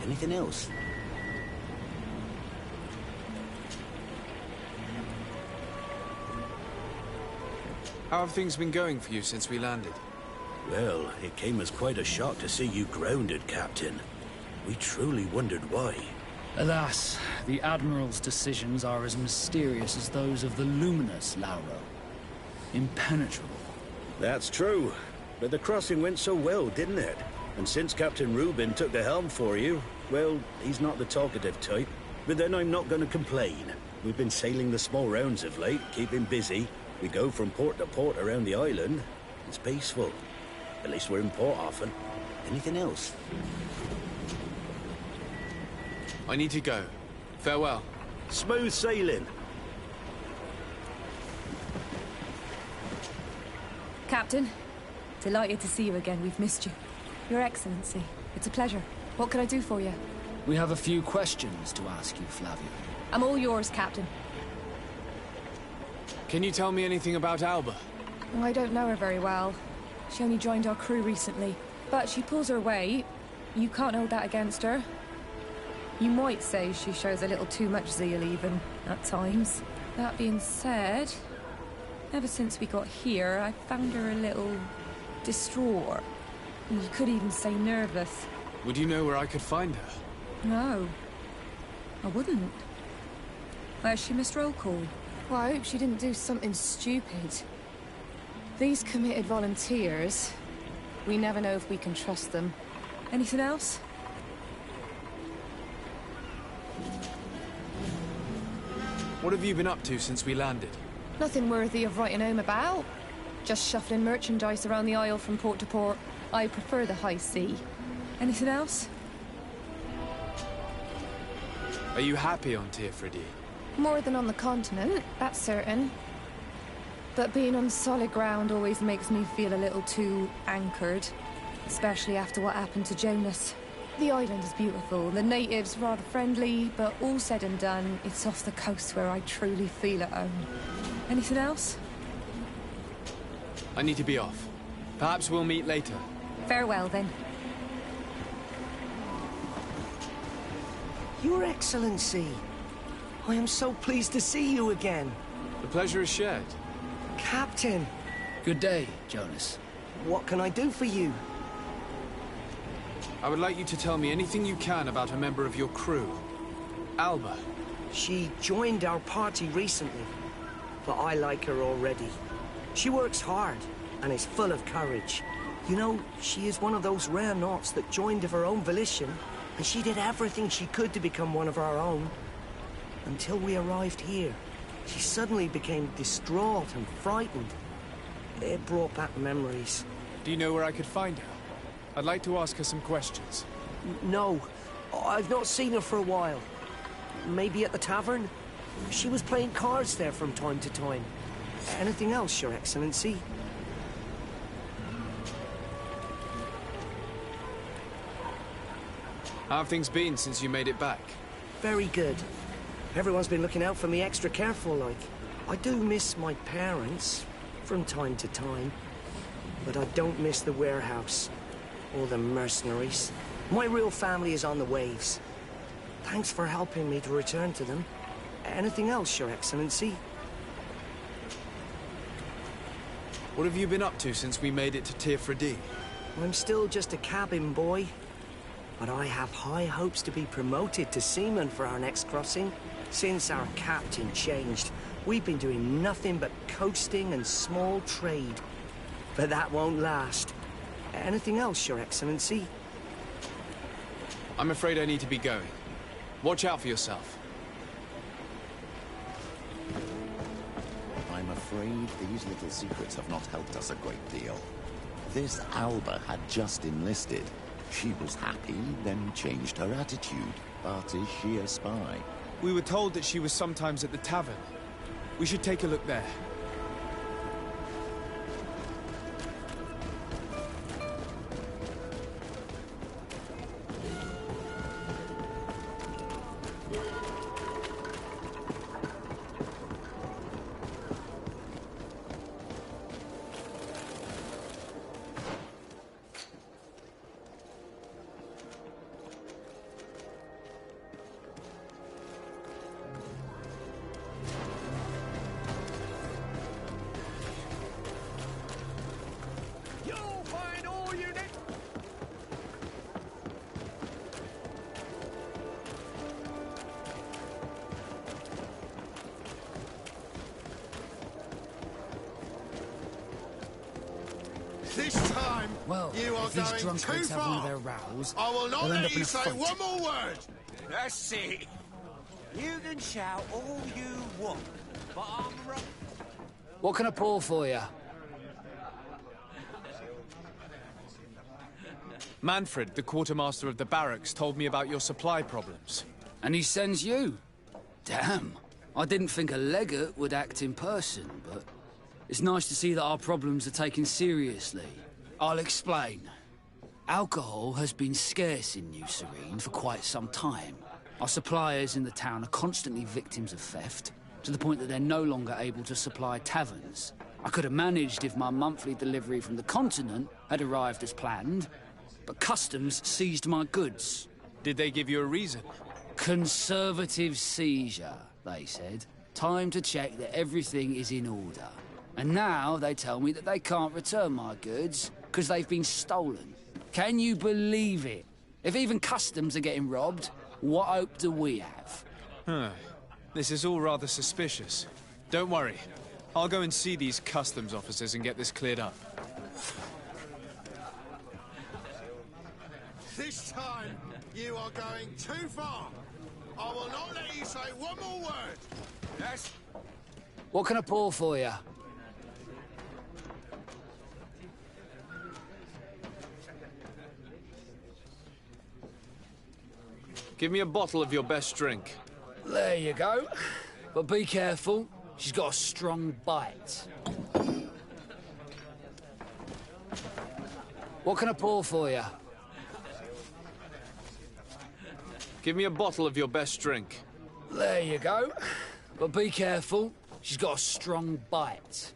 Anything else? How have things been going for you since we landed? Well, it came as quite a shock to see you grounded, Captain. We truly wondered why. Alas, the Admiral's decisions are as mysterious as those of the luminous Lauro. Impenetrable. That's true. But the crossing went so well, didn't it? And since Captain Rubin took the helm for you, well, he's not the talkative type. But then I'm not going to complain. We've been sailing the small rounds of late, keeping busy. We go from port to port around the island. It's peaceful. At least we're in port often. Anything else? I need to go. Farewell. Smooth sailing. Captain, delighted to see you again. We've missed you. Your Excellency, it's a pleasure. What can I do for you? We have a few questions to ask you, Flavio. I'm all yours, Captain. Can you tell me anything about Alba? Oh, I don't know her very well. She only joined our crew recently. But she pulls her weight. You can't hold that against her. You might say she shows a little too much zeal even, at times. That being said, ever since we got here, I found her a little distraught. You could even say nervous. Would you know where I could find her? No, I wouldn't. Where's she missed roll call? Well, I hope she didn't do something stupid. These committed volunteers, we never know if we can trust them. Anything else? What have you been up to since we landed? Nothing worthy of writing home about. Just shuffling merchandise around the aisle from port to port. I prefer the high sea. Anything else? Are you happy on Teerfridi? More than on the continent, that's certain. But being on solid ground always makes me feel a little too anchored. Especially after what happened to Jonas. The island is beautiful, the natives rather friendly, but all said and done, it's off the coast where I truly feel at home. Anything else? I need to be off. Perhaps we'll meet later. Farewell, then. Your Excellency, I am so pleased to see you again. The pleasure is shared. Captain. Good day, Jonas. What can I do for you? I would like you to tell me anything you can about a member of your crew. Alba. She joined our party recently, but I like her already. She works hard and is full of courage. You know, she is one of those rare naughts that joined of her own volition, and she did everything she could to become one of our own. Until we arrived here, she suddenly became distraught and frightened. It brought back memories. Do you know where I could find her? I'd like to ask her some questions. No, I've not seen her for a while. Maybe at the tavern? She was playing cards there from time to time. Anything else, Your Excellency? How have things been since you made it back? Very good. Everyone's been looking out for me extra careful, like. I do miss my parents, from time to time. But I don't miss the warehouse. Or the mercenaries. My real family is on the waves. Thanks for helping me to return to them. Anything else, Your Excellency? What have you been up to since we made it to Teerfridi? I'm still just a cabin boy. But I have high hopes to be promoted to seaman for our next crossing. Since our captain changed, we've been doing nothing but coasting and small trade. But that won't last. Anything else, Your Excellency? I'm afraid I need to be going. Watch out for yourself. I'm afraid these little secrets have not helped us a great deal. This Alba had just enlisted. She was happy, then changed her attitude. But is she a spy? We were told that she was sometimes at the tavern. We should take a look there. This time, well, you are if these going too drunkards have one of far. their rows, I will not they'll end let up in you a say fight. one more word. That's it. You can shout all you want, but I'm right. What can I pour for you? Manfred, the quartermaster of the barracks, told me about your supply problems. And he sends you? Damn. I didn't think a legate would act in person, but it's nice to see that our problems are taken seriously. I'll explain. Alcohol has been scarce in New Serene for quite some time. Our suppliers in the town are constantly victims of theft, to the point that they're no longer able to supply taverns. I could have managed if my monthly delivery from the continent had arrived as planned, but customs seized my goods. Did they give you a reason? Conservative seizure, they said. Time to check that everything is in order. And now they tell me that they can't return my goods because they've been stolen. Can you believe it? If even customs are getting robbed, what hope do we have? Huh. This is all rather suspicious. Don't worry. I'll go and see these customs officers and get this cleared up. This time, you are going too far. I will not let you say one more word. Yes? What can I pour for you? Give me a bottle of your best drink. There you go. But be careful. She's got a strong bite. What can I pour for you? Give me a bottle of your best drink. There you go. But be careful. She's got a strong bite.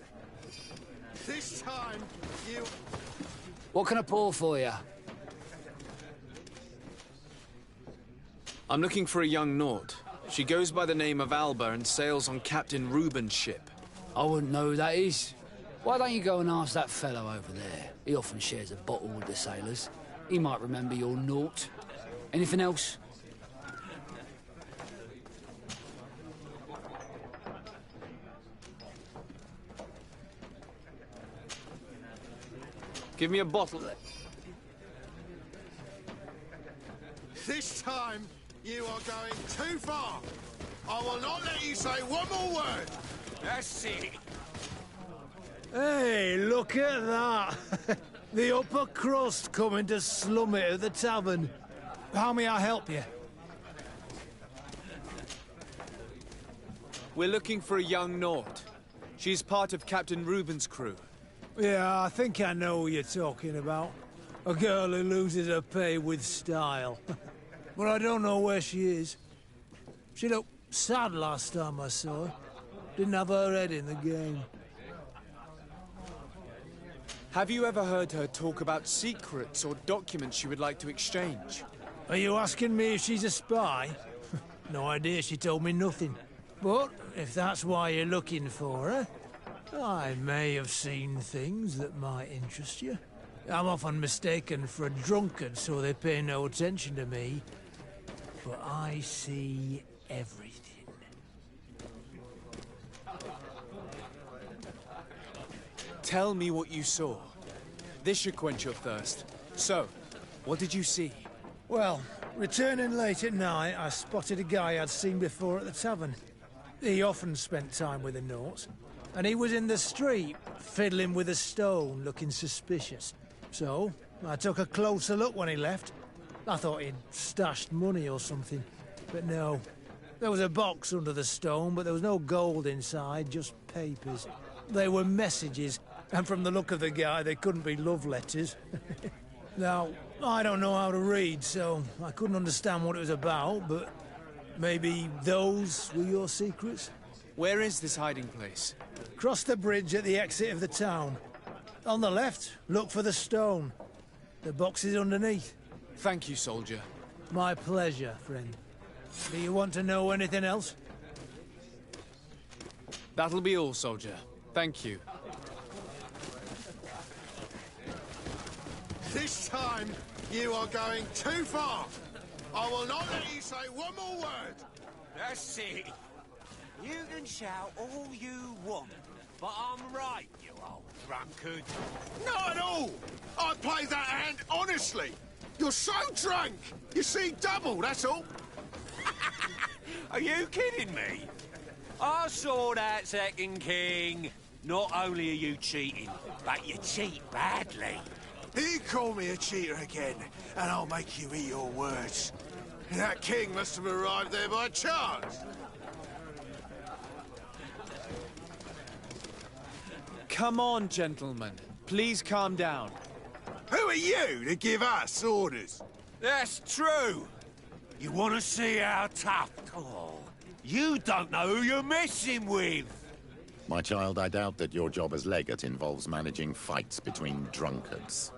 This time, you... What can I pour for you? I'm looking for a young Naut. She goes by the name of Alba and sails on Captain Reuben's ship. I wouldn't know who that is. Why don't you go and ask that fellow over there? He often shares a bottle with the sailors. He might remember your Naut. Anything else? Give me a bottle. This time, you are going too far. I will not let you say one more word. That's it. Hey, look at that. The upper crust coming to slum it at the tavern. How may I help you? We're looking for a young Naut. She's part of Captain Reuben's crew. Yeah, I think I know who you're talking about. A girl who loses her pay with style. But I don't know where she is. She looked sad last time I saw her. Didn't have her head in the game. Have you ever heard her talk about secrets or documents she would like to exchange? Are you asking me if she's a spy? No idea, she told me nothing. But if that's why you're looking for her, I may have seen things that might interest you. I'm often mistaken for a drunkard, so they pay no attention to me. But I see everything. Tell me what you saw. This should quench your thirst. So, what did you see? Well, returning late at night, I spotted a guy I'd seen before at the tavern. He often spent time with the Nauts, and he was in the street, fiddling with a stone, looking suspicious. So, I took a closer look when he left. I thought he'd stashed money or something, but no. There was a box under the stone, but there was no gold inside, just papers. They were messages, and from the look of the guy, they couldn't be love letters. Now, I don't know how to read, so I couldn't understand what it was about, but maybe those were your secrets? Where is this hiding place? Cross the bridge at the exit of the town. On the left, look for the stone. The box is underneath. Thank you, soldier. My pleasure, friend. Do you want to know anything else? That'll be all, soldier. Thank you. This time, you are going too far. I will not let you say one more word. That's it. You can shout all you want, but I'm right, you old drunkard. Not at all. I played that hand honestly. You're so drunk. You see double, that's all. Are you kidding me? I saw that second king. Not only are you cheating, but you cheat badly. You call me a cheater again, and I'll make you eat your words. That king must have arrived there by chance. Come on, gentlemen. Please calm down. Who are you to give us orders? That's true. You want to see how tough? Oh, you don't know who you're messing with. My child, I doubt that your job as legate involves managing fights between drunkards.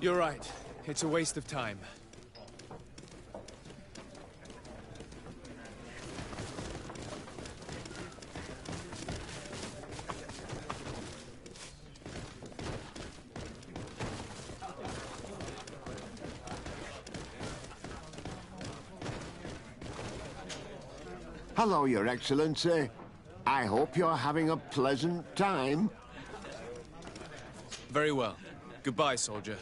You're right. It's a waste of time. Hello, Your Excellency. I hope you're having a pleasant time. Very well. Goodbye, soldier.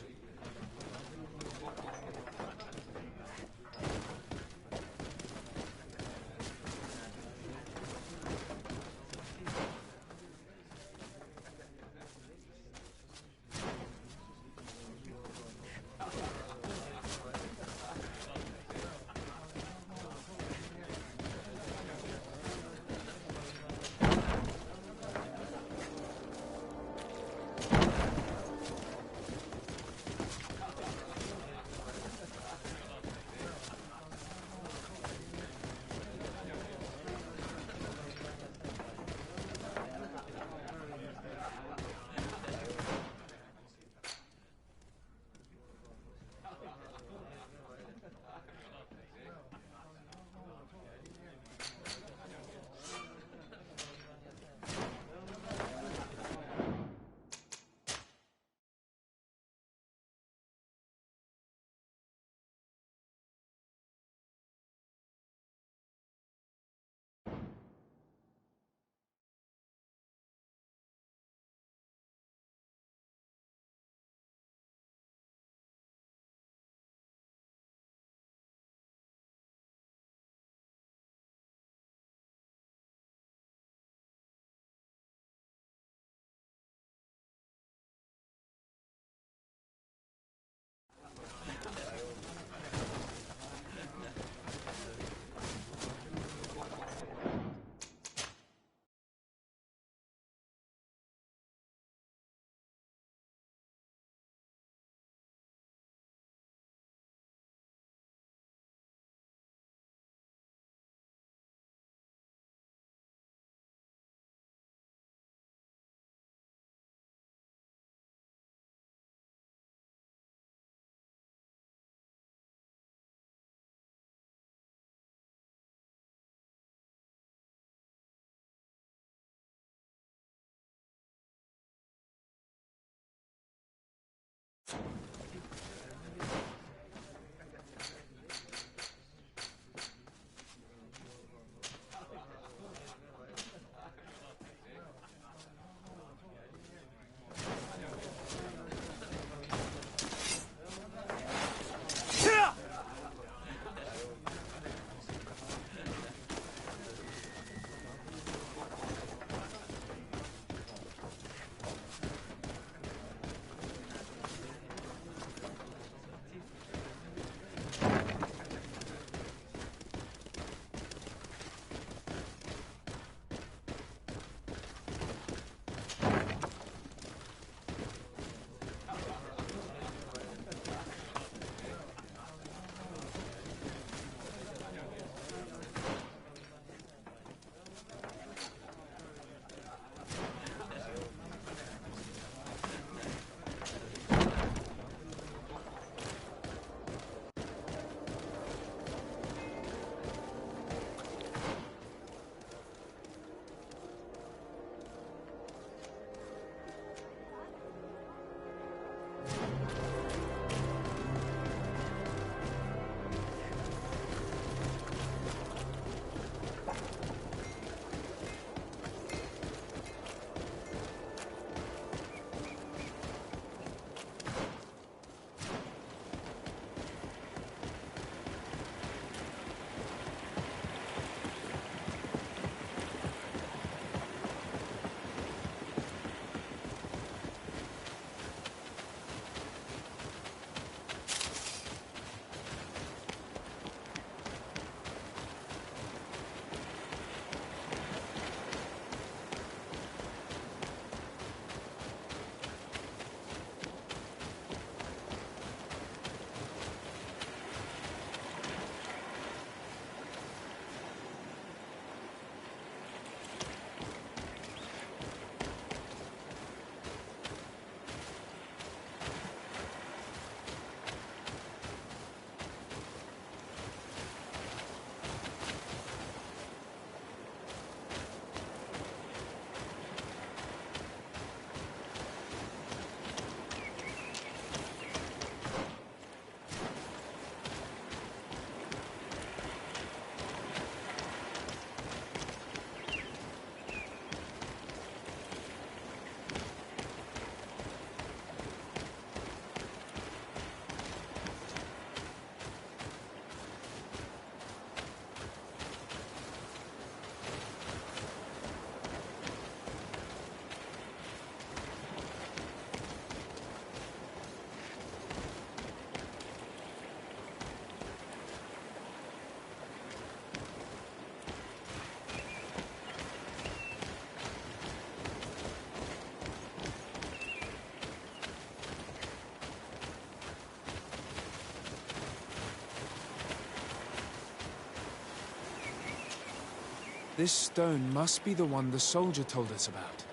This stone must be the one the soldier told us about.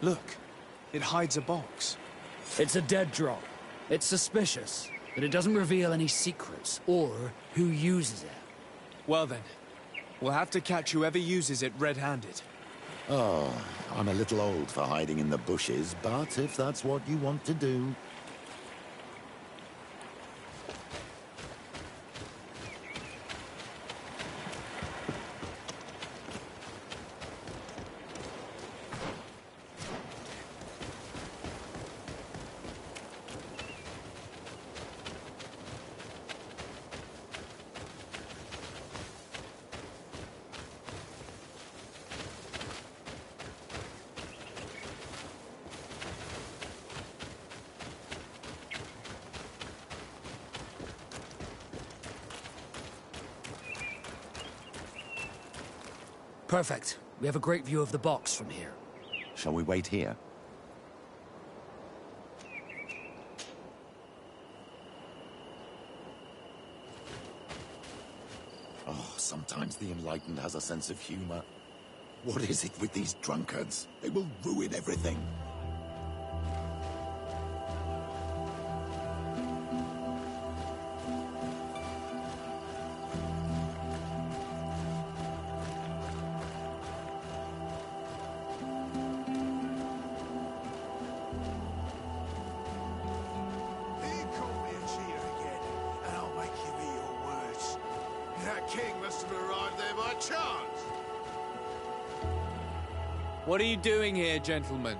Look, it hides a box. It's a dead drop. It's suspicious, but it doesn't reveal any secrets or who uses it. Well then, we'll have to catch whoever uses it red-handed. Oh, I'm a little old for hiding in the bushes, but if that's what you want to do... Perfect. We have a great view of the box from here. Shall we wait here? Oh, sometimes the Enlightened has a sense of humor. What is it with these drunkards? They will ruin everything. What are you doing here, gentlemen?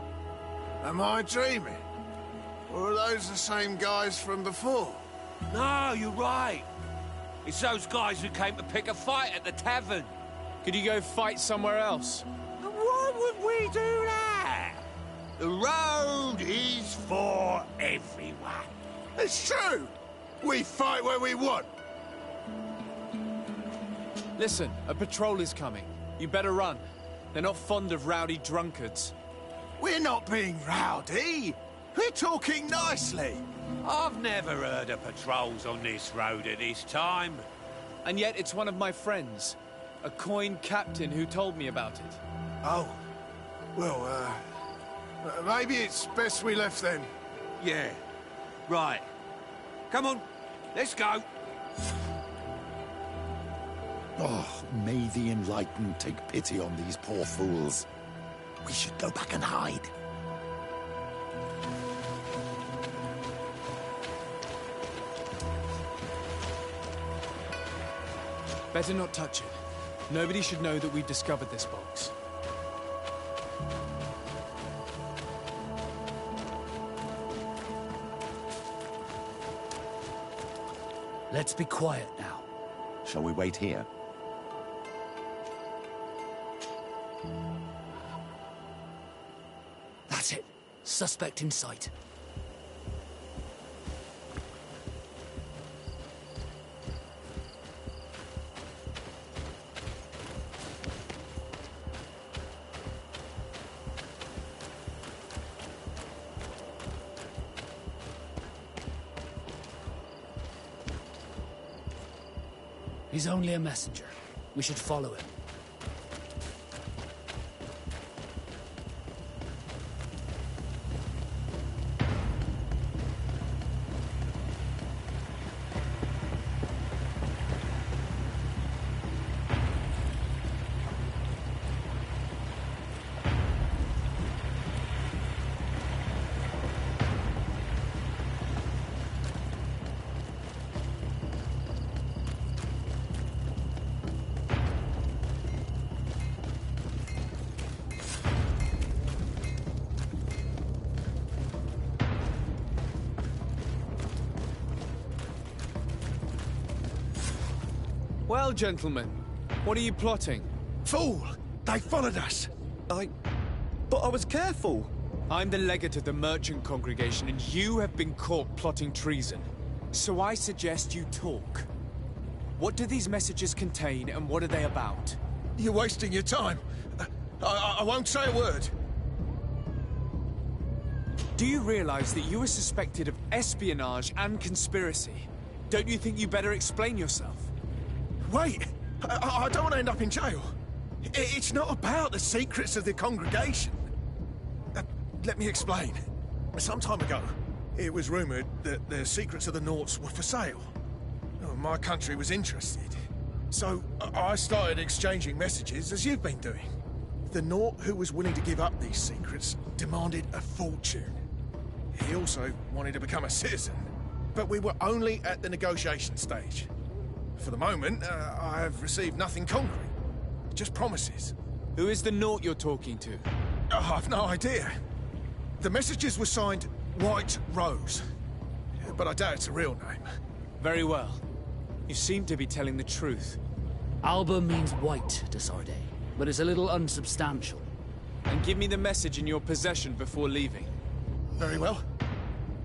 Am I dreaming? Or are those the same guys from before? No, you're right. It's those guys who came to pick a fight at the tavern. Could you go fight somewhere else? Why would we do that? The road is for everyone. It's true. We fight where we want. Listen, a patrol is coming. You better run. They're not fond of rowdy drunkards. We're not being rowdy. We're talking nicely. I've never heard of patrols on this road at this time. And yet it's one of my friends, a coin captain who told me about it. Oh. Well, maybe it's best we left then. Yeah. Right. Come on. Let's go. Oh, may the Enlightened take pity on these poor fools. We should go back and hide. Better not touch it. Nobody should know that we discovered this box. Let's be quiet now. Shall we wait here? That's it. Suspect in sight. He's only a messenger. We should follow him. Well, gentlemen, what are you plotting? Fool! They followed us! But I was careful! I'm the legate of the merchant congregation, and you have been caught plotting treason. So I suggest you talk. What do these messages contain, and what are they about? You're wasting your time. I won't say a word. Do you realize that you are suspected of espionage and conspiracy? Don't you think you better explain yourself? Wait! I don't want to end up in jail. It's not about the secrets of the congregation. Let me explain. Some time ago, it was rumoured that the secrets of the Naughts were for sale. My country was interested. So I started exchanging messages as you've been doing. The Naught who was willing to give up these secrets demanded a fortune. He also wanted to become a citizen, but we were only at the negotiation stage. For the moment, I have received nothing concrete. Just promises. Who is the Naught you're talking to? I've no idea. The messages were signed White Rose, but I doubt it's a real name. Very well. You seem to be telling the truth. Alba means white to Sarde, but it's a little unsubstantial. And give me the message in your possession before leaving. Very well.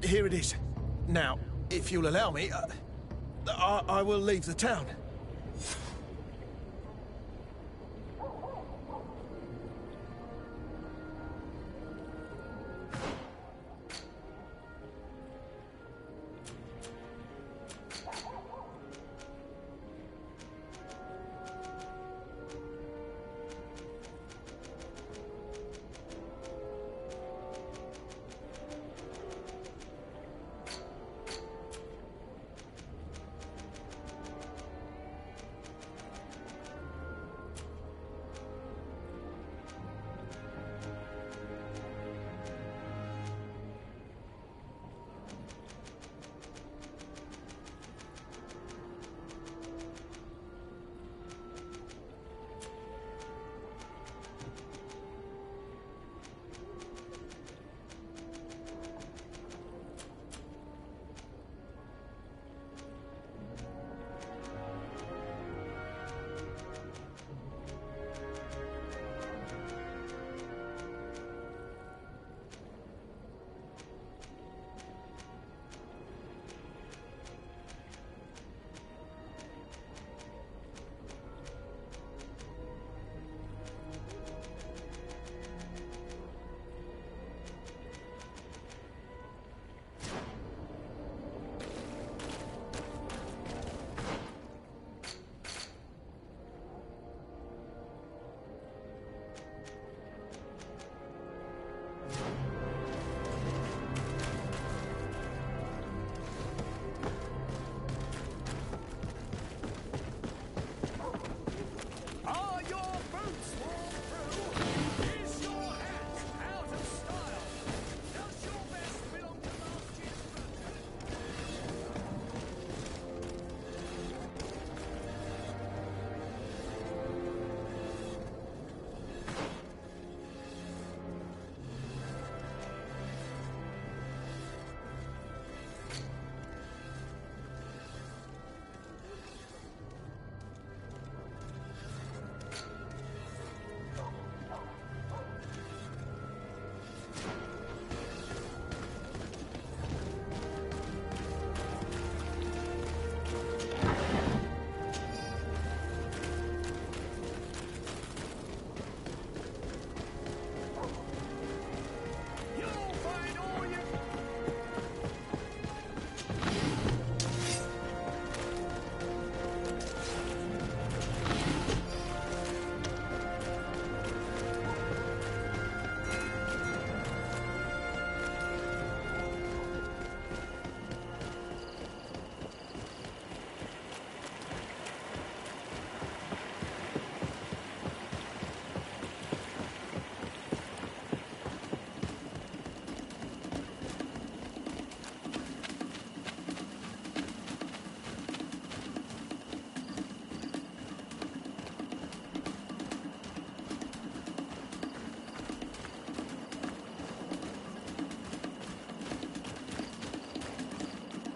Here it is. Now, if you'll allow me, I will leave the town.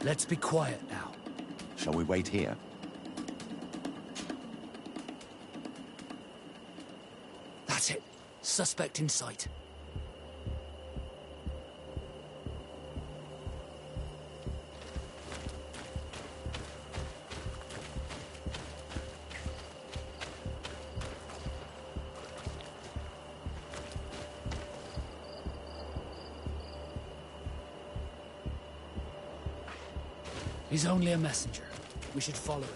Let's be quiet now. Shall we wait here? That's it. Suspect in sight. He's only a messenger. We should follow him.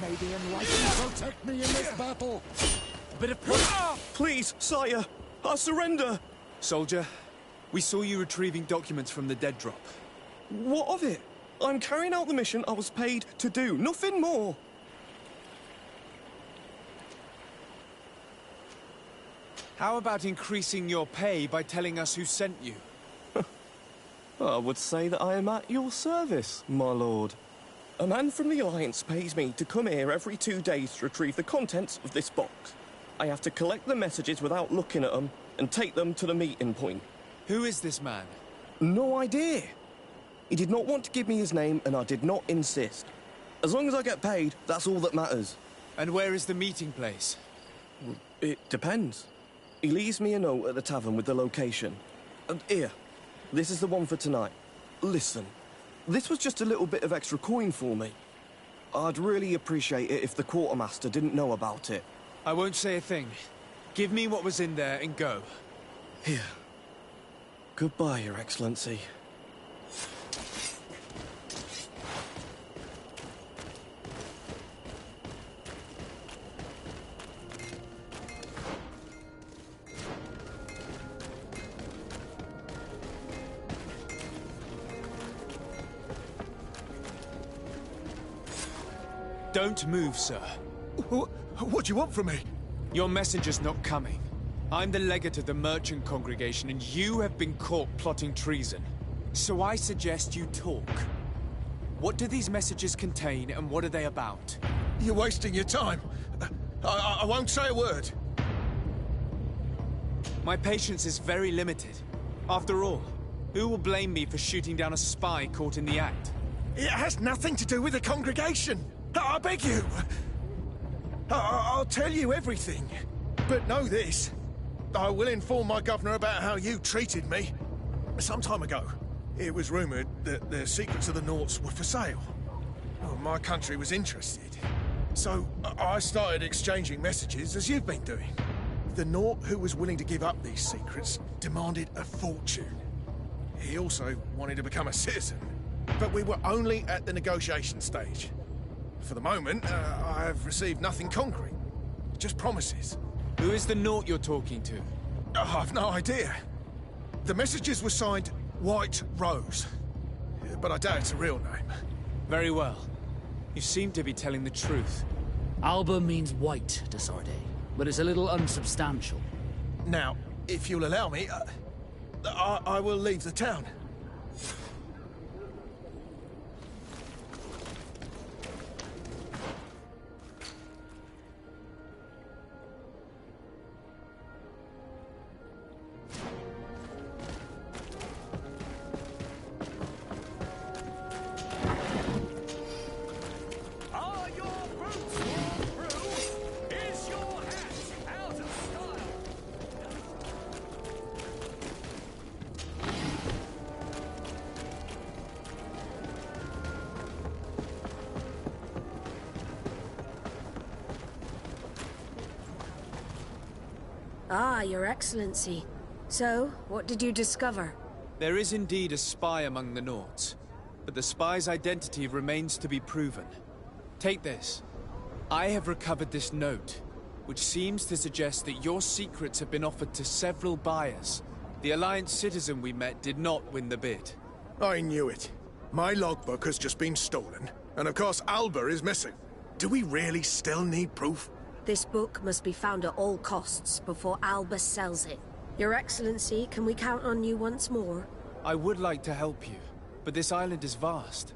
may the enlightened protect me in this battle. A bit of Please, sire, I surrender. Soldier, we saw you retrieving documents from the dead drop. What of it? I'm carrying out the mission I was paid to do, nothing more. How about increasing your pay by telling us who sent you? I would say that I am at your service, my lord. A man from the Alliance pays me to come here every 2 days to retrieve the contents of this box. I have to collect the messages without looking at them and take them to the meeting point. Who is this man? No idea. He did not want to give me his name, and I did not insist. As long as I get paid, that's all that matters. And where is the meeting place? It depends. He leaves me a note at the tavern with the location. And here, this is the one for tonight. Listen, this was just a little bit of extra coin for me. I'd really appreciate it if the quartermaster didn't know about it. I won't say a thing. Give me what was in there and go. Here. Goodbye, Your Excellency. Don't move, sir. What do you want from me? Your messenger's not coming. I'm the legate of the merchant congregation, and you have been caught plotting treason. So I suggest you talk. What do these messages contain, and what are they about? You're wasting your time. I won't say a word. My patience is very limited. After all, who will blame me for shooting down a spy caught in the act? It has nothing to do with the congregation. I beg you. I'll tell you everything. But know this. I will inform my governor about how you treated me. Some time ago, it was rumoured that the secrets of the Nauts were for sale. Well, my country was interested. So I started exchanging messages as you've been doing. The Naut who was willing to give up these secrets demanded a fortune. He also wanted to become a citizen. But we were only at the negotiation stage. For the moment, I have received nothing concrete. Just promises. Who is the Naut you're talking to? I've no idea. The messages were signed White Rose. But I doubt it's a real name. Very well. You seem to be telling the truth. Alba means white, Desarde, but it's a little unsubstantial. Now, if you'll allow me, I will leave the town. Ah, Your Excellency. So, what did you discover? There is indeed a spy among the Nauts, but the spy's identity remains to be proven. Take this. I have recovered this note, which seems to suggest that your secrets have been offered to several buyers. The Alliance citizen we met did not win the bid. I knew it. My logbook has just been stolen, and of course Alba is missing. Do we really still need proof? This book must be found at all costs before Alba sells it. Your Excellency, can we count on you once more? I would like to help you, but this island is vast.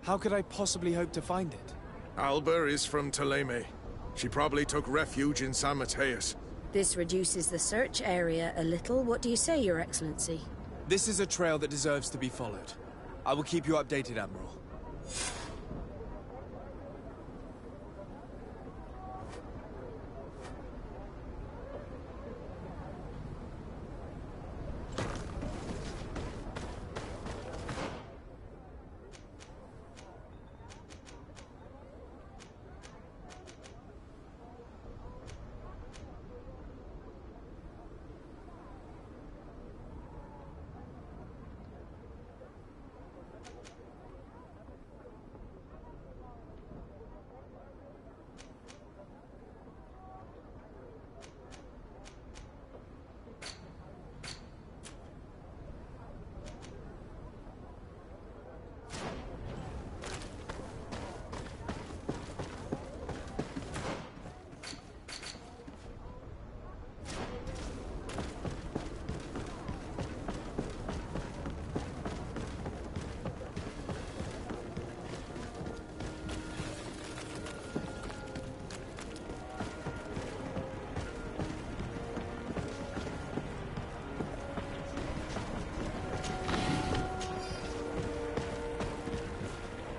How could I possibly hope to find it? Alba is from Ptolemy. She probably took refuge in San Mateus. This reduces the search area a little. What do you say, Your Excellency? This is a trail that deserves to be followed. I will keep you updated, Admiral.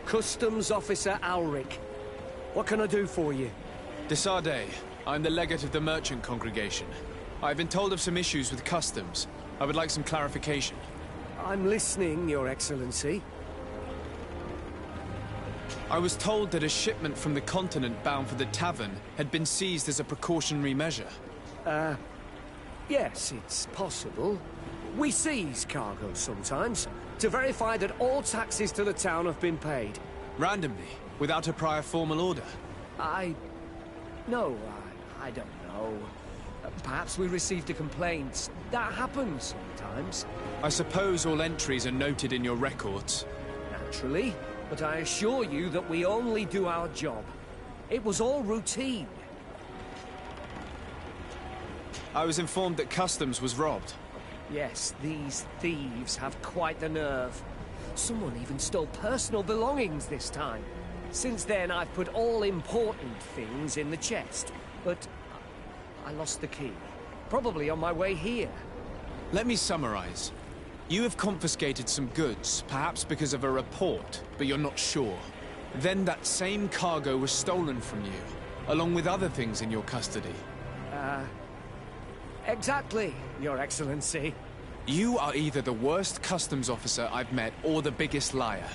Customs Officer Alric. What can I do for you? Desarde, I'm the legate of the merchant congregation. I've been told of some issues with customs. I would like some clarification. I'm listening, Your Excellency. I was told that a shipment from the continent bound for the tavern had been seized as a precautionary measure. Yes, it's possible. We seize cargo sometimes, to verify that all taxes to the town have been paid. Randomly, without a prior formal order? No, I don't know. Perhaps we received a complaint. That happens sometimes. I suppose all entries are noted in your records. Naturally, but I assure you that we only do our job. It was all routine. I was informed that customs was robbed. Yes, these thieves have quite the nerve. Someone even stole personal belongings this time. Since then, I've put all important things in the chest. But I lost the key. Probably on my way here. Let me summarize. You have confiscated some goods, perhaps because of a report, but you're not sure. Then that same cargo was stolen from you, along with other things in your custody. Exactly, Your Excellency. You are either the worst customs officer I've met or the biggest liar.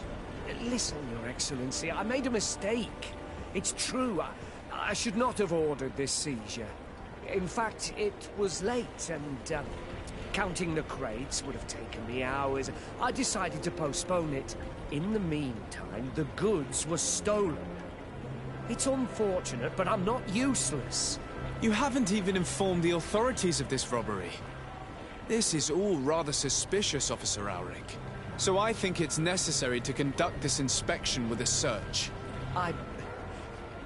Listen, Your Excellency, I made a mistake. It's true, I should not have ordered this seizure. In fact, it was late, and counting the crates would have taken me hours. I decided to postpone it. In the meantime, the goods were stolen. It's unfortunate, but I'm not useless. You haven't even informed the authorities of this robbery. This is all rather suspicious, Officer Auric. So I think it's necessary to conduct this inspection with a search.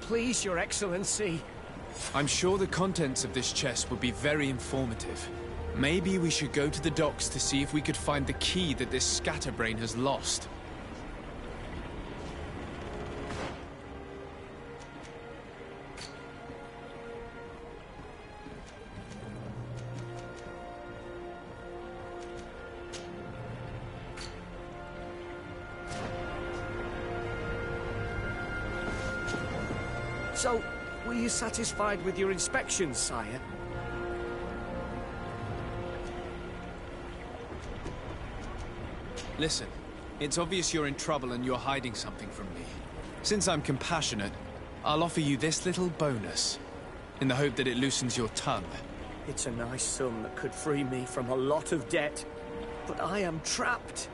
Please, Your Excellency. I'm sure the contents of this chest would be very informative. Maybe we should go to the docks to see if we could find the key that this scatterbrain has lost. So, were you satisfied with your inspection, sire? Listen, it's obvious you're in trouble and you're hiding something from me. Since I'm compassionate, I'll offer you this little bonus, in the hope that it loosens your tongue. It's a nice sum that could free me from a lot of debt. But I am trapped.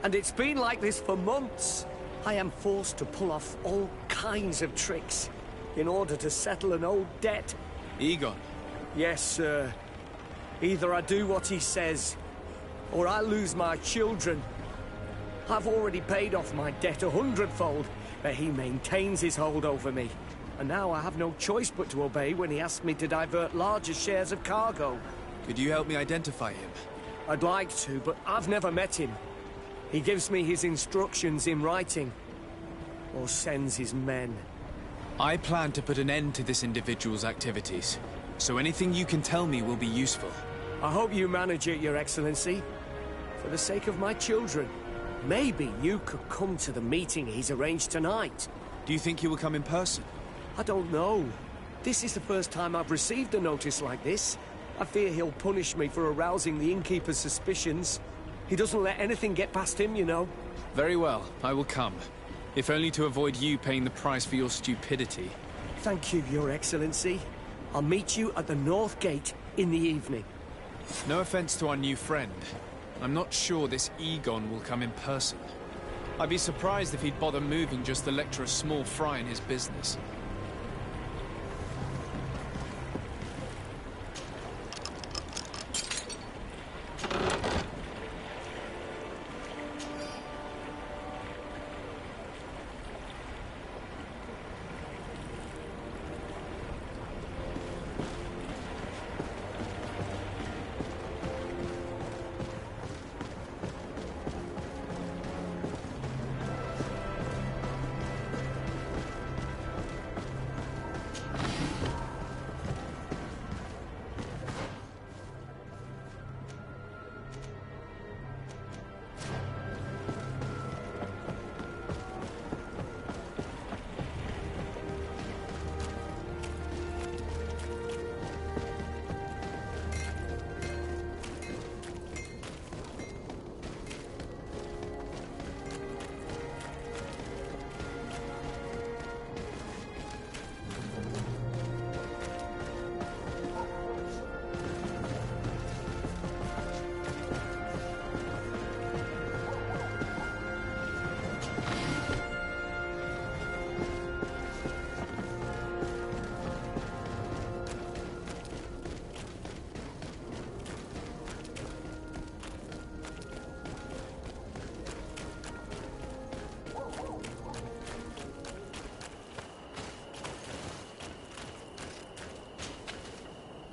And it's been like this for months. I am forced to pull off all kinds of tricks in order to settle an old debt. Egon? Yes, sir. Either I do what he says, or I lose my children. I've already paid off my debt 100-fold, but he maintains his hold over me. And now I have no choice but to obey when he asks me to divert larger shares of cargo. Could you help me identify him? I'd like to, but I've never met him. He gives me his instructions in writing, or sends his men. I plan to put an end to this individual's activities, so anything you can tell me will be useful. I hope you manage it, Your Excellency. For the sake of my children, maybe you could come to the meeting he's arranged tonight. Do you think he will come in person? I don't know. This is the first time I've received a notice like this. I fear he'll punish me for arousing the innkeeper's suspicions. He doesn't let anything get past him, you know. Very well, I will come. If only to avoid you paying the price for your stupidity. Thank you, Your Excellency. I'll meet you at the North Gate in the evening. No offense to our new friend. I'm not sure this Egon will come in person. I'd be surprised if he'd bother moving just to lecture a small fry in his business.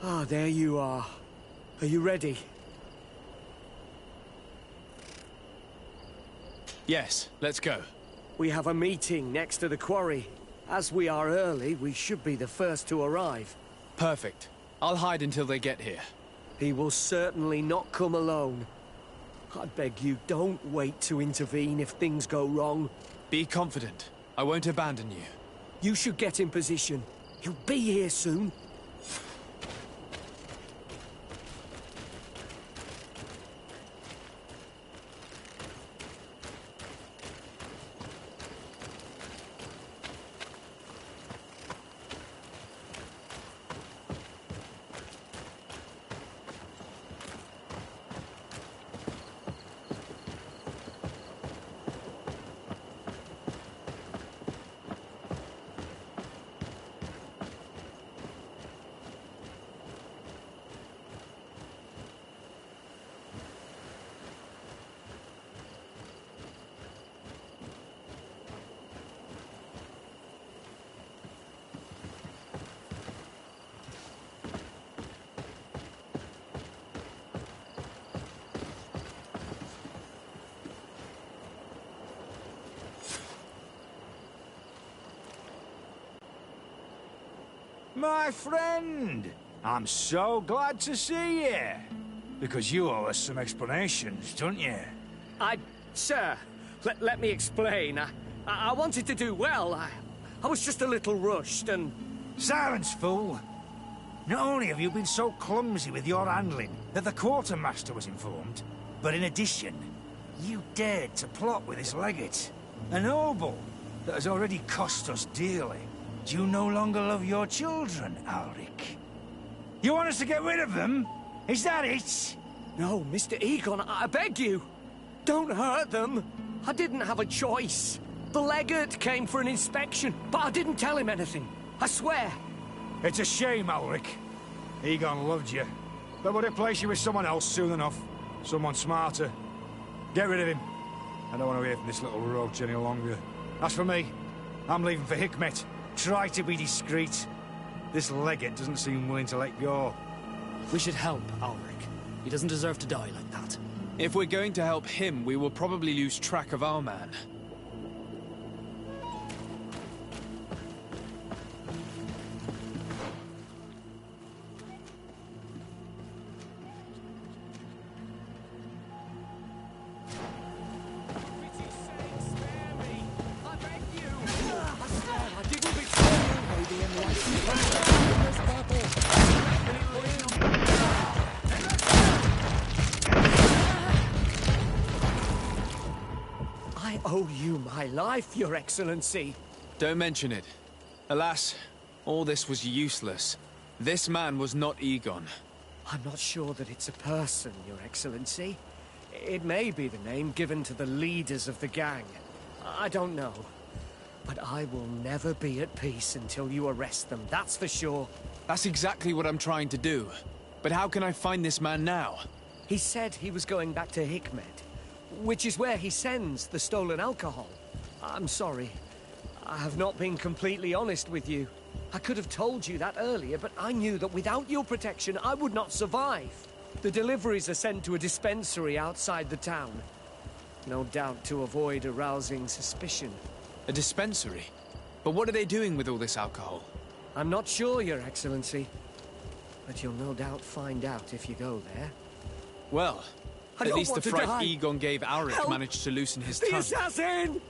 Ah, there you are. Are you ready? Yes, let's go. We have a meeting next to the quarry. As we are early, we should be the first to arrive. Perfect. I'll hide until they get here. He will certainly not come alone. I beg you, don't wait to intervene if things go wrong. Be confident. I won't abandon you. You should get in position. He'll be here soon. My friend! I'm so glad to see you. Because you owe us some explanations, don't you? Sir, let me explain. I wanted to do well. I was just a little rushed and... Silence, fool! Not only have you been so clumsy with your handling that the quartermaster was informed, but in addition, you dared to plot with his legate. A noble that has already cost us dearly. Do you no longer love your children, Alric? You want us to get rid of them? Is that it? No, Mr. Egon, I beg you. Don't hurt them. I didn't have a choice. The legate came for an inspection, but I didn't tell him anything. I swear. It's a shame, Alric. Egon loved you, but would replace you with someone else soon enough. Someone smarter. Get rid of him. I don't want to hear from this little roach any longer. As for me, I'm leaving for Hikmet. Try to be discreet. This legate doesn't seem willing to let go. We should help Alric. He doesn't deserve to die like that. If we're going to help him, we will probably lose track of our man. I owe you my life, Your Excellency. Don't mention it. Alas, all this was useless. This man was not Egon. I'm not sure that it's a person, Your Excellency. It may be the name given to the leaders of the gang. I don't know. But I will never be at peace until you arrest them, that's for sure. That's exactly what I'm trying to do. But how can I find this man now? He said he was going back to Hikmet, which is where he sends the stolen alcohol. I'm sorry. I have not been completely honest with you. I could have told you that earlier, but I knew that without your protection, I would not survive. The deliveries are sent to a dispensary outside the town. No doubt to avoid arousing suspicion. A dispensary? But what are they doing with all this alcohol? I'm not sure, Your Excellency. But you'll no doubt find out if you go there. Well, I at don't least the want to fright die. Egon gave Alric Help! managed to loosen his The tongue. assassin!